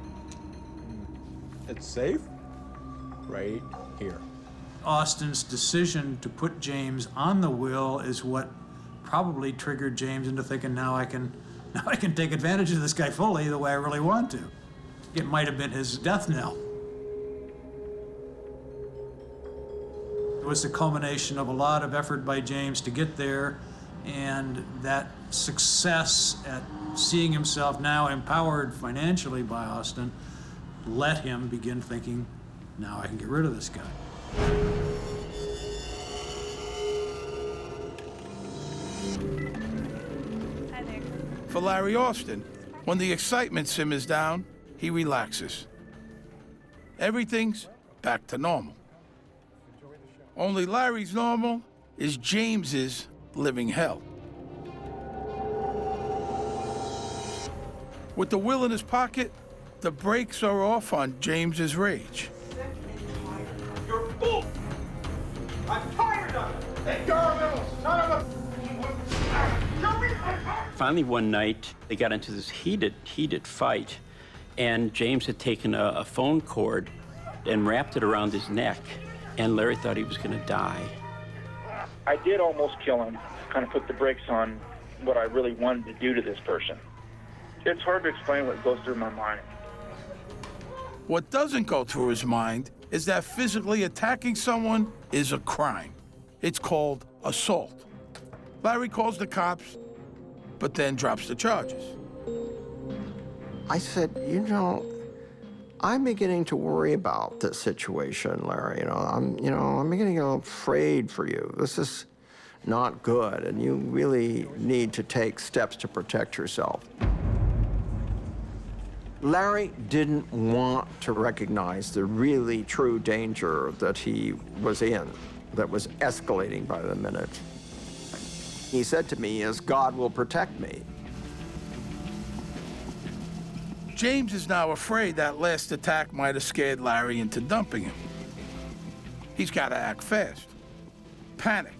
It's safe? Right here. Austin's decision to put James on the will is what probably triggered James into thinking, now I can take advantage of this guy fully the way I really want to. It might have been his death knell. It was the culmination of a lot of effort by James to get there, and that success at seeing himself now empowered financially by Austin let him begin thinking, now I can get rid of this guy. Hi there. For Larry Austin, when the excitement simmers down, he relaxes. Everything's back to normal. Only Larry's normal is James's living hell. With the will in his pocket, the brakes are off on James's rage. You're full. I'm tired of it. That governmental son of a... Finally, one night, they got into this heated fight, and James had taken a phone cord and wrapped it around his neck, and Larry thought he was going to die. I did almost kill him, kind of put the brakes on what I really wanted to do to this person. It's hard to explain what goes through my mind. What doesn't go through his mind is that physically attacking someone is a crime. It's called assault. Larry calls the cops, but then drops the charges. I said, you know, I'm beginning to worry about this situation, Larry. I'm beginning to get afraid for you. This is not good, and you really need to take steps to protect yourself. Larry didn't want to recognize the really true danger that he was in, that was escalating by the minute. He said to me, "As God will protect me." James is now afraid that last attack might have scared Larry into dumping him. He's got to act fast. Panic.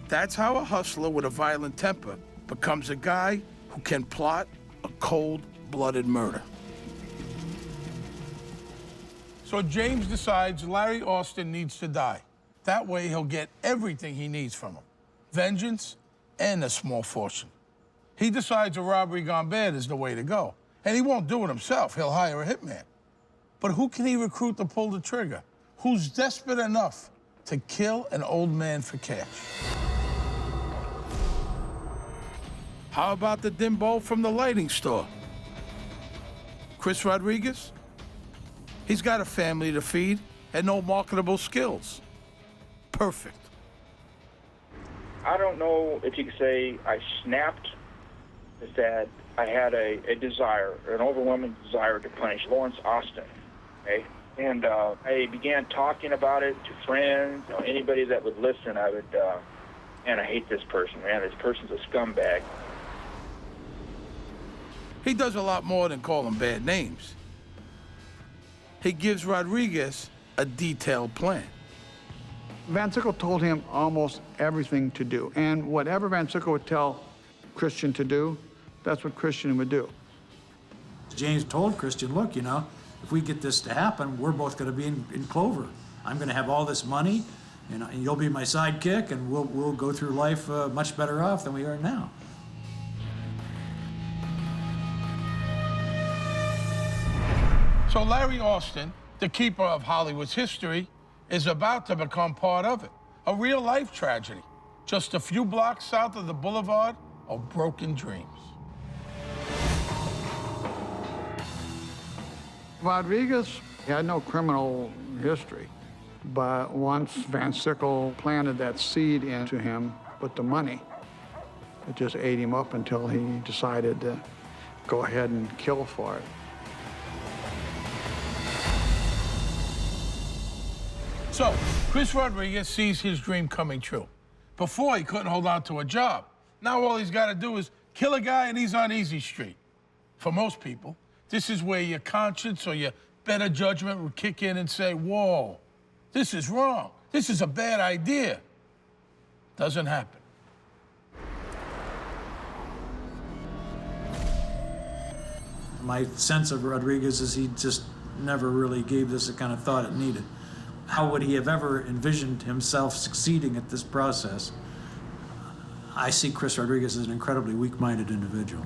That's how a hustler with a violent temper becomes a guy who can plot a cold-blooded murder. So James decides Larry Austin needs to die. That way he'll get everything he needs from him. Vengeance and a small fortune. He decides a robbery gone bad is the way to go. And he won't do it himself. He'll hire a hitman. But who can he recruit to pull the trigger? Who's desperate enough to kill an old man for cash? How about the dimbo from the lighting store? Chris Rodriguez? He's got a family to feed and no marketable skills. Perfect. I don't know if you could say I snapped, is that I had a desire, an overwhelming desire to punish Lawrence Austin, okay? And I began talking about it to friends, anybody that would listen. I would, man, I hate this person, man. This person's a scumbag. He does a lot more than call him bad names. He gives Rodriguez a detailed plan. Van Sickle told him almost everything to do. And whatever Van Sickle would tell Christian to do, that's what Christian would do. James told Christian, look, if we get this to happen, we're both going to be in clover. I'm going to have all this money, and you'll be my sidekick, and we'll go through life much better off than we are now. So Larry Austin, the keeper of Hollywood's history, is about to become part of it. A real-life tragedy, just a few blocks south of the boulevard of broken dreams. Rodriguez had no criminal history, but once Van Sickle planted that seed into him with the money, it just ate him up until he decided that go ahead and kill for it. So, Chris Rodriguez sees his dream coming true. Before, he couldn't hold on to a job. Now all he's got to do is kill a guy and he's on easy street. For most people, this is where your conscience or your better judgment would kick in and say, whoa, this is wrong. This is a bad idea. Doesn't happen. My sense of Rodriguez is he just never really gave this the kind of thought it needed. How would he have ever envisioned himself succeeding at this process? I see Chris Rodriguez as an incredibly weak-minded individual.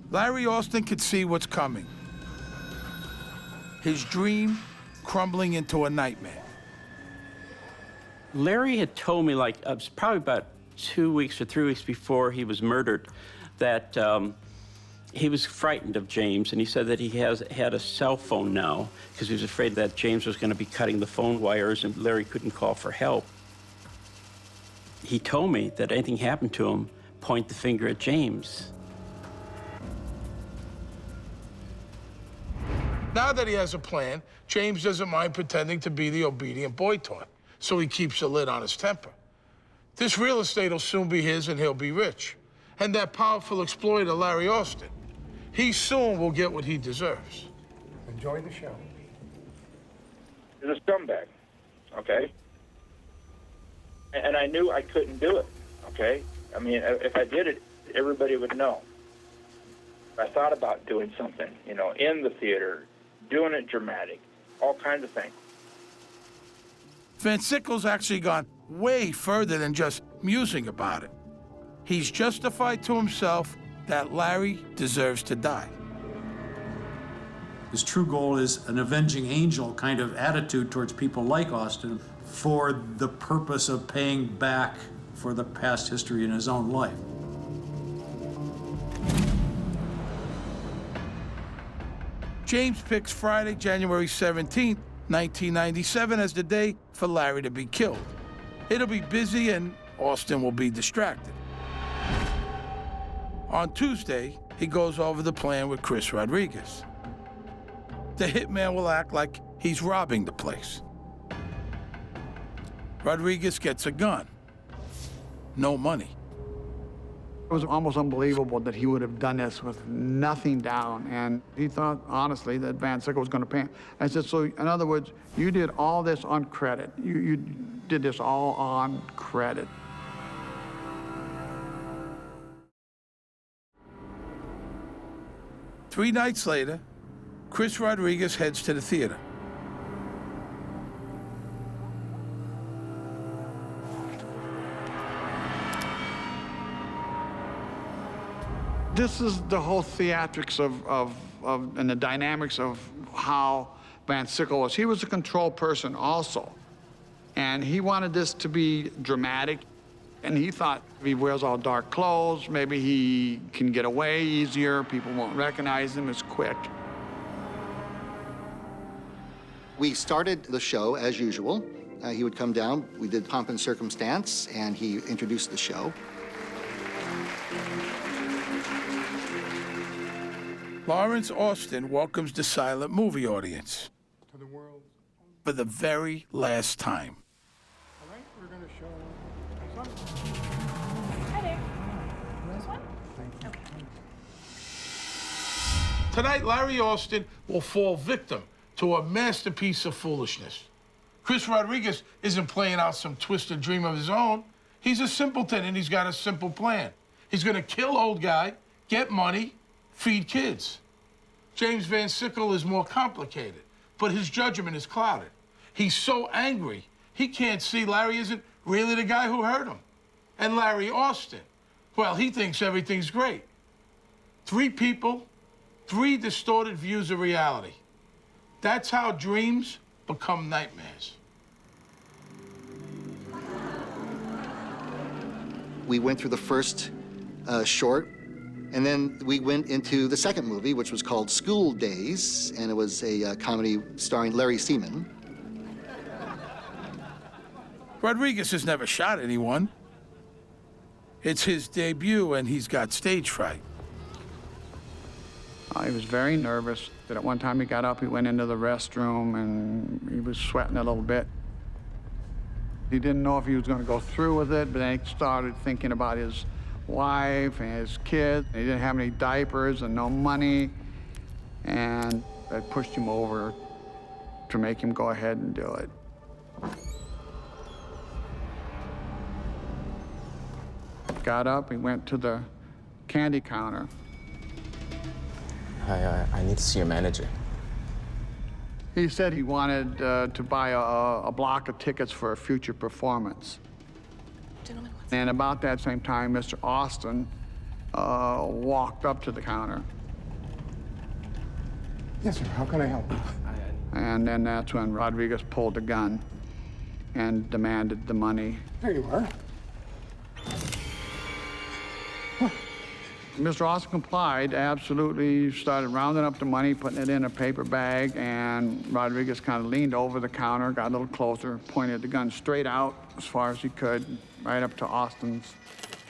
Larry Austin could see what's coming. His dream crumbling into a nightmare. Larry had told me, like, it was probably about 2 weeks or 3 weeks before he was murdered, that he was frightened of James, and he said that he had a cell phone now because he was afraid that James was going to be cutting the phone wires and Larry couldn't call for help. He told me that anything happened to him, point the finger at James. Now that he has a plan, James doesn't mind pretending to be the obedient boy toy, so he keeps a lid on his temper. This real estate will soon be his and he'll be rich. And that powerful exploiter, Larry Austin, he soon will get what he deserves. Enjoy the show. He's a scumbag, okay? And I knew I couldn't do it, okay? I mean, if I did it, everybody would know. I thought about doing something, you know, in the theater, doing it dramatic, all kinds of things. Van Sickle's actually gone way further than just musing about it. He's justified to himself that Larry deserves to die. His true goal is an avenging angel kind of attitude towards people like Austin for the purpose of paying back for the past history in his own life. James picks Friday, January 17th, 1997 as the day for Larry to be killed. It'll be busy and Austin will be distracted. On Tuesday, he goes over the plan with Chris Rodriguez. The hitman will act like he's robbing the place. Rodriguez gets a gun. No money. It was almost unbelievable that he would have done this with nothing down, and he thought, honestly, that Van Sickle was going to pay him. I said, so in other words, you did all this on credit. You did this all on credit. Three nights later, Chris Rodriguez heads to the theater. This is the whole theatrics of and the dynamics of how Van Sickle was. He was a control person also, and he wanted this to be dramatic. And he thought if he wears all dark clothes, maybe he can get away easier. People won't recognize him as quick. We started the show as usual. He would come down, we did Pomp and Circumstance, and he introduced the show. Lawrence Austin welcomes the silent movie audience To the world. for the very last time. All right, we're going to show some. Hi there. This one? Okay. Tonight, Larry Austin will fall victim to a masterpiece of foolishness. Chris Rodriguez isn't playing out some twisted dream of his own. He's a simpleton and he's got a simple plan. He's gonna kill old guy, get money, feed kids. James Van Sickle is more complicated, but his judgment is clouded. He's so angry, he can't see Larry isn't really the guy who hurt him. And Larry Austin, well, he thinks everything's great. Three people, three distorted views of reality. That's how dreams become nightmares. We went through the first short, and then we went into the second movie, which was called School Days, and it was a comedy starring Larry Seaman. Rodriguez has never shot anyone. It's his debut, and he's got stage fright. He was very nervous. That at one time he got up, he went into the restroom, and he was sweating a little bit. He didn't know if he was going to go through with it, but then he started thinking about his wife and his kids. He didn't have any diapers and no money, and that pushed him over to make him go ahead and do it. Got up, he went to the candy counter. I need to see your manager. He said he wanted to buy a block of tickets for a future performance. Gentlemen, and about that same time, Mr. Austin walked up to the counter. Yes, sir. How can I help? And then that's when Rodriguez pulled the gun and demanded the money. There you are. Mr. Austin complied, absolutely started rounding up the money, putting it in a paper bag, and Rodriguez kind of leaned over the counter, got a little closer, pointed the gun straight out as far as he could, right up to Austin's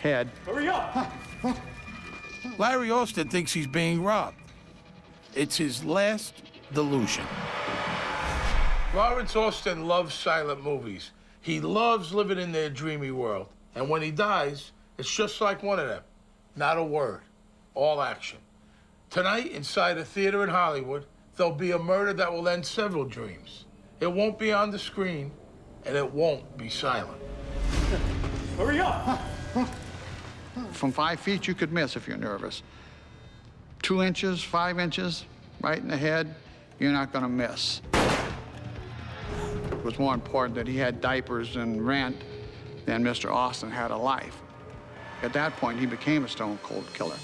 head. Hurry up! Larry Austin thinks he's being robbed. It's his last delusion. Lawrence Austin loves silent movies. He loves living in their dreamy world. And when he dies, it's just like one of them. Not a word, all action. Tonight, inside a theater in Hollywood, there'll be a murder that will end several dreams. It won't be on the screen, and it won't be silent. Hurry up! From 5 feet, you could miss if you're nervous. 2 inches, 5 inches, right in the head, you're not gonna miss. It was more important that he had diapers and rent than Mr. Austin had a life. At that point, he became a stone-cold killer.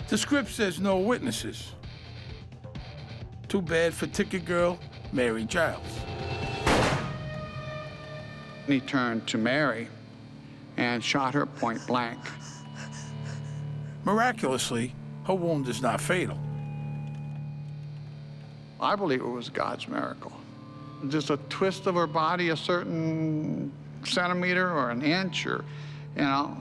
The script says no witnesses. Too bad for ticket girl Mary Giles. He turned to Mary and shot her point blank. Miraculously, her wound is not fatal. I believe it was God's miracle. Just a twist of her body, a certain centimeter or an inch, or, you know.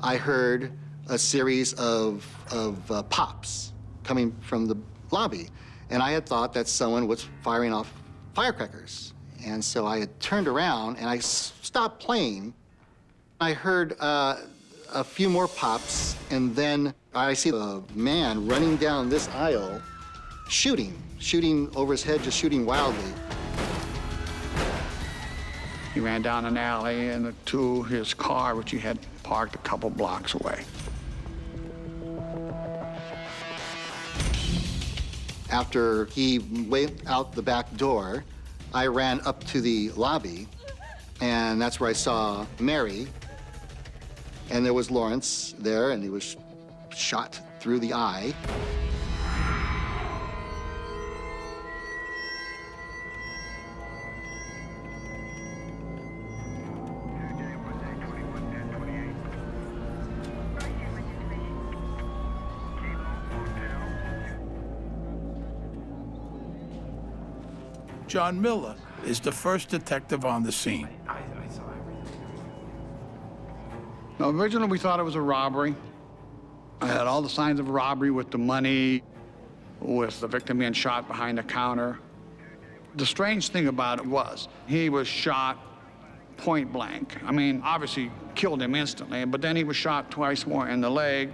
I heard a series of pops coming from the lobby, and I had thought that someone was firing off firecrackers. And so I had turned around and I stopped playing. I heard a few more pops, and then I see a man running down this aisle, shooting over his head, just shooting wildly. He ran down an alley and to his car, which he had parked a couple blocks away. After he went out the back door, I ran up to the lobby, and that's where I saw Mary. And there was Lawrence there, and he was shot through the eye. John Miller is the first detective on the scene. Now, originally, we thought it was a robbery. I had all the signs of robbery with the money, with the victim being shot behind the counter. The strange thing about it was he was shot point blank. I mean, obviously killed him instantly, but then he was shot twice more in the leg,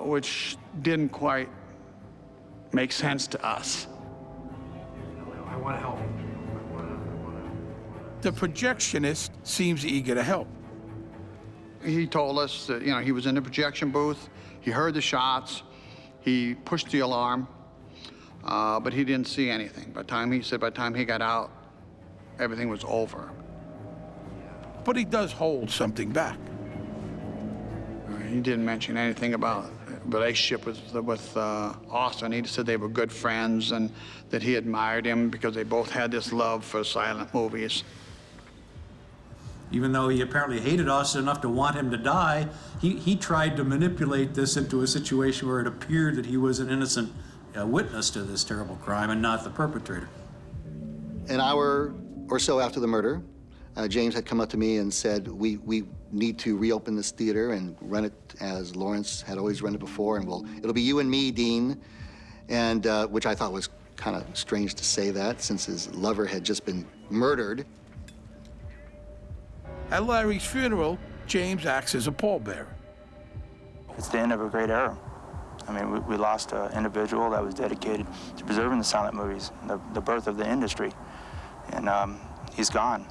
which didn't quite make sense to us. I want to help. The projectionist seems eager to help. He told us that, you know, he was in the projection booth, he heard the shots, he pushed the alarm, but he didn't see anything. By the time he got out, everything was over. But he does hold something back. He didn't mention anything about relationship with Austin. He just said they were good friends and that he admired him because they both had this love for silent movies. Even though he apparently hated Austin enough to want him to die, he tried to manipulate this into a situation where it appeared that he was an innocent witness to this terrible crime and not the perpetrator. An hour or so after the murder, James had come up to me and said, we need to reopen this theater and run it as Lawrence had always run it before, and it'll be you and me, Dean, and which I thought was kind of strange to say that since his lover had just been murdered. At Larry's funeral, James acts as a pallbearer. It's the end of a great era. I mean, we lost an individual that was dedicated to preserving the silent movies, the birth of the industry, and he's gone.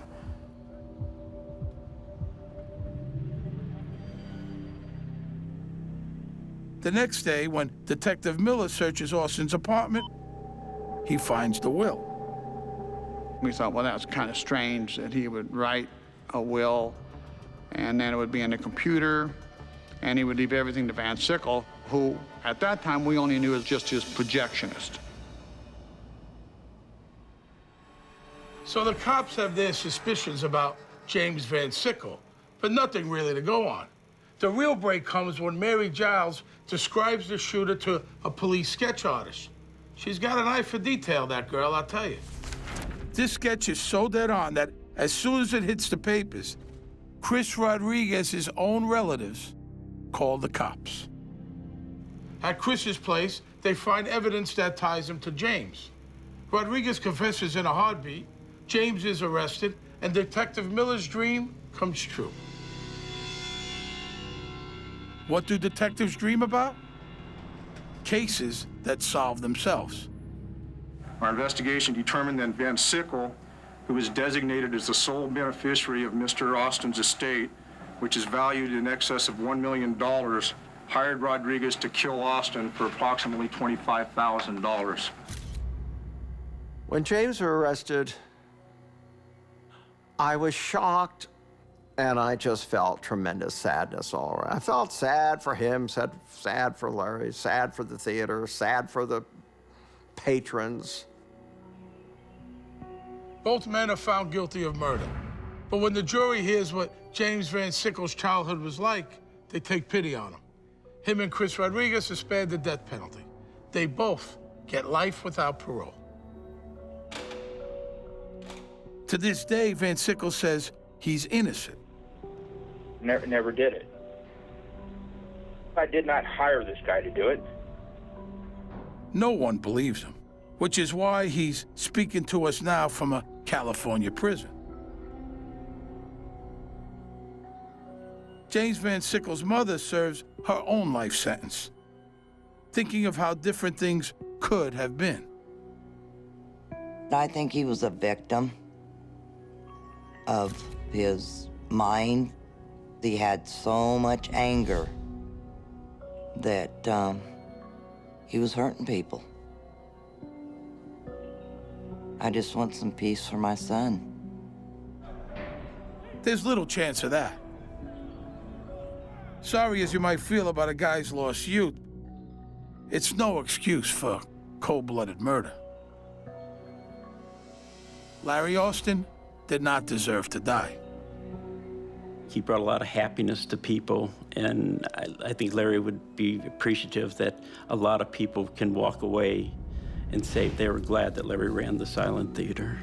The next day, when Detective Miller searches Austin's apartment, he finds the will. We thought, well, that was kind of strange that he would write a will, and then it would be in the computer, and he would leave everything to Van Sickle, who, at that time, we only knew as just his projectionist. So the cops have their suspicions about James Van Sickle, but nothing really to go on. The real break comes when Mary Giles describes the shooter to a police sketch artist. She's got an eye for detail, that girl, I'll tell you. This sketch is so dead on that as soon as it hits the papers, Chris Rodriguez's own relatives call the cops. At Chris's place, they find evidence that ties him to James. Rodriguez confesses in a heartbeat, James is arrested, and Detective Miller's dream comes true. What do detectives dream about? Cases that solve themselves. Our investigation determined that Van Sickle, who was designated as the sole beneficiary of Mr. Austin's estate, which is valued in excess of $1 million, hired Rodriguez to kill Austin for approximately $25,000. When James was arrested, I was shocked, and I just felt tremendous sadness all around. I felt sad for him, sad for Larry, sad for the theater, sad for the patrons. Both men are found guilty of murder. But when the jury hears what James Van Sickle's childhood was like, they take pity on him. Him and Chris Rodriguez are spared the death penalty. They both get life without parole. To this day, Van Sickle says he's innocent. Never did it. I did not hire this guy to do it. No one believes him, which is why he's speaking to us now from a California prison. James Van Sickle's mother serves her own life sentence, thinking of how different things could have been. I think he was a victim of his mind. He had so much anger that he was hurting people. I just want some peace for my son. There's little chance of that. Sorry as you might feel about a guy's lost youth, it's no excuse for cold-blooded murder. Larry Austin did not deserve to die. He brought a lot of happiness to people, and I think Larry would be appreciative that a lot of people can walk away and say they were glad that Larry ran the silent theater.